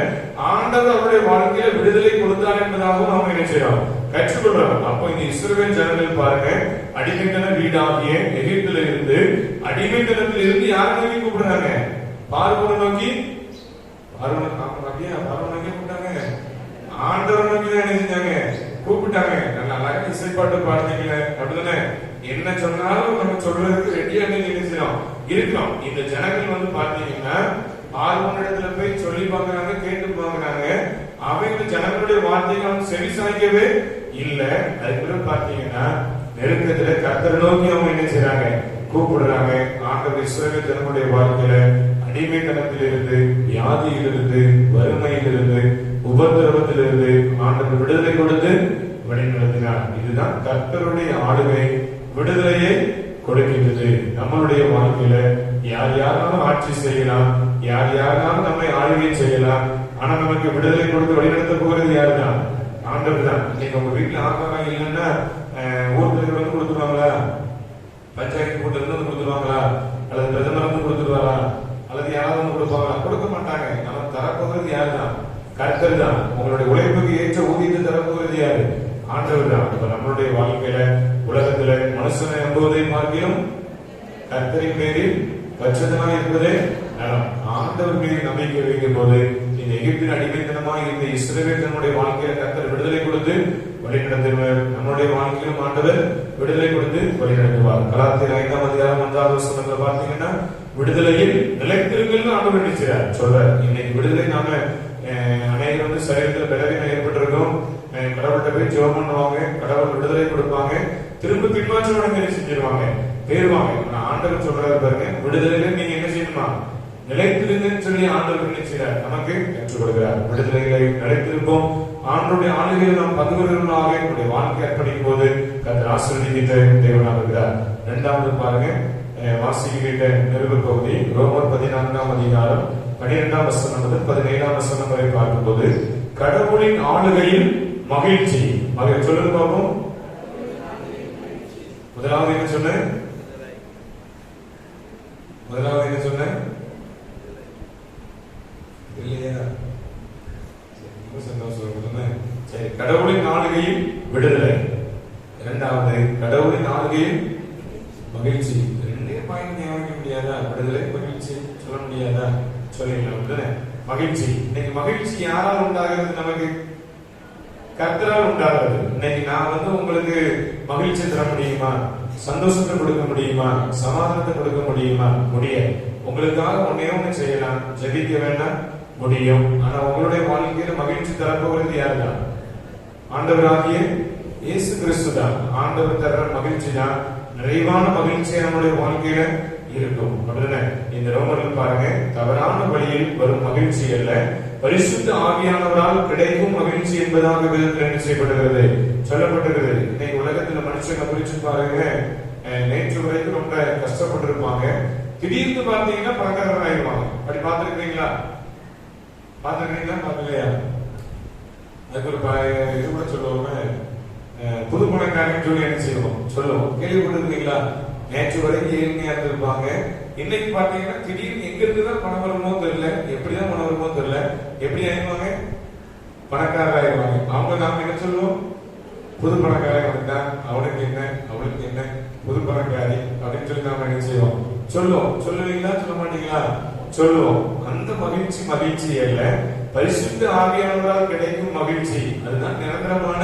ஆண்டவர் அவருடைய வாழ்க்கையில விடுதலை கொடுத்தார் என்பதாகவும் அவங்க என்ன செய்யறோம், கற்றுக்கொள்றோம். அப்போ இந்த இஸ்ரவேல் ஜனங்கள் பாருங்க, அடிமைத்தன வீடாகிய எகிப்துல இருந்து, அடிமைத்தனத்தில் இருந்து யாரை நோக்கி கூப்பிடுறாங்க, பார்வோனை நோக்கி, பார்வோனை நோக்கி கூப்பிட்டாங்க, ஆண்டவர் நோக்கி என்ன செஞ்சாங்க, கூப்பிட்டாங்க. நல்லா அழகா இசைப்பாட்டு பாடுறீங்கள, அப்படிதானே? என்ன சொன்னாலும் நம்ம சொல்றதுக்கு ரெடியா இருக்கோம். இந்த ஜனங்கள் பாத்தீங்கன்னா பார்வோனிடத்துல போய் சொல்லி பாக்குறாங்க, கேட்டு பாக்குறாங்க. அவங்க ஜனங்களுடைய வார்த்தைகள் செவி சாய்க்கவே இல்ல. அதுக்கு பாத்தீங்கன்னா நெருக்கத்துல கர்த்தரை நோக்கி அவங்க என்ன செய்றாங்க, கூப்பிடுறாங்க. ஆண்டவர் இஸ்ரவேல் ஜனங்களுடைய வாழ்க்கையில அடிமைத்தனத்திலிருந்து, வியாதியிலிருந்து, வறுமையிலிருந்து, உபத்திரவத்திலிருந்து ஆண்டவர் விடுதலை கொடுத்து வழிநடத்தினார். இதுதான் கர்த்தருடைய ஆளுகை விடுதலையை கொடுக்கின்றது. நம்மளுடைய வாழ்க்கையில யார் யாராலும் ஆட்சி செய்யலாம், யார் யாராலும் நம்மை ஆளுகை செய்யலாம். ஆனா நமக்கு விடுதலை கொடுத்து வழிநடத்த போகிறது யாருதான், ஆண்டவர் தான். இன்னைக்கு உங்க வீட்டுல ஆகாரம் இல்லைன்னா ஊர் தலைவர் கொடுத்துருவாங்களா, பஞ்சாயத்து கூட்டத்துல கொடுத்துருவாங்களா, அல்லது பிரதமர் கொடுத்துருவாரா, அல்லது யாராவது கொடுப்பாங்களா? கொடுக்க மாட்டாங்க. நம்ம தரப்போகிறது யாருதான், கர்த்தர் தான். உங்களுடைய உழைப்புக்கு ஏற்ற ஊதியத்தை தரப்போகிறது யாரு, ஆண்டவர் தான். இப்ப நம்மளுடைய வாழ்க்கையில உலகத்துல மனுஷனை நம்புவதை பார்க்கிலும் கர்த்தரின் பேரில் பட்சத்தனாக இருப்பதே நலம். ஆண்டவர் மீது நம்பிக்கை வைக்கும் போது இந்த எகிப்தின் அடிமைத்தனமாக இந்த இஸ்ரவேல் தன்னுடைய வாழ்க்கையில கர்த்தர் விடுதலை கொடுத்து வழிநடத்துவார். நம்முடைய வாழ்க்கையிலும் ஆண்டவர் விடுதலை கொடுத்து வழிநடத்துவார். கலாத்தியர் 5ஆம் அதிகாரம் 1வது வசனத்துல பாத்தீங்கன்னா விடுதலையில் நிலைத்திருங்கள் ஆண்டவர் நினைச்சார் சொல்றார். இன்னைக்கு விடுதலை நாம அநேகர் சரீரத்தில் பலவீனம் ஏற்பட்டிருக்கும். கடவுள்கிட்ட போய் ஜெபம் பண்ணுவாங்க, கடவுள் விடுதலை கொடுப்பாங்க, திரும்ப பின்மாற்றம் என்ன செஞ்சிருவாங்க, பேருவாங்க. ஆண்டவர் சொல்றாரு பாருங்க, விடுதலையில நீங்க என்ன செய்யணுமா, நிலைத்திருங்கன்னு சொல்லி ஆண்டவர் நினைச்சார், நமக்கு கற்றுக் கொடுக்கிறார். விடுதலைகளை நிலைத்திருப்போம். ஆண்டவருடைய ஆளுகையில் நாம் பங்குவர்களாக என்னுடைய வாழ்க்கை அர்ப்பணிக்கும் போது கர்த்தர் ஆசீர்வதித்த தேவனாக இருக்கிறார். இரண்டாவது பாருங்க, வாசிக்கிட்ட நிருப பகுதி ரோமர் 14ஆம் அதிகாரம் 12ஆம் வசனம் முதல் 17ஆம் வசனம் வரை பார்க்கும்போது கடவுளின் ஆளுகையில் மகிழ்ச்சி. சொல்லுங்க பார்ப்போம். முதலாவது என்ன சொன்னேன், இல்லையா? சந்தோஷம். சரி, கடவுளின் ஆளுகையில் விடுதலை. இரண்டாவது கடவுளின் ஆளுகையில் மகிழ்ச்சி. ரெண்டே பாயிண்ட் ஞாபகம் முடியாதா? விடுதலை, மகிழ்ச்சி சொல்ல முடியாதா? சொல்லிடலாம். மகிழ்ச்சி. இன்னைக்கு மகிழ்ச்சி யாரால் உண்டாகிறது? நமக்கு கர்த்தரால் உண்டாகிறது. இன்னைக்கு நான் உங்களுக்கு மகிழ்ச்சி தர முடியுமா? சந்தோஷத்தை கொடுக்க முடியுமா? சமாதானத்தை கொடுக்க முடியுமா? முடியாது. உங்களுக்காக ஒண்ணே செய்யலாம், ஜெபிக்க வேண்டாம், முடியும். ஆனா உங்களுடைய வாழ்க்கையில மகிழ்ச்சி தரப்போகிறது யாருதான்? ஆண்டவராகிய இயேசு கிறிஸ்து தான். ஆண்டவர் தர மகிழ்ச்சி தான், நிறைவான மகிழ்ச்சியை நம்முடைய வாழ்க்கையில இருக்கும். அப்படிதானே? இந்த ரோமர்கள் பாருங்க, தவறான வழியில் வரும் மகிழ்ச்சி அல்ல, பரிசுத்த ஆவியானவரால் கிடைக்கும் மகிழ்ச்சி என்பதாக வேதத்தில் என்ன செய்யப்படுகிறது, சொல்லப்பட்டிருக்கிறது. இன்னைக்கு உலகத்துல மனுஷங்க குறிச்சு பாருங்க, நேற்று வரைக்கும் ரொம்ப கஷ்டப்பட்டு இருப்பாங்க, திடீர்னு பார்த்தீங்கன்னா பணக்காரர் ஆயிடுவாங்க. அப்படி பார்த்துருக்கீங்களா? பார்க்கலையா? அதுக்கு ஒரு இது கூட சொல்லுவோமே, புது பணக்காரன் சொல்லி என்ன செய்வோம், சொல்லுவோம். கேள்விப்பட்டிருக்கீங்களா? நேற்று வரைக்கும் ஏழ்மையா இருந்திருப்பாங்க, இன்னைக்கு பாத்தீங்கன்னா திடீர்னு எங்க இருந்துதான் பணம் வருமோ தெரியல, எப்படிதான் பணம் வருமோ தெரியல, எப்படி ஆயிடுவாங்க, பணக்காரர் ஆயிடுவாங்க. அவங்க நாம என்ன சொல்லுவோம், புது பணக்காரன் வந்தான், அவனுக்கு என்ன அவளுக்கு என்ன, புது பணக்காரி அப்படின்னு சொல்லி நாம என்ன செய்வோம், சொல்லுவோம். சொல்லுவீங்களா? சொல்ல மாட்டீங்களா? சொல்லுவோம். அந்த மகிழ்ச்சி அல்ல, பரிசுத்த ஆவியானவரால் கிடைக்கும் மகிழ்ச்சி, அதுதான் நிரந்தரமான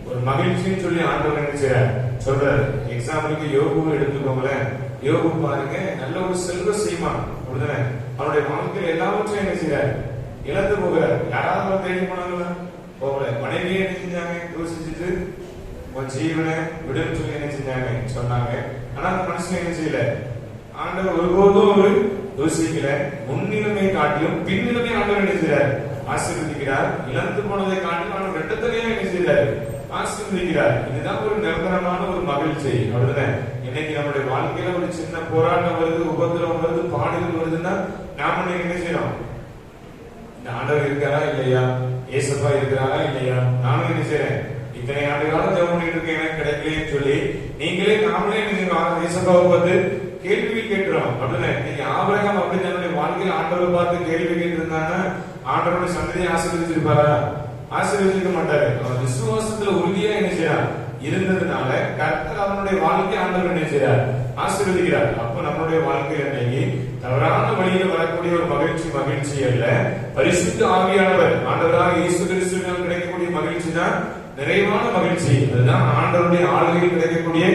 ஒரு மகிழ்ச்சின்னு சொல்லி ஆண்டவர் என்ன செய்றார், சொல்றாரு. எக்ஸாம்பிளுக்கு யோபு எடுத்துக்கோங்களேன். யோபு பாருங்க, நல்ல ஒரு செல்வ சீமான், அப்படிதானே? அவனுடைய வாழ்க்கையில் எல்லாவற்றையும் என்ன செய்றார், இழந்து போகிறார். யாராவது தேடி போனாங்களா? போகல. மனைவியே என்ன செஞ்சாங்க, யோசிச்சுட்டு உன் ஜீவனை விடுன்னு சொல்லி என்ன செஞ்சாங்க, சொன்னாங்க. ஆனா அந்த மனுஷன் என்ன செய்யல, ஆண்டவர் ஒருபோதும் ஒரு யோசிக்கல. முன்னிலைமை காட்டிலும் பின்னிலைமை ஆண்டவர் என்ன செய்றார், ஆசீர்வதிக்கிறார். இழந்து போனதை காட்டிலும் ஆண்டவர் ரெட்டத்திலேயே என்ன செய்றார், ஆசீர்வதிக்கிறார். இதுதான் ஒரு நிரந்தரமான ஒரு மகிழ்ச்சி. அப்படிதானே? இன்னைக்கு நம்முடைய வாழ்க்கையில ஒரு சின்ன போராட்டம் வருது, உபத்திரம் வருது, பாடுகள் வருதுன்னா நாம என்ன செய்யறோம், இந்த ஆண்டவர் இருக்காரா இல்லையா, ஏசப்பா இருக்கிறாரா இல்லையா, நானும் என்ன செய்யறேன், இத்தனை ஆண்டு காலம் ஜெபம் பண்ணிட்டு இருக்கேன், எனக்கு கிடைக்கலன்னு சொல்லி நீங்களே நாமளே என்ன செய்யறோம், ஏசப்பாவை பார்த்து கேள்வி கேட்கிறோம். அப்படின்னா இன்னைக்கு ஆபிரகாம் அப்படி தன்னுடைய வாழ்க்கையில் ஆண்டவரை பார்த்து கேள்வி கேட்டிருந்தாங்கன்னா ஆண்டவருடைய சந்ததியை ஆசீர்வதிச்சிருப்பாரா? ஆசீர்வதிக்க மாட்டாரு. அவன் விசுவாசத்துல உறுதியா என்ன செய்யறார் இருந்ததுனால கர்த்தர் அவனுடைய வாழ்க்கை ஆண்டவர் என்ன செய்யறார், ஆசீர்வதிக்கிறார். அப்ப நம்மளுடைய வாழ்க்கையில இன்னைக்கு தவறான வழியில வரக்கூடிய ஒரு மகிழ்ச்சி அல்ல, பரிசுத்த ஆவியானவர் ஆண்டவராக இயேசு கிறிஸ்துவினால் கிடைக்கக்கூடிய மகிழ்ச்சி தான் நிறைவான மகிழ்ச்சி. அதுதான் ஆண்டவருடைய ஆளுகையில் கிடைக்கக்கூடிய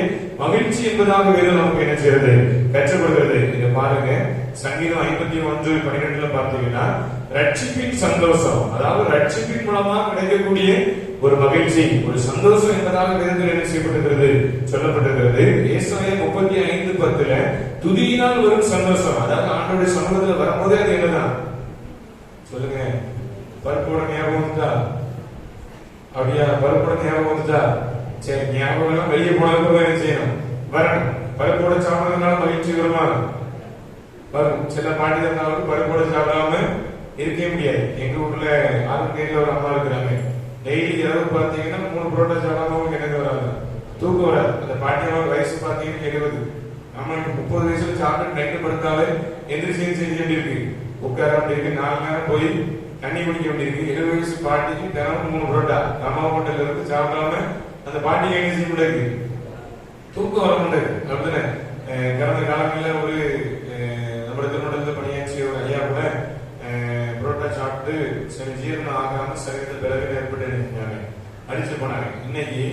மகிழ்ச்சி என்பதாக வேறு நமக்கு என்ன செய்யறது, கற்றுக்கொள்கிறது. இங்க பாருங்க, சங்கீதம் 51:12 பார்த்தீங்கன்னா ரட்சிப்பின் சந்தோஷம், அதாவது ரட்சிப்பின் மூலமா கிடைக்கக்கூடிய ஒரு மகிழ்ச்சி, ஒரு சந்தோஷம் என்பதாக வேதத்தில் என்ன செய்யப்பட்டிருக்கிறது, சொல்லப்பட்டிருக்கிறது. ஏசாயா 35:10 துதியினால் வரும் சந்தோஷம், அதாவது ஆண்டவருடைய சமூகத்தில் வரும்போதே அது என்னதான் சொல்லுங்க, பருப்போட ஞாபகம் வந்துட்டா, அப்படியா? பருப்போட ஞாபகம் வந்துட்டா, சரி, ஞாபகம் எல்லாம் வெளியே போனதுக்கு என்ன செய்யணும், வரணும். பருப்போட சாப்பிடுறதுனால மகிழ்ச்சி வருமா? வரும். சில பாட்டி இருந்தாலும் பருப்போட சாப்பிடாம இருக்கவே முடியாது. எங்க ஊர்ல ஆரோக்கியில ஒரு அம்மா இருக்கிறாங்க, டெய்லி இரவு பார்த்தீங்கன்னா 3 புரோட்டா சாப்பிடாம எனக்கு வராது, தூக்கம் வராது. அந்த பாட்டியோட வயசு பார்த்தீங்கன்னா 70. நம்மளுக்கு 30 வயசுல சாப்பிட்டு நைட்டு படுத்தாலே எந்திரிச்சு செஞ்சு வேண்டியிருக்கு, உட்கார வேண்டியிருக்கு, 4 நேரம் போய் தண்ணி குடிக்க வேண்டியிருக்கு. 70 வயசு பாட்டிக்கு தினமும் 3 புரோட்டா அம்மா ஹோட்டல்ல இருந்து சாப்பிடாம அந்த பாட்டிக்கு என்ன செய்ய முடியாது, தூக்கம் வர முடியாது. அப்படின்னா கடந்த காலங்களில் ஒரு நம்முடைய திருமணத்தில் பணியாற்றிய ஒரு ஐயா கூட புரோட்டா சாப்பிட்டு சரி ஜீரணம் ஆகாம சரீரத்தில் பிறகு ஏற்பட்டு அடிச்சு போனாங்க. இன்னைக்கு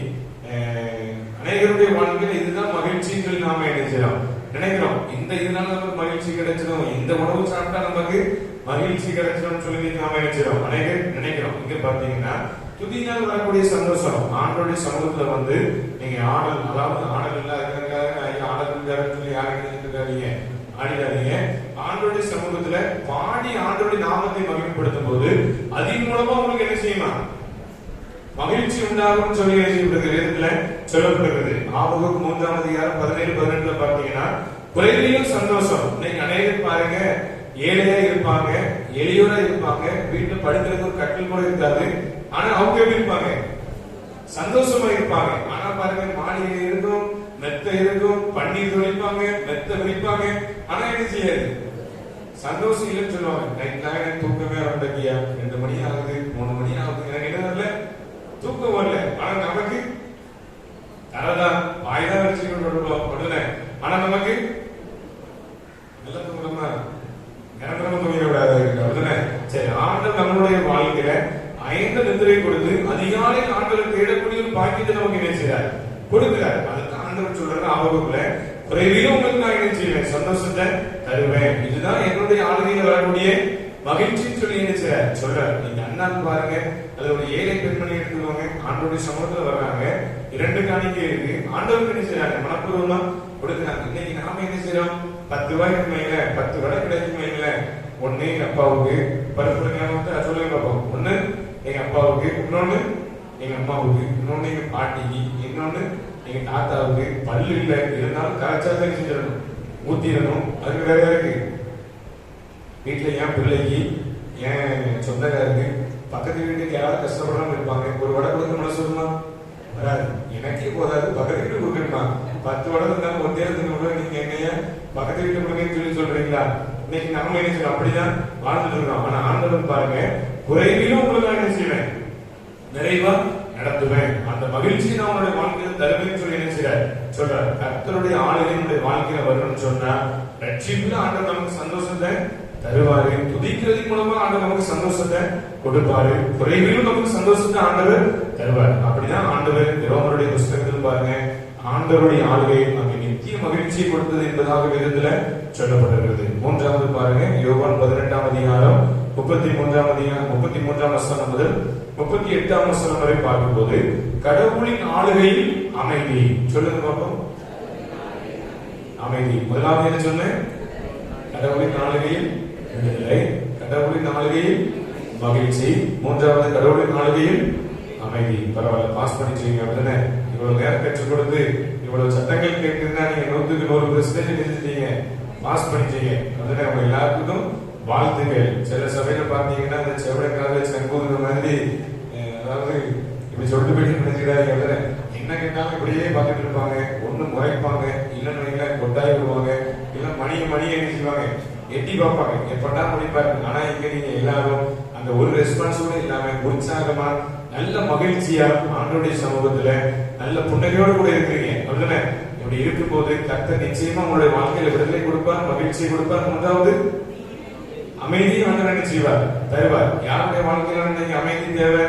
அநேகருடைய வாழ்க்கையில் இதுதான் மகிழ்ச்சின்னு நாம நினைக்கிறோம். இந்த இதனால நமக்கு மகிழ்ச்சி கிடைச்சிடும், இந்த உணவு சாப்பிட்டா நமக்கு மகிழ்ச்சி கிடைச்சிடும் சொல்லி நாம நினைக்கிறோம். அநேகர் நினைக்கிறோம். இங்க பாத்தீங்கன்னா துதியினால் வரக்கூடிய சந்தோஷம், ஆண்டோடைய சமூகத்துல வந்து நீங்க ஆடல், அதாவது ஆடல் இல்ல ஆடல் சொல்லி யாருக்காதீங்க, ஆடிடாதீங்க. ஆண்டோடைய சமூகத்துல பாடி ஆண்டோடைய நாமத்தை மகிமைப்படுத்தும் போது அதன் மூலமா உங்களுக்கு என்ன செய்யலாம், மகிழ்ச்சி உண்டாகும் சொல்லி வேதத்துல சொல்லப்படுகிறது. ஆபகுக்கு 3:17-18 பார்த்தீங்கன்னா குறைவிலும் சந்தோஷம். இன்னைக்கு அநேகர் பாருங்க, ஏழையா இருப்பாங்க, எளியோரா இருப்பாங்க, வீட்டுல படுக்கிறதுக்கு ஒரு கட்டில் கூட இருக்காது, ஆனா அவங்க எப்படி இருப்பாங்க, சந்தோஷமா இருப்பாங்க. ஆனா பாருங்க, மாளிகை இருக்கும், மெத்த இருக்கும், பன்னீர் தொழிப்பாங்க, மெத்த விரிப்பாங்க, ஆனா என்ன செய்யாது, சந்தோஷம் இல்லைன்னு சொல்லுவாங்க. நைட்ல எனக்கு தூக்கமே வரலையா, 2 மணி ஆகுது, 3 மணி ஆகுது, எனக்கு என்ன வரல, தூக்கம் வரல. ஆனா நமக்கு தரதான் வாய்தான் வச்சுக்கொண்டு, ஆனா நமக்கு நல்ல தூக்கமா நிரந்தரமா தூங்கிடக்கூடாது. அப்படிதானே? சரி, ஆண்டவர் நம்மளுடைய வாழ்க்கையில 5 நித்திரை கொடுத்து அதிகாலையில் ஆண்டவர் தேடக்கூடிய ஒரு பாக்கியத்தை நமக்கு என்ன செய்றார், கொடுக்கிறார். அதுதான் ஆண்டவர் சொல்றாரு ஆபகுக்குள்ள, குறைவிலும் உங்களுக்கு நான் என்ன செய்வேன், சந்தோஷத்தை தருவேன். இதுதான் என்னுடைய ஆளுகையில் வரக்கூடிய மகிழ்ச்சின்னு சொல்லி என்ன செய்றார், சொல்றாரு. நீங்க அண்ணாக்கு பாருங்க, அது ஒரு ஏழை பெண்மணி எடுத்துக்கோங்க, ஆண்டோடைய சமூகத்துல வர்றாங்க, 2 காணிக்கை இருக்கு, ஆண்டவருக்கு என்ன செய்யறாங்க, மனப்பூர்வமா கொடுக்கிறாங்க. இன்னைக்கு நாம என்ன செய்யறோம், 10 ரூபாய்க்கு மேல 10 வடை கிடைக்கும் மேல ஒண்ணு எங்க அப்பாவுக்கு பருப்பு சொல்லுங்க பார்ப்போம். ஒண்ணு எங்க அப்பாவுக்கு, இன்னொன்னு எங்க அம்மாவுக்கு, இன்னொன்னு எங்க பாட்டிக்கு, இன்னொன்னு எங்க தாத்தாவுக்கு. பல்லு இல்ல இருந்தாலும் கரைச்சாதான் செஞ்சிடணும், ஊத்திடணும். அதுக்கு வேற இருக்கு. வீட்டுல என் பிள்ளைக்கு, என் சொந்தக்காருக்கு, பக்கத்து வீட்டுக்கு யாராவது கஷ்டப்படாம இருப்பாங்க. ஒரு வடை கொடுக்க மனசு வருமா? வராது. எனக்கே போதாது, பக்கத்து வீட்டு கொடுக்கணுமா? 10 வடை இருந்தாலும் ஒரு தேர்தல் கூட நீங்க எங்கேயா பக்கத்து வீட்டு கொடுங்கன்னு சொல்லி சொல்றீங்களா? இன்னைக்கு நம்ம என்ன செய்யணும்? அப்படிதான் வாழ்ந்துட்டு இருக்கோம். ஆனா ஆண்டவன் பாருங்க, குறைவிலும் உங்களுக்கு என்ன செய்வேன்? நிறைவா நடத்துவேன். அந்த மகிழ்ச்சி நான் உங்களுடைய வாழ்க்கையில் தருவேன்னு சொல்லி என்ன செய்யறார்? சொல்றார். கர்த்தருடைய ஆளுகை நம்முடைய வாழ்க்கையில வரணும்னு சொன்னா ரட்சிப்புல ஆண்டவர் நமக்கு சந்தோஷத்தை தருவாரு. துதிக்கிறதுக்கு மூலமா ஆண்டவர் நமக்கு சந்தோஷத்தை கொடுப்பாரு. குறைவிலும் நமக்கு சந்தோஷத்தை ஆண்டவர் தருவார். அப்படிதான் ஆண்டவர் ரோமருடைய புஸ்தகத்தில் பாருங்க, ஆண்டவருடைய ஆளுகை நமக்கு நித்திய மகிழ்ச்சியை கொடுத்தது என்பதாக வேதத்துல சொல்லப்பட்டிருக்கிறது. 3வது பாருங்க, யோவான் 18ஆம் அதிகாரம் 33ஆம் வசனம் முதல் 38ஆம் வசனம் வரை பார்க்கும்போது கடவுளின் ஆளுகையில் அமைதி. சொல்லுங்க பார்ப்போம். அமைதி. முதலாவது என்ன சொன்னேன்? கடவுளின் ஆளுகையில் விடுதலை, கடவுளின் ஆளுகையில் மகிழ்ச்சி, 3வது கடவுளின் ஆளுகையில் அமைதி. பரவாயில்ல, பாஸ் பண்ணிச்சீங்க. அப்படிதானே? இவ்வளவு நேரம் கற்றுக் கொடுத்து இவ்வளவு சட்டங்கள் கேட்குதுன்னா நீங்க 100க்கு 100% எழுதிட்டீங்க, பாஸ் பண்ணிச்சீங்க. அப்படிதானே? உங்க எல்லாத்துக்கும் வாழ்த்துக்கள். சில சபையில பாத்தீங்கன்னா அந்த செவடைக்காக செங்கூதுற மாதிரி, அதாவது இப்படி சொல்லிட்டு போயிட்டு நினைச்சுக்கிறாங்க. என்ன கேட்டாலும் இப்படியே பார்த்துட்டு இருப்பாங்க. ஒண்ணு முறைப்பாங்க, இல்லைன்னு கொட்டாய் விடுவாங்க, இல்ல மணியை என்ன செய்வாங்க, எட்டி பார்ப்பாங்க, எப்படா முடிப்பாரு. ஆனா இங்க நீங்க எல்லாரும் அந்த ஒரு ரெஸ்பான்ஸோட இல்லாம உற்சாகமா நல்ல மகிழ்ச்சியா ஆண்டவருடைய சமூகத்துல நல்ல புன்னகையோடு கூட இருக்கிறீங்க. அப்படிதானே? இப்படி இருக்கும் போது கர்த்தர் நிச்சயமா உங்களுடைய வாழ்க்கையில விடுதலை கொடுப்பார், மகிழ்ச்சியை கொடுப்பார். 3வது அமைதியை ஆண்டவர் என்ன செய்வார்? தருவார். யாருடைய வாழ்க்கையில நீங்க அமைதி தேவை?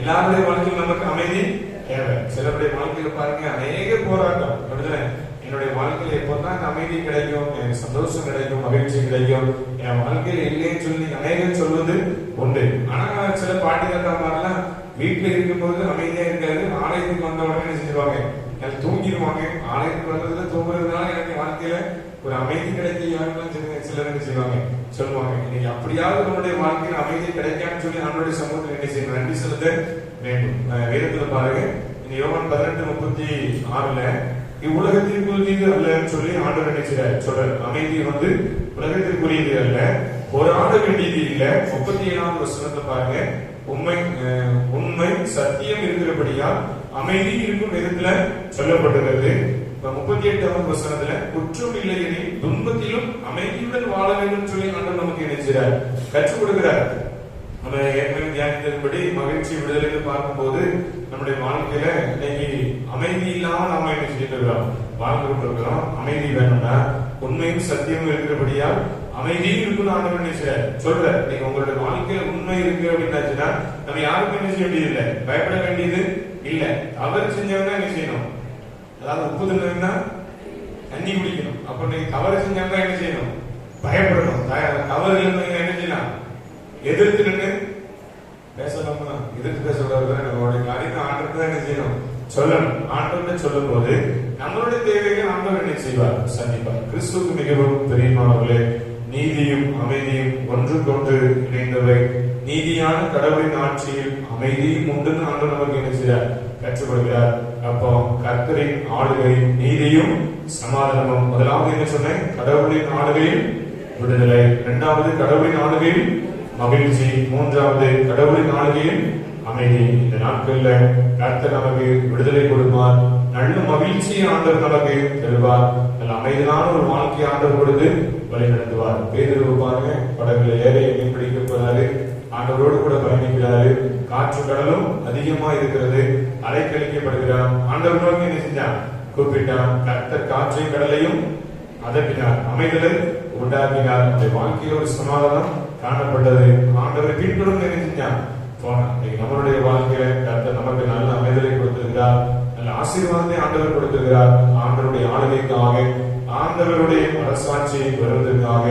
எல்லாருடைய வாழ்க்கையில் நமக்கு அமைதி தேவை. சிலருடைய வாழ்க்கையில பாருங்க அநேக போராட்டம். அப்படிதானே? என்னுடைய வாழ்க்கையில எப்போதான் அமைதி கிடைக்கும், எனக்கு சந்தோஷம் கிடைக்கும், மகிழ்ச்சி கிடைக்கும், என் வாழ்க்கையில இல்லைன்னு சொல்லி அநேகம் சொல்வது உண்டு. ஆனா சில பாட்டி தாத்தாமாரெல்லாம் வீட்டுல இருக்கும்போது அமைதியா இருக்காது, ஆலயத்துக்கு வந்த உடனே செஞ்சுருவாங்க, எனக்கு தூங்கிடுவாங்க. ஆலயத்துக்கு வந்ததுல தூங்குறதுனால எனக்கு வாழ்க்கையில ஒரு அமைதி கிடைக்க யாருக்கெல்லாம் சிலர் என்ன செய்வாங்க, சொல்லுவாங்க. இன்னைக்கு அப்படியாவது நம்முடைய வாழ்க்கையில் அமைதி கிடைக்கான்னு சொல்லி நம்மளுடைய சமூகத்தில் என்ன செய்யணும்? நன்றி செலுத்த வேண்டும். வேதத்துல பாருங்க, இந்த யோவான் 18:36 இவ்வுலகத்திற்குரியது அல்லன்னு சொல்லி ஆண்டவர் என்ன செய்றார்? சொல்றார். அமைதி உலகத்திற்குரியது அல்ல, போராட வேண்டியது இல்ல. 37ஆம் வசனத்தை பாருங்க, உண்மை சத்தியம் இருக்கிறபடியால் அமைதி இருக்கும் விதத்துல சொல்லப்பட்டுள்ளது. 38ஆம் வசனத்துல குற்றம் இல்லை எனில் துன்பத்திலும் அமைதியுடன் வாழ வேண்டும் சொல்லி ஆண்டவர் நமக்கு என்ன செய்றார்? கற்றுக் கொடுக்கிறார். நம்ம ஏற்கனவே தியானித்தபடி மகிழ்ச்சி விடுதலை பார்க்கும்போது நம்முடைய வாழ்க்கையில இன்னைக்கு அமைதி இல்லாம நாம என்ன செஞ்சுட்டு இருக்கிறோம்? வாழ்ந்து கொண்டிருக்கிறோம். அமைதி வேணும்னா உண்மையும் சத்தியமும் இருக்கிறபடியால் அமைதியும் இருக்குன்னு ஆண்டவர் என்ன செய்றார்? சொல்றார். நீங்க உங்களுடைய வாழ்க்கையில உண்மை இருக்கு அப்படின்னாச்சுன்னா நம்ம யாருக்கும் என்ன செய்ய வேண்டியது இல்லை, பயப்பட வேண்டியது இல்ல. தவறு செஞ்சவங்க என்ன செய்யணும்? அதாவது உப்பு தின்னா தண்ணி குடிக்கணும். அப்ப நீங்க தவறு செஞ்சாங்க என்ன செய்யணும்? பயப்படணும். தவறு இல்லைன்னு என்ன செய்யலாம்? எதிர்த்து நின்று பேசலாமா? எதிர்த்து பேசக்கூடாது. நம்மளுடைய காரியத்தை ஆண்டவருக்கு தான் என்ன செய்யணும்? சொல்லணும். ஆண்டவர்கிட்ட சொல்லும் போது நம்மளுடைய தேவைகளை ஆண்டவர் என்ன செய்வார்? சந்திப்பார். கிறிஸ்துவுக்கு மிகவும் பிரியமானவர்களே, நீதியும் அமைதியும் ஒன்றுக்கொன்று இணைந்தவை. நீதியான கடவுளின் ஆட்சியில் அமைதியும் உண்டுன்னு ஆண்டவர் நமக்கு என்ன செய்றார்? கற்றுக் கொடுக்கிறார். அப்போ கர்த்தரின் ஆளுகை நீதியும் சமாதானமும். முதலாவது என்ன சொன்னேன்? கடவுளின் ஆளுகையில் விடுதலை. 2வது கடவுளின் ஆளுகையில் மகிழ்ச்சி. 3வது கடவுளின் ஆளுகையில் அமைதி. இந்த நாட்கள்ல கர்த்தர் நமக்கு விடுதலை கொடுப்பார், நல்ல மகிழ்ச்சியை ஆண்டவர் நமக்கு தருவார், நல்ல அமைதியான ஒரு வாழ்க்கையை ஆண்டவர் கொடுத்து வழி நடத்துவார். பேதுரு பாருங்க, படகுல ஏறி மீன் பிடிக்க போறாரு, ஆண்டவரோடு கூட பயணிக்கிறாரு. காற்று கடலும் அதிகமா இருக்கிறது, அலைக்கழிக்கப்படுகிறார். ஆண்டவர் நோக்கி என்ன செஞ்சான்? கூப்பிட்டான். கர்த்தர் காற்றை கடலையும் அதட்டினார், அமைதலை உண்டாக்கினார். அந்த வாழ்க்கையில் ஒரு சமாதானம் காணப்பட்டது. ஆண்டவரை பின்தொடர்ந்து என்ன செஞ்சான்? போனான். நம்மளுடைய வாழ்க்கையில கர்த்தர் நமக்கு நல்ல அமைதலை கொடுத்திருக்கிறார், நல்ல ஆசீர்வாதத்தை ஆண்டவர் கொடுத்திருக்கிறார். ஆண்டவருடைய ஆளுகைக்காக, ஆண்டவருடைய அரசாட்சியை வருவதற்காக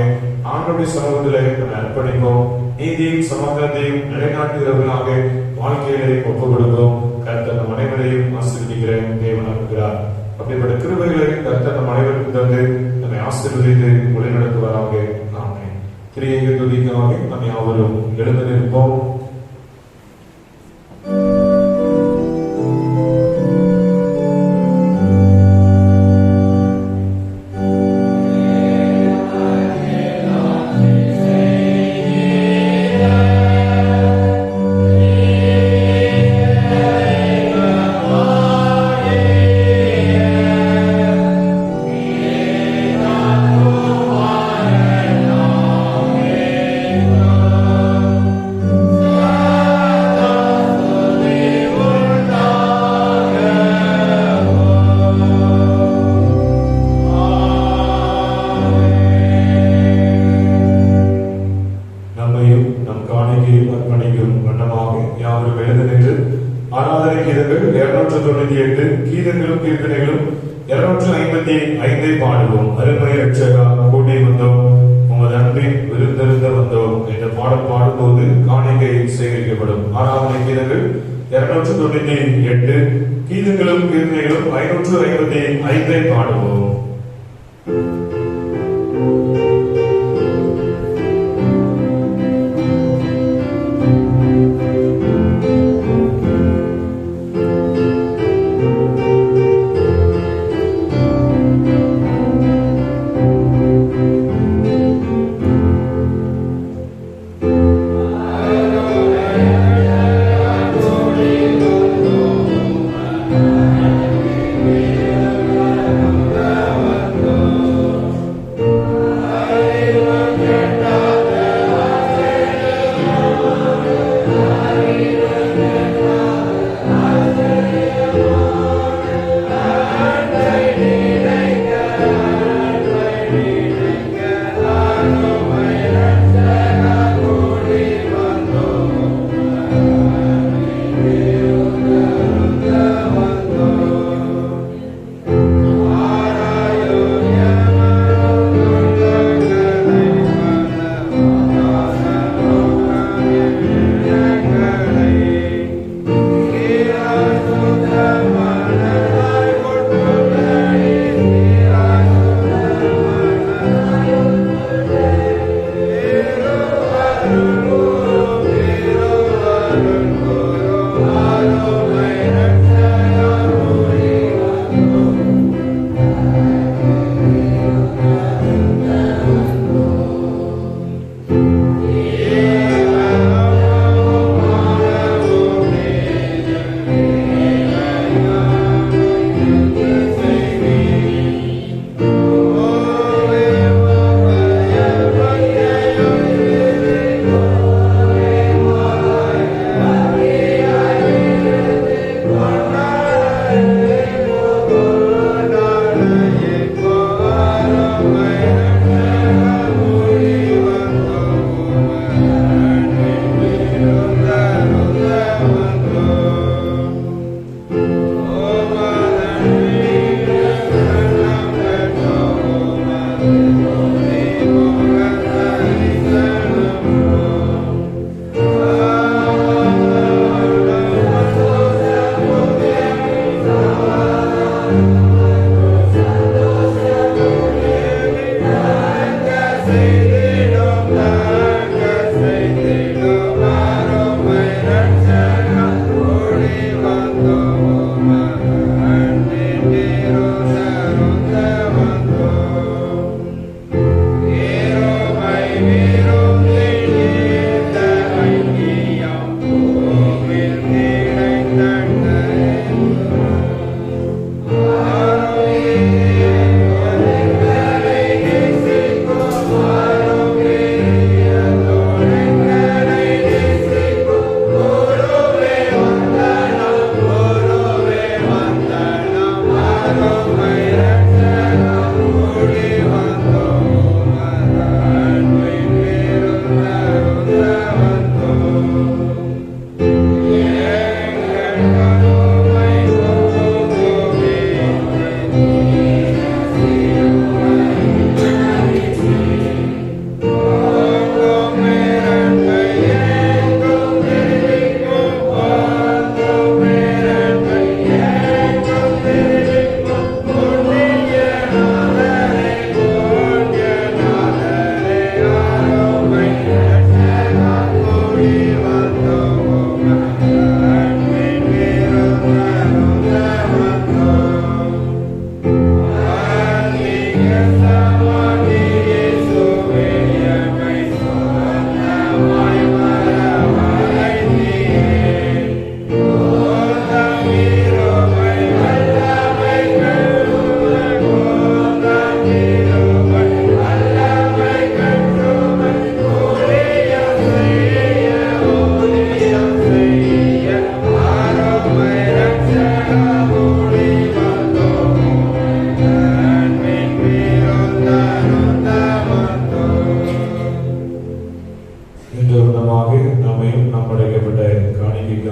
ஆண்டவருடைய சமூகத்திலே அர்ப்பணிப்போம். நீதியும் சமாதானத்தையும் நிலைநாட்டுகிறவர்களாக வாழ்க்கையிலே ஒப்புக் கொடுப்போம். கர்த்தர் நம் அனைவரையும் ஆசீர்வதிக்கிற தேவனாக இருக்கிறார். அப்படிப்பட்ட கிருபைகளை கர்த்தர் நம் அனைவருக்கும் தந்து நம்மை ஆசீர்வதித்து வழிநடத்துவாராக. ஆமென். திரியேக துதிக்காக நாம் யாவரும் எழுந்து நிற்போம். ஆராதனை கீதங்கள் 298 கீதங்களும் கீர்த்தனைகளும் 255 பாடுவோம். அருமை ரட்சகா கூடி வந்தோம், உமது அன்பின் விருந்திருந்த வந்தோம் என்ற பாடல் பாடும்போது காணிக்கை சேகரிக்கப்படும். ஆராதனை கீதங்கள் 298 கீதங்களும் கீர்த்தனைகளும் 555 பாடுவோம்.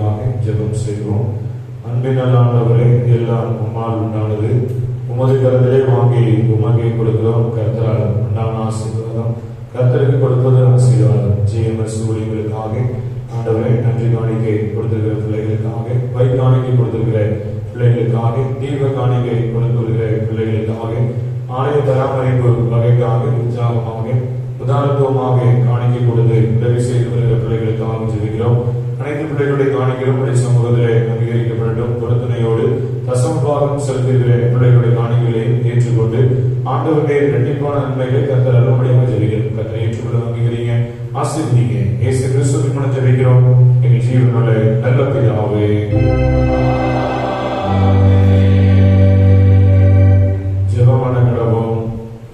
பிள்ளைகளுக்காக ஜெபம் செய்வோம். அன்பின் ஆண்டவரே, எல்லாம் உம்மால் உண்டானது. உமது கருத்திலே வாங்கி உமக்கே கொடுக்கிறோம். கர்த்தரால் உண்டான ஆசீர்வாதம், கர்த்தருக்கு கொடுப்பது ஆசீர்வாதம். GMS ஊழியர்களுக்காக ஆண்டவரே நன்றி காணிக்கை கொடுத்திருக்கிற பிள்ளைகளுக்காக, வை காணிக்கை கொடுத்திருக்கிற பிள்ளைகளுக்காக, தீப காணிக்கை கொடுத்திருக்கிற பிள்ளைகளுக்காக, ஆலய பராமரிப்பு வகைக்காக உற்சாகமாக உதாரணத்துவமாக காணிக்கை கொடுத்து உதவி செய்து வருகிற பிள்ளைகளுக்காக ஜெபிக்கிறோம். அனைத்து பிள்ளைகளுடைய காணிக்கைகளும் சமூகத்திலே அங்கீகரிக்கப்படட்டும். பொருத்தனையோடு தசமபாகம் செலுத்துகிற பிள்ளைகளுடைய காணிக்கைகளையும் ஏற்றுக்கொண்டு ஆண்டவருடைய இரட்டிப்பான நன்மைகளை கர்த்தர் அருளும்படியாக ஜெபிக்கிறோம். கர்த்தரை ஏற்றுக்கொள்ள அங்கீகரிங்க, ஆசீர்வதிங்க. இயேசு கிறிஸ்துவின் மூலம் ஜெபிக்கிறோம் எங்கள் ஜீவனுள்ள நல்ல பிதாவே. ஜெபமான கடவும்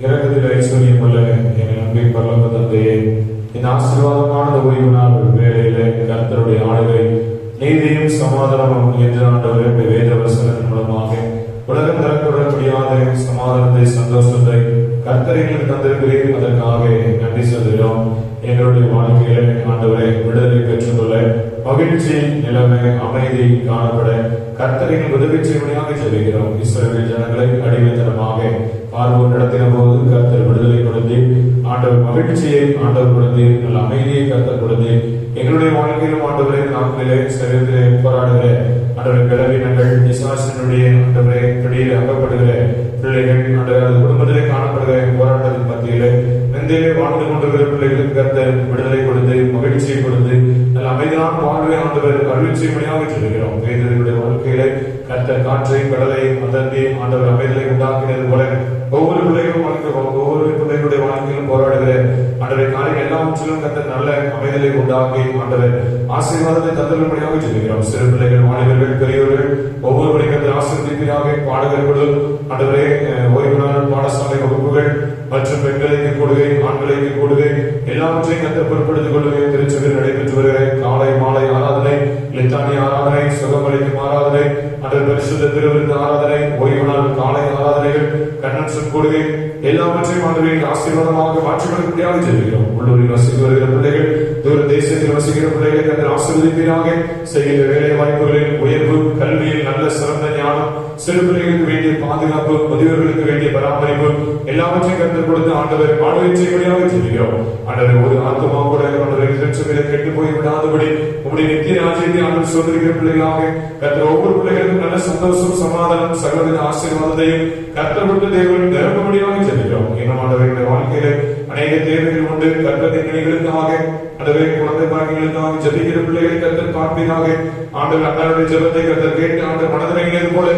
இறக்கத்தில் ஐஸ்வர்யம் உள்ள எங்கள் அன்பை பரலோக தந்தையே, இந்த ஆசீர்வாதமான ஓய்வு நாள் வேளையிலே கர்த்தருடைய ஆளுகை நீதியும் சமாதானமும் என்று ஆண்டவருடைய வேத வசனத்தின் மூலமாக உலகம் தரப்பட முடியாத சமாதானத்தை, சந்தோஷத்தை கர்த்தர் எங்களுக்கு தந்திருக்கிறீர். அதற்காக நன்றி சொல்கிறோம். எங்களுடைய வாழ்க்கையில ஆண்டவரை விடுதலை பெற்றுக்கொள்ள, மகிழ்ச்சி நிலைமை, அமைதி காணப்பட கர்த்தரின் உதவி செய்வதாக ஜெபிக்கிறோம். இஸ்ரவேல் ஜனங்களை அடிமைத்தனமாக பார்வோன் நடத்தின போது கர்த்தர் விடுதலை கொடுத்து, ஆண்டவர் மகிழ்ச்சியை ஆண்டவர் கொடுத்து, நல்ல அமைதியை கர்த்தர் கொடுத்து, எங்களுடைய வாழ்க்கையிலும் ஆண்டவரை நாட்களிலே சரீரத்திலே போராடுகிற ஆண்டவர் பலவீனங்கள், பிசாசினுடைய ஆண்டவரை பிடியில் அகப்படுகிற பிள்ளைகள், ஆண்டவர் குடும்பத்திலே காணப்படுகிற போராட்டத்தின் மத்தியிலே நெந்திலே வாழ்ந்து கொண்டிருக்கிற பிள்ளைகளுக்கு கர்த்தர் விடுதலை கொடுத்து, மகிழ்ச்சியை கொடுத்து, நல்ல அமைதியான வாழ்வை ஆண்டவர் அருள் செய்வதாக சொல்லுகிறோம். வேதனுடைய வாழ்க்கையிலே கர்த்தர் காற்றை, கடலை அதந்தி ஆண்டவர் அமைதலை உண்டாக்கினது போல ஒவ்வொரு பிள்ளைகளும் ஒவ்வொரு பிள்ளைகளுடைய வாழ்க்கையிலும் போராடுகிற ஆண்டவரை காரியம் எல்லாவற்றிலும் கர்த்தர் நல்ல அமைதலை உண்டாக்கி ஆண்டவர் ஆசீர்வாதத்தை தந்தரும்படியாக சொல்லுகிறோம். சிறு பிள்ளைகள், மாணவர்கள், பெரியவர்கள் ஒவ்வொருவரையும் கர்த்தர் ஆசீர்வதிப்பதாக பாடகர்களும் ஆண்டவரே ஓய்வு நாள் பாடசாலை வகுப்புகள் மற்றும் பெண்களுக்கு கொடுகை, ஆண்களுக்கு கொடுகை எல்லாவற்றையும் கர்த்தர் பொறுப்படுத்திக் கொள்ளுகை. திருச்சபையில் நடைபெற்று வருகிற காலை மாலை ஆராதனை, லித்தானி ஆராதனை, சுகமளிக்கும் ஆராதனை, ஆண்டவர் பரிசுத்த திருவிருந்து ஆராதனை, ஓய்வு நாள் காலை ஆராதனைகள், கன்வென்ஷன் கொடுகை எல்லாவற்றையும் ஆண்டவரின் ஆசீர்வாதமாக மாற்றிக்கொள்ளக்கூடியாக ஜெபிக்கிறோம். உள்ளூரில் வசித்து வருகிற பிள்ளைகள், தூர தேசத்தில் வசிக்கிற பிள்ளைகளை கர்த்தர் ஆசீர்வதிப்பீராக. செய்கிற வேலை வாய்ப்புகளில் உயர்வு, கல்வியில் நல்ல சிறந்த ஞானம், சிறு பிள்ளைகளுக்கு வேண்டிய பாதுகாப்பு, முதியோர்களுக்கு வேண்டிய பராமரிப்பு எல்லாவற்றையும் கர்த்தர் கொடுத்து ஆண்டவர் வாழ்வை செய்வதாக ஜெபிக்கிறோம். ஆண்டவர் ஒரு ஆத்மா கூட ஆண்டவரை கெட்டு போய் விடாதபடி உங்களுடைய நித்திய ராஜ்யத்தை ஆண்டவர் சொல்லிருக்கிற பிள்ளைகளாக கர்த்தர் ஒவ்வொரு பிள்ளைகளுக்கும் நல்ல சந்தோஷம், சமாதானம், சகலவித ஆசீர்வாதத்தையும் கர்த்தர் கொண்டு தேவன் நிரப்பும்படியாக ஜெபிக்கிறோம். இன்னும் ஆண்டவருடைய வாழ்க்கையில அநேக தேவைகள் உண்டு. கர்த்தர் எங்களுக்காக ஆண்டவரை குழந்தை பாக்கியங்களுக்காக ஜெபிக்கிற பிள்ளைகளை கர்த்தர் பார்ப்பீராக. ஆண்டவர் அண்ணனுடைய ஜெபத்தை கர்த்தர் கேட்டு ஆண்டவர் மனதிறங்கியது போல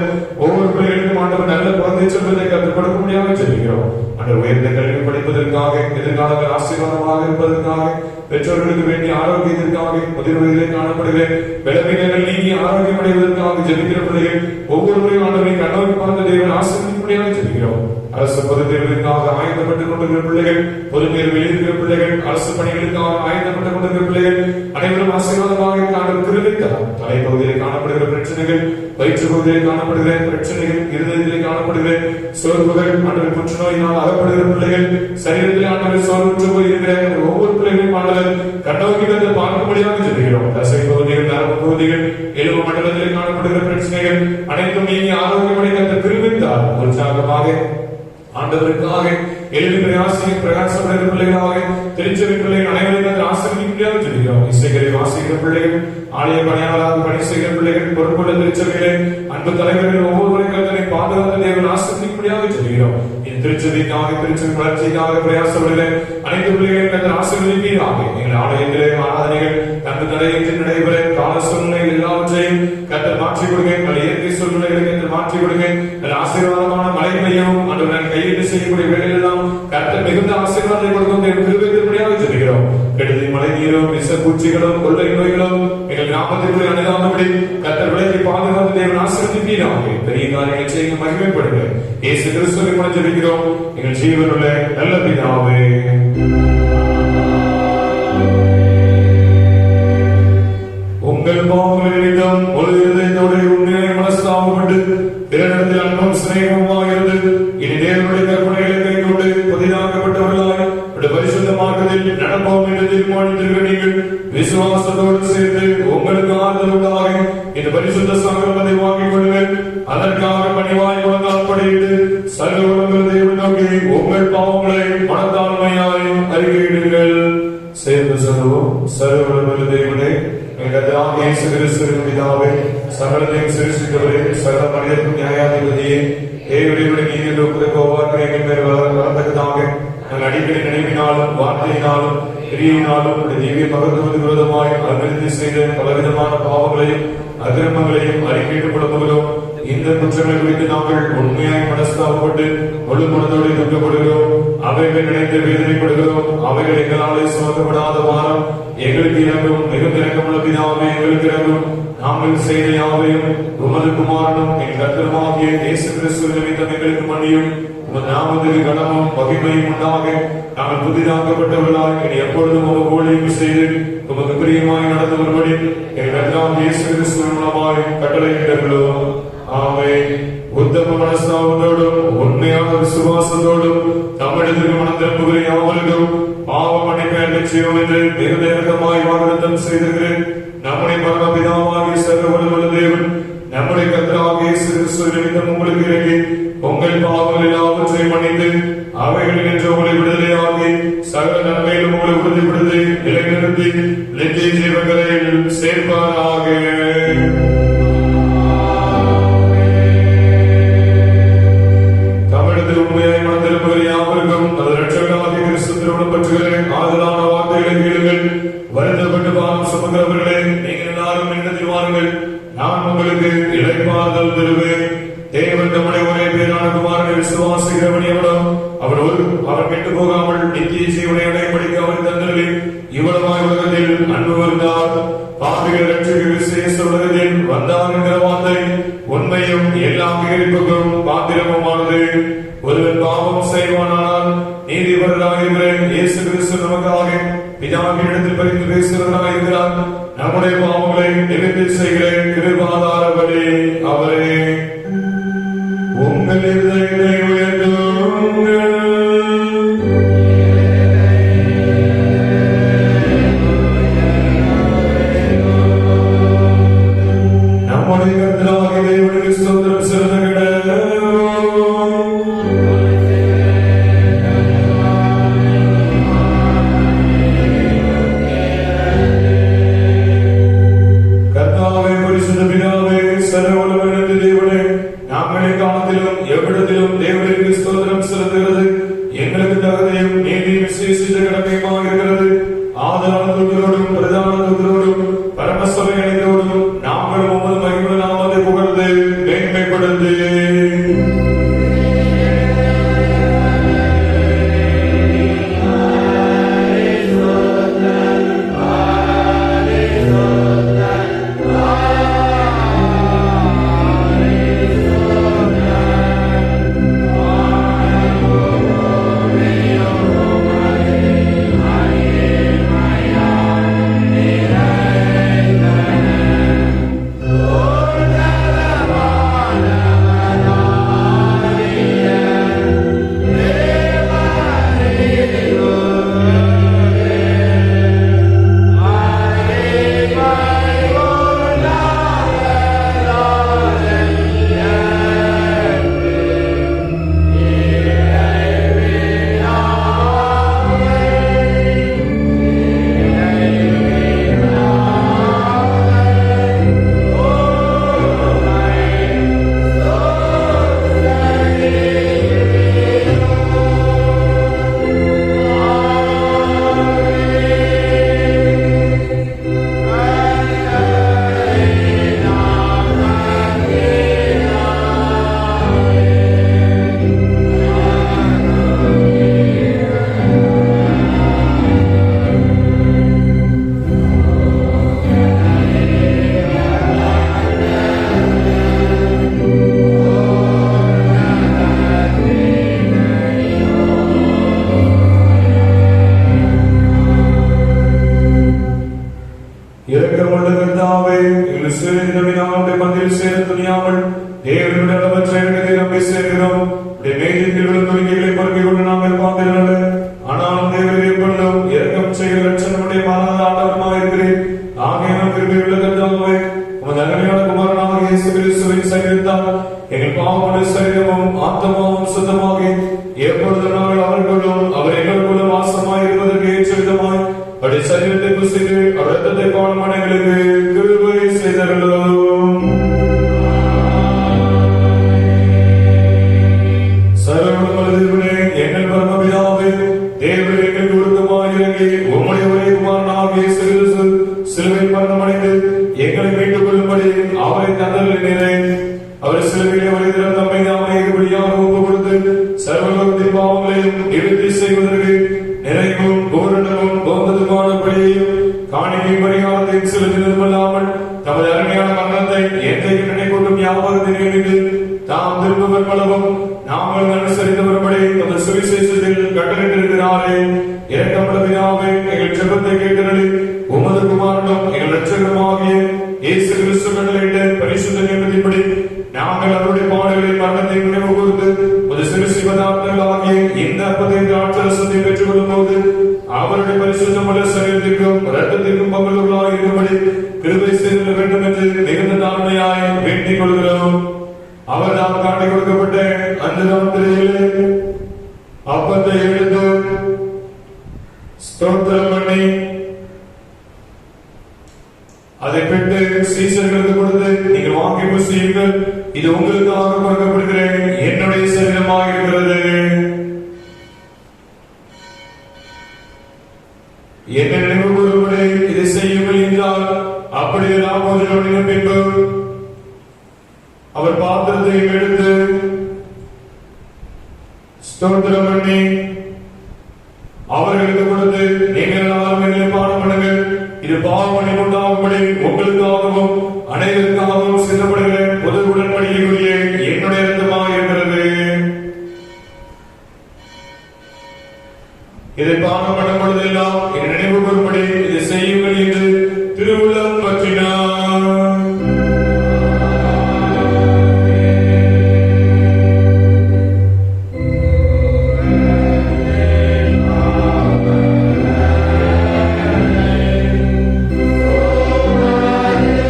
ஒவ்வொரு பிள்ளைகளுக்கும் ஆண்டவர் நல்ல குழந்தை செல்வத்தை கர்த்தர் கொடுக்க முடியாம ஜெபிக்கிறோம். ஆண்டவர் உயர்ந்த கல்வி படிப்பதற்காக, எதிர்காலங்கள் ஆசீர்வாதமாக இருப்பதற்காக, பெற்றோர்களுக்கு வேண்டிய ஆரோக்கியத்திற்காக, முதிர் வயதிலே காணப்படுகிற பலவீனங்கள் நீங்கி ஆரோக்கியம் அடைவதற்காக ஜெபிக்கிற பிள்ளைகள் ஒவ்வொருவரையும் ஆண்டவரை கண்ணோக்கி பார்த்த தேவன் ஆசீர்வதிக்கும்படியாக ஜெபிக்கிறோம். அரசு பொது தேர்வுகளுக்காக ஆயத்தப்பட்டுக் கொண்டிருக்கிற பிள்ளைகள், பொது தேர்வில் இருக்கிற பிள்ளைகள், அரசு பணிகளுக்காக ஆயத்தப்பட்டுக் கொண்டிருக்கிற பிள்ளைகள் அனைவரும் ஆசீர்வாதமாக ஆண்டவர் கிருபைத்தார். தலைப்பகுதியிலே காணப்படுகிற பிரச்சனைகள், வயிற்று பகுதியிலே காணப்படுகிற பிரச்சனைகள், இருதயத்திலே காணப்படுகிற சோர்வுகள், ஆண்டவர் புற்றுநோயினால் அகப்படுகிற பிள்ளைகள், சரீரத்திலே ஆண்டவர் சோர்வுற்று போய் இருக்கிற ஒவ்வொரு பிள்ளைகளையும் ஆண்டவர் கண்ணோக்கி வந்து பார்க்கும்படியாக ஜெபிக்கிறோம். தசை பகுதிகள், நரம்பு பகுதிகள், எலும்பு மண்டலத்திலே காணப்படுகிற பிரச்சனைகள் அனைத்தும் நீங்கி ஆரோக்கியமடைய அந்த கிருபைத்தார். உற்சாகமாக ஆண்டவருக்காக எழுதி பிரயாசப்படுகிற பிள்ளைகளாக, திருச்சபை பிள்ளைகள் அனைவரும் ஆசிரியர்களாக சொல்கிறோம். இசைகளை வாசிக்கிற பிள்ளைகள், ஆலய பணியாளராக பணி செய்கிற பிள்ளைகள், பொறுப்புள்ள திருச்சபையிலே அன்பு தலைவர்கள் ஒவ்வொருவரையும் கர்த்தரை பாதுகாத்து தேவன் ஆசிரியர்களாக சொல்கிறோம். இந்த திருச்சபைக்காக, திருச்சபை வளர்ச்சிக்காக பிரயாசப்படுகிற அனைத்து பிள்ளைகளையும் கர்த்தர் ஆசீர்வதிப்பீராக. எங்கள் ஆலயத்திலே ஆராதனைகள் தங்கு தடையின்றி நடைபெற கால சூழ்நிலைகள் எல்லாவற்றையும் கர்த்தர் மாற்றிக் கொடுங்க. இயற்கை சூழ்நிலைகளை கர்த்தர் மாற்றிக் கொடுங்க. ஆசீர்வாதமான மழை பெய்யவும் ஆண்டவர் கையெழுத்து செய்யக்கூடிய வேலையெல்லாம் கர்த்தர் மிகுந்த ஆசீர்வாதத்தை கொடுக்கும் கிருபையாக ஜெபிக்கிறோம். கெடுதி மழை நீரும், விஷ பூச்சிகளும், கொள்ளை நோய்களும் எங்கள் கிராமத்திற்குள்ளே அணுகாதபடி கர்த்தர் விலைக்கு பாதுகாத்து தேவன் ஆசீர்வதிப்பீராக. பெரிய காரியங்களை செய்ய மகிமைப்படுங்க. இயேசு கிறிஸ்துவின் மூலம் ஜெபிக்கிறோம் எங்கள் ஜீவனுள்ள நல்ல பிதாவே. உங்கள் பாவங்களிடம் ஒரு இதயத்தோடு உண்மையை மனஸ்தாபப்பட்டு பிறனிடத்தில் அன்பும் சிநேகமாக இருந்து இனி தேவனுடைய கற்பனைகளை கைக்கொண்டு புதிதாக்கப்பட்டவர்களாய் பரிசுத்த மார்க்கத்தில் நடப்போம் என்று தீர்மானித்திருக்க நீங்கள் விசுவாசத்தோடு சேர்ந்து உங்களுக்கு ஆறுதல் உண்டாக இயேசு கிறிஸ்துவின் பிதாவே, சகலத்தையும் சிருஷ்டித்தவரே, சகல மனிதர்க்கும் நியாயாதிபதியே, தேவனுடைய நீதியில் ஒப்புதற்கு எங்கள் மேல் வரத்தக்கதாக நாங்கள் அடிக்கடி நினைவினாலும் வார்த்தையினாலும் கிரியினாலும் திவ்ய மகத்துவத்துக்கு விரோதமாய் அபிவிருத்தி செய்த பலவிதமான பாவங்களையும் அக்கிரமங்களையும் அறிக்கையிட்டுக் கொள்ளப்படுகிறோம். இந்த குற்றங்களை குறித்து நாங்கள் உண்மையாய் மனஸ்தாபப்பட்டு முழு மனதோடு துக்கப்படுகிறோம். அவைகளை நினைத்து வேதனைப்படுகிறோம். அவைகள் எங்களாலே சுமக்கப்படாத வாரம் எங்களுக்கு இறங்கும். மிகுந்த இறக்கமுள்ள பிதாவே, எங்களுக்கு இறங்கும். நாங்கள் செய்த யாவையும் உமது குமாரனும் என் கர்த்தருமாகிய இயேசு கிறிஸ்து நிமித்தம் எங்களுக்கு மன்னியும். உமது நாமத்துக்கு கனமும் மகிமையும் உண்டாக நாங்கள் புதிதாக்கப்பட்டவர்களாய் இனி எப்பொழுதும் உமது ஊழியம் செய்து உமது பிரியமாய் நடந்து வரும்படி எங்கள் கர்த்தராகிய இயேசு கிறிஸ்துவின் மூலமாய் கட்டளையிடுகிறோம். ஆமென். உத்தம மனஸ்தாபத்தோடும் உண்மையான விசுவாசத்தோடும் நம்மிடத்திற்கு மனம் திரும்புகிற யாவருக்கும் பாவ மன்னிப்பை அளிக்கச் செய்வோம் என்று மிகுந்த இரக்கமாய் வாக்குத்தத்தம் செய்திருக்கிறேன். நம்முடைய பரமபிதாவாகிய சர்வ வல்லமையுள்ள தேவன் நம்முடைய கர்த்தராகிய இயேசு கிறிஸ்து நிமித்தம் உங்களுக்கு இறங்கி உங்கள் பாவங்கள் எல்லாவற்றையும் மன்னித்து அவைகளில் என்று உங்களை விடுதலையாகி சகல நன்மையிலும் உங்களை உறுதிப்படுத்தி நிலைநிறுத்தி நித்திய ஜீவங்களில் சேர்ப்பாராக. தமிழகத்தில் உண்மையாய் மனம் திரும்புகிற யாவருக்கும் அது ரட்சகனாகிய கிறிஸ்து திருமணம் பற்றுகிறேன். ஆதலான வார்த்தைகளை கேளுங்கள். வருத்தப்பட்டு பாவம் சுமக்கிறவர்களே, நீங்கள் எல்லாரும் எண்ணத்தில் வாருங்கள், நான் உங்களுக்கு இளைப்பாறுதல் தருவேன். தேவன் நம்முடைய ஒரே பேரான குமாரனை விசுவாசிக்கிறவன் எவனோ அவர் கெட்டு போகாமல் நித்திய ஜீவனை அடைபடிக்க அவர் தந்தரில் இவ்வளவாய் உலகத்தில் அன்பு வந்தார். பாவிகள் ரட்சிக்க விசேஷ உலகத்தில் வந்தார் என்கிற வார்த்தை உண்மையும் எல்லா அங்கீகரிப்புக்கும் பாத்திரமுமானது. ஒருவன் பாவம் செய்வானால் நீதிபரராக இருக்கிறேன். இயேசு கிறிஸ்து நமக்காக பிதாவின் இடத்தில் பரிந்து பேசுகிறவராக இருக்கிறார். நம்முடைய பாவங்களை நிவர்த்தி செய்கிற கிருபாதாரபடி அவரே. உங்கள் இதயத்தை உயர்த்துங்கள். நம்முடைய கர்த்தராகிய தேவனுக்கு ஸ்தோத்திரம் செலுத்துங்கள். கர்த்தாவே, பரிசுத்த பிதாவே, சர்வ வல்லமையுள்ள தேவனே, நாங்கள் காலத்திலும் எவ்விடத்திலும் தேவனுக்கு ஸ்தோத்திரம் செலுத்துகிறது எங்களுக்கு தகுதியும் நீதி விசேஷித்த கடமையுமாக இருக்கிறது. ஆதலான தூதரோடும் பிரதான தூதரோடும் பரமசபை அணிந்தோடும் நாங்களும் உமது மகிமையுள்ள நாமத்தை புகழ்ந்து மேன்மைப்படுத்தி இரக்கமுள்ள கர்த்தாவே, எங்கள் சிறுநீரவினாவுடைய மத்தியில் சேர துணியாமல் தேவனுடைய அளவற்ற இடத்தை நம்பி சேர்க்கிறோம். மேகத்தில் விழும் துணிகளை பொறுக்கிக் கொண்டு நாங்கள் பார்க்கிறோம். ஆனாலும் தேவனுடைய கொள்ளும் இரக்கம் செய்கிற லட்சணமுடைய மாறாத ஆண்டவருமாக இருக்கிறேன். ஆகையால் கிருபையுள்ள கர்த்தாவே, உமது அருமையான குமாரனாகிய இயேசு கிறிஸ்துவின் சரீரத்தால் எங்கள் பாவமுடைய சரீரமும் ஆத்மாவும் சுத்தமாகி எப்பொழுது நாங்கள் அவர்களும் அவர் எங்களுக்குள்ளும் வாசமாய் இருப்பதற்கு ஏற்ற விதமாய் அப்படி சரீரத்தை புசித்து ரத்தத்தை பானம் எங்களுக்கு கிருபை செய்தருளும். சர்வவல்லவரே, எங்கள் பரமபிதாவே, தேவரே, எங்களுக்கு உருக்கமாய் இறங்கி உம்முடைய ஒரே குமாரனாகிய இயேசு கிறிஸ்து சிலுவையில் மரணமடைந்து எங்களை மீட்டுக் கொள்ளும்படி அவரை தந்தருளினீரே. அவர் சிலுவையிலே ஒரு தினம் தம்மை தாமே இப்படியாக ஒப்புக் கொடுத்து சர்வலோகத்தின் பாவங்களையும் நிவர்த்தி செய்வதற்கு நிறைவும் பூரணமும் போந்ததுமான பலியையும் காணிக்கை பரிகாரத்தையும் செலுத்தினதுமல்லாமல் தமது அருமையான மரணத்தை என்றைக்கு நினைக்கூட்டும் ஞாபகத்தை நினைத்து தாம் திரும்புவர் பலவும் நாங்கள் அனுசரித்தவர்படி தமது சுவிசேஷத்தில் கட்டளையிட்டிருக்கிறாரே. இரக்கமுள்ள பிதாவே, எங்கள் ஜெபத்தை கேட்டருளி உமது குமாரனும் எங்கள் இரட்சகருமாகிய இயேசு கிறிஸ்து கட்டளையிட்ட பரிசுத்த நியமத்தின்படி நாங்கள் அவருடைய பாடுகளை மரணத்தை நினைவு கூர்ந்து ஒரு சிறுசி பதார்த்தங்களாகிய இந்த அப்பத்தை திராட்சரசத்தை பெற்றுக் கொள்ளும் போது அவருடைய பரிசுத்தமுள்ள சரீரத்திற்கும் இரத்தத்திற்கும் பங்குள்ளவர்களாக இருக்கும்படி கிருபை செய்து வேண்டும் என்று மிகுந்த தாழ்மையாய் வேண்டிக் கொள்கிறோம். அவர் நாம் காட்டிக் கொடுக்கப்பட்ட அந்த ராத்திரியிலே அப்பத்தை எடுத்து ஸ்தோத்திரம் பண்ணி அதை பெற்று சீசர்களுக்கு கொடுத்து, நீங்கள் வாங்கி புசியுங்கள், இது உங்களுக்காக கொடுக்கப்படுகிற என்னுடைய சரீரமாக இருக்கிறது. என்ன நினைவு கூறும்படி இதை செய்யுங்கள் என்றால் அப்படியே ராமோஜனோட பின்பு அவர் பாத்திரத்தை எடுத்து ஸ்தோத்திரம் பண்ணி அவர்களுக்கு கொடுத்து, நீங்கள் எல்லாரும் பாடம் பண்ணுங்கள், இது பாவமணி உண்டாகும்படி உங்களுக்காகவும் அனைவருக்காகவும் சிந்தப்படுகிற பொது உடன்படிக்கைக்குரிய என்னுடைய இரத்தமாக இருக்கிறது. இதை பானம் பண்ணும் பொழுதெல்லாம் என் நினைவு கூறும்படி இதை செய்யுங்கள் என்று திருவுள்ளம் பற்றினார். Amen.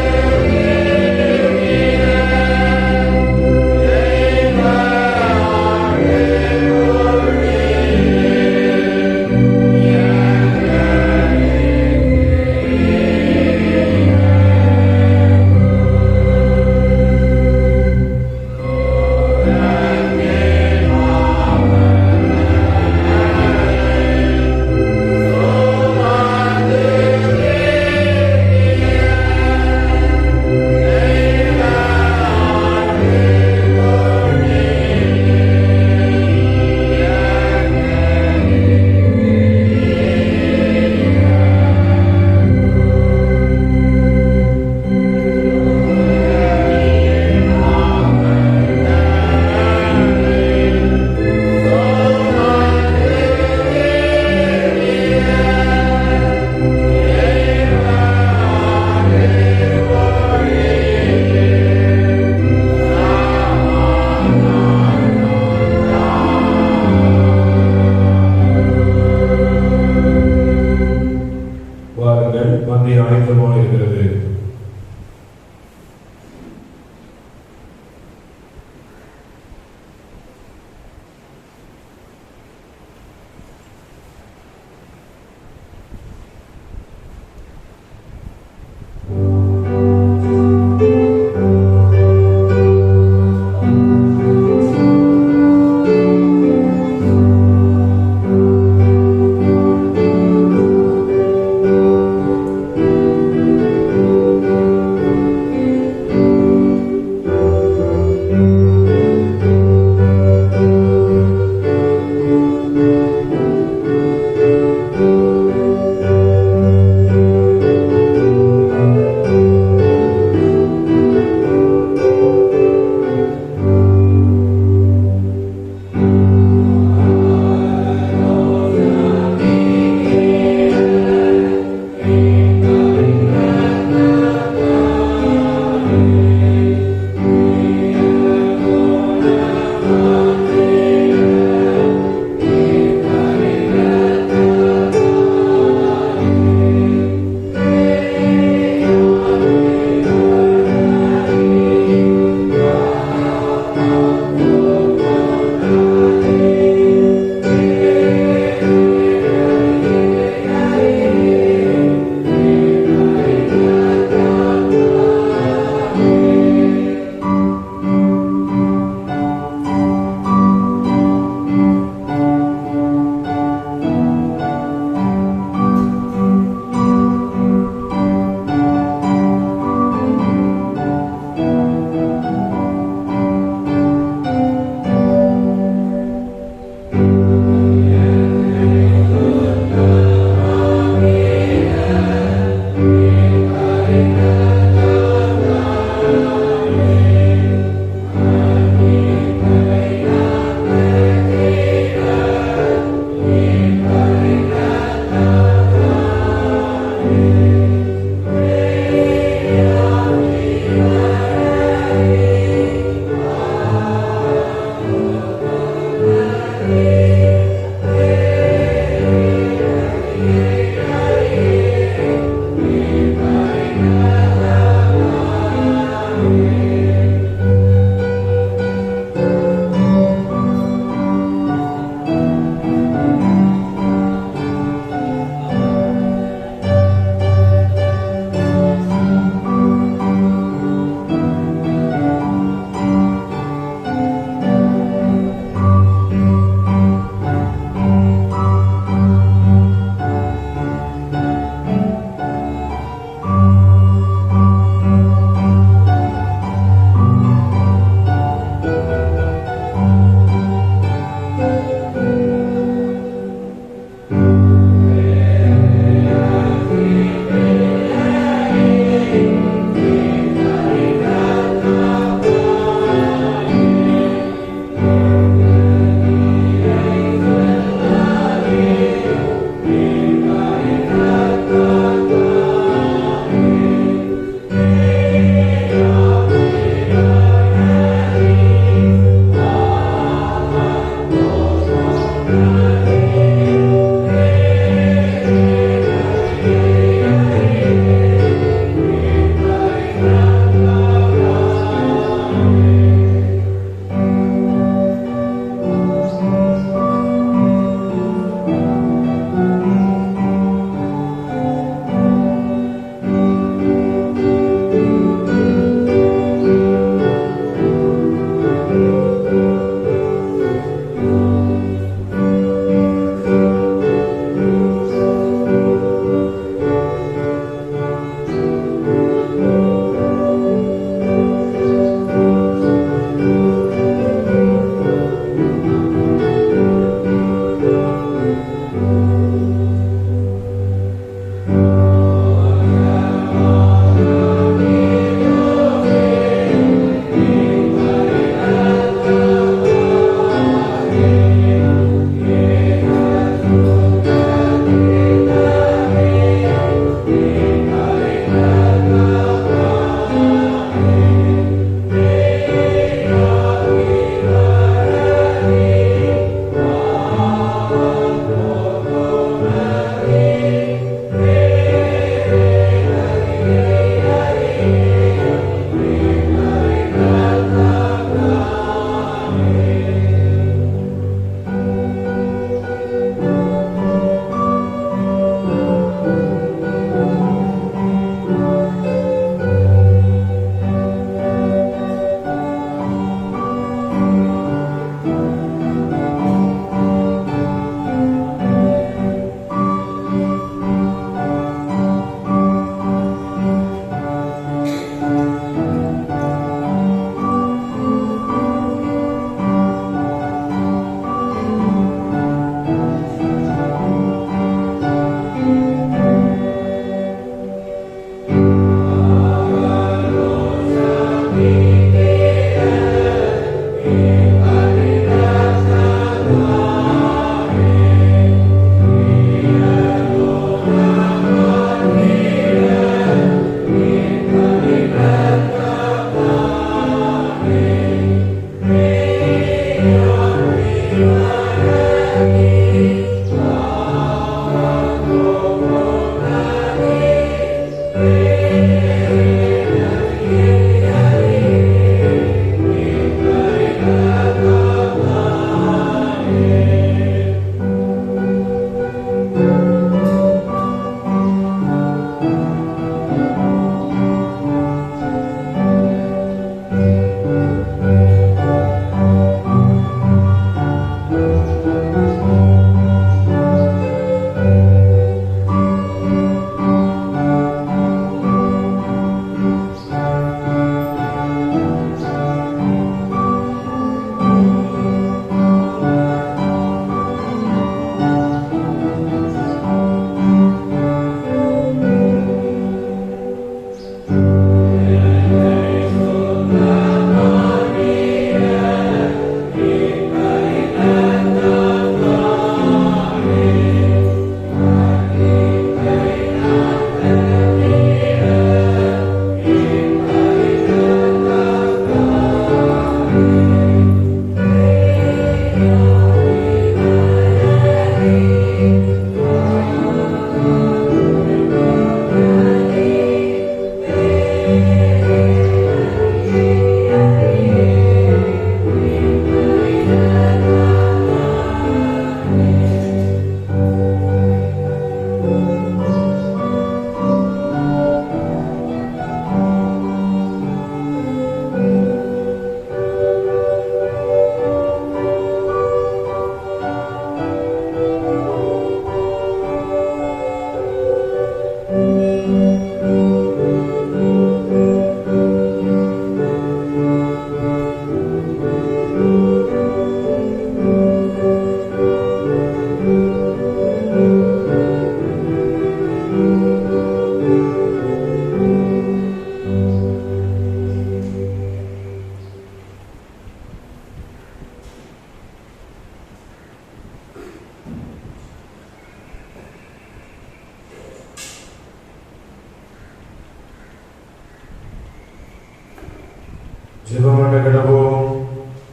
ஜெபம் கடவோம்.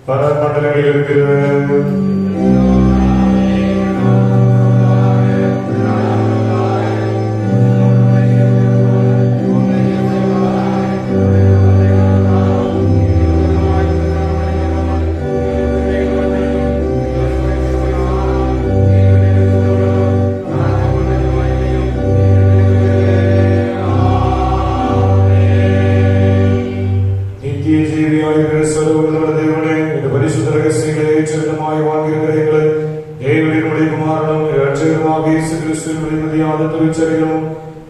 பரமண்டலங்களில் இருக்கிற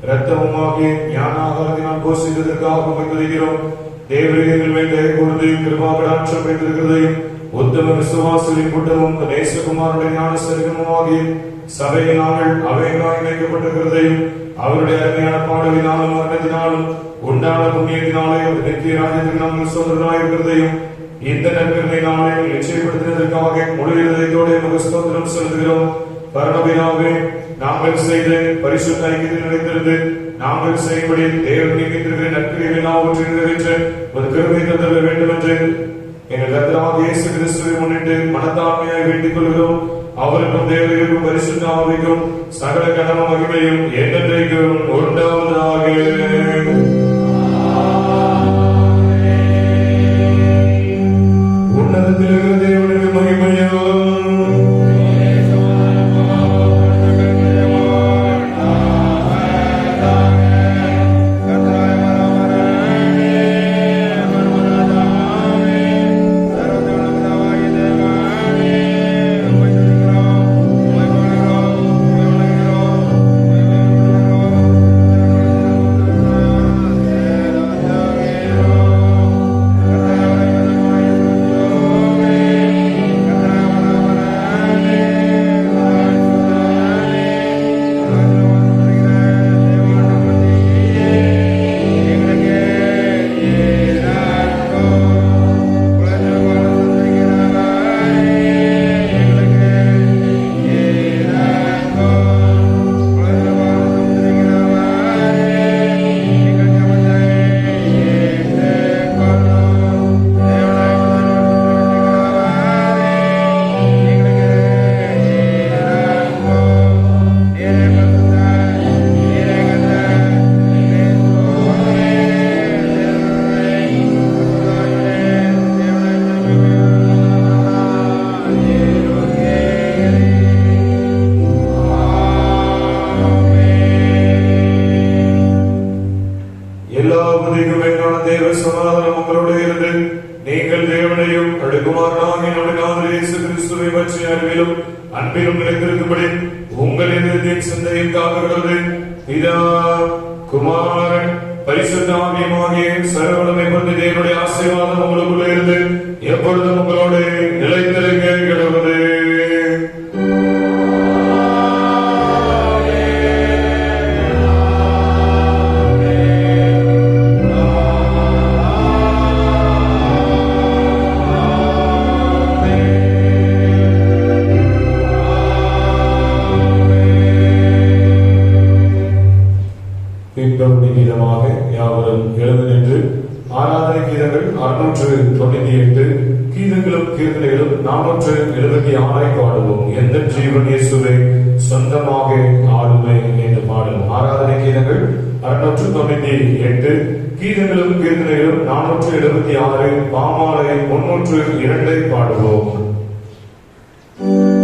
ரத்தமுமாகிய ஞான ஆகாரத்தினால் போஷித்ததற்காக வைத்திருக்கிறோம். தேவர்கள் வேண்ட கொடுத்து கிருபாகடாட்சம் வைத்திருக்கிறதையும் உத்தம விசுவாசலின் கூட்டமும் நேசகுமாருடைய ஞான சரிகமுமாகிய சபையில் நாங்கள் அவைகளாக இணைக்கப்பட்டிருக்கிறதையும் அவருடைய அருமையான பாடலினாலும் மரணத்தினாலும் உண்டான புண்ணியத்தினாலே நித்திய ராஜ்யத்தில் நாங்கள் சுதந்திரனாக இருக்கிறதையும் இந்த நற்கருணை நாளை நிச்சயப்படுத்தினதற்காக முழு இதயத்தோடு நமக்கு ஸ்தோத்திரம் செலுத்துகிறோம். பரமபிதாவே, நாங்கள் செய்த பரிசுத்த ஐக்கியத்தில் நிலைத்திருந்து நாங்கள் செய்யும்படி தேவன் நியமித்திருக்கிற நற்கிரிகளை எல்லாவற்றையும் நிறைவேற்ற ஒரு கருணை தந்தர வேண்டும் என்று எங்கள் கர்த்தராகிய இயேசு கிறிஸ்துவை முன்னிட்டு மனத்தாழ்மையாய் வேண்டிக் கொள்கிறோம். அவருக்கும் தேவருக்கும் பரிசுத்த ஆவிக்கும் சகல கனம மகிமையும் என்றென்றைக்கும் உண்டாவதாக. உன்னதத்தில் இருக்கிற தேவனுக்கு மகிமையும் அன்பிலும் நிலைத்திருக்கும்படி உங்கள் இதயத்தின் சிந்தையும் காக்கிறது. பிதா, குமாரன், பரிசுத்த ஆவியுமாகிய சர்வவல்லமை கொண்ட தேவனுடைய ஆசீர்வாதம் உங்களுக்குள்ளே இருந்து எப்பொழுதும் உங்களோடு நிலைத்திருக்க கிடவது. யாவரும் எழுந்து நின்று ஆராதனை கீதங்கள் 698 கீதங்களும் கீர்த்தனைகளும் 476 பாடுவோம். எந்த ஜீவன் இயேசுவை சொந்தமாக ஆளுமை என்ற பாடல். ஆராதனை கீதங்கள் 698 கீதங்களும் கீர்த்தனைகளும் 476 பாமாலை 302 பாடுவோம். Yeah.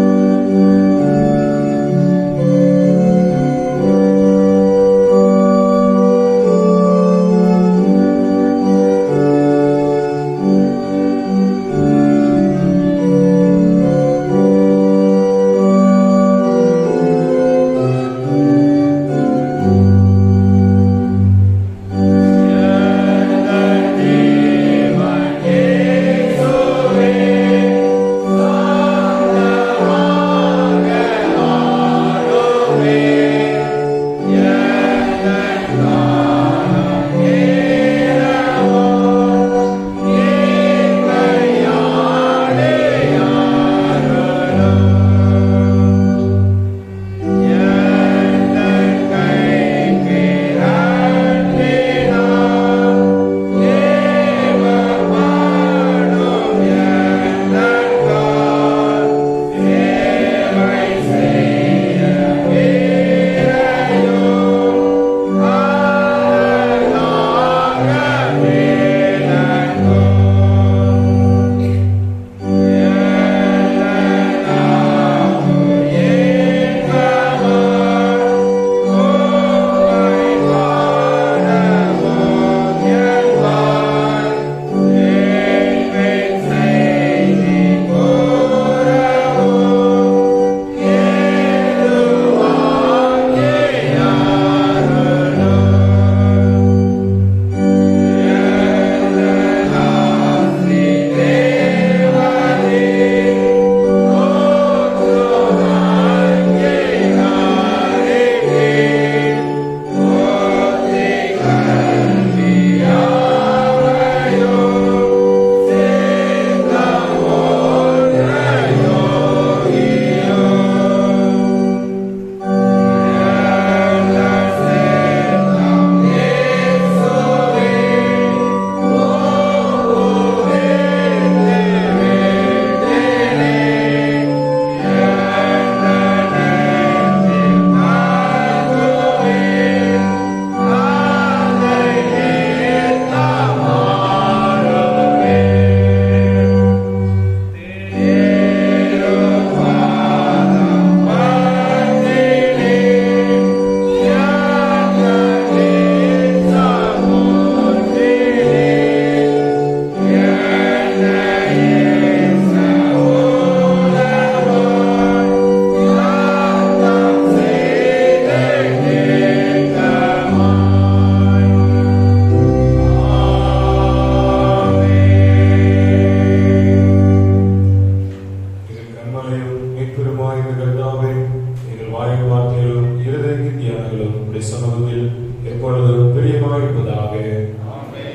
உடைய சமூகத்தில் எப்பொழுதும் பிரியமாக இருப்பதாக.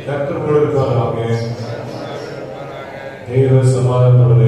கர்த்தர் உங்களோடு இருப்பாராக. தேவ சமாதானத்தோடு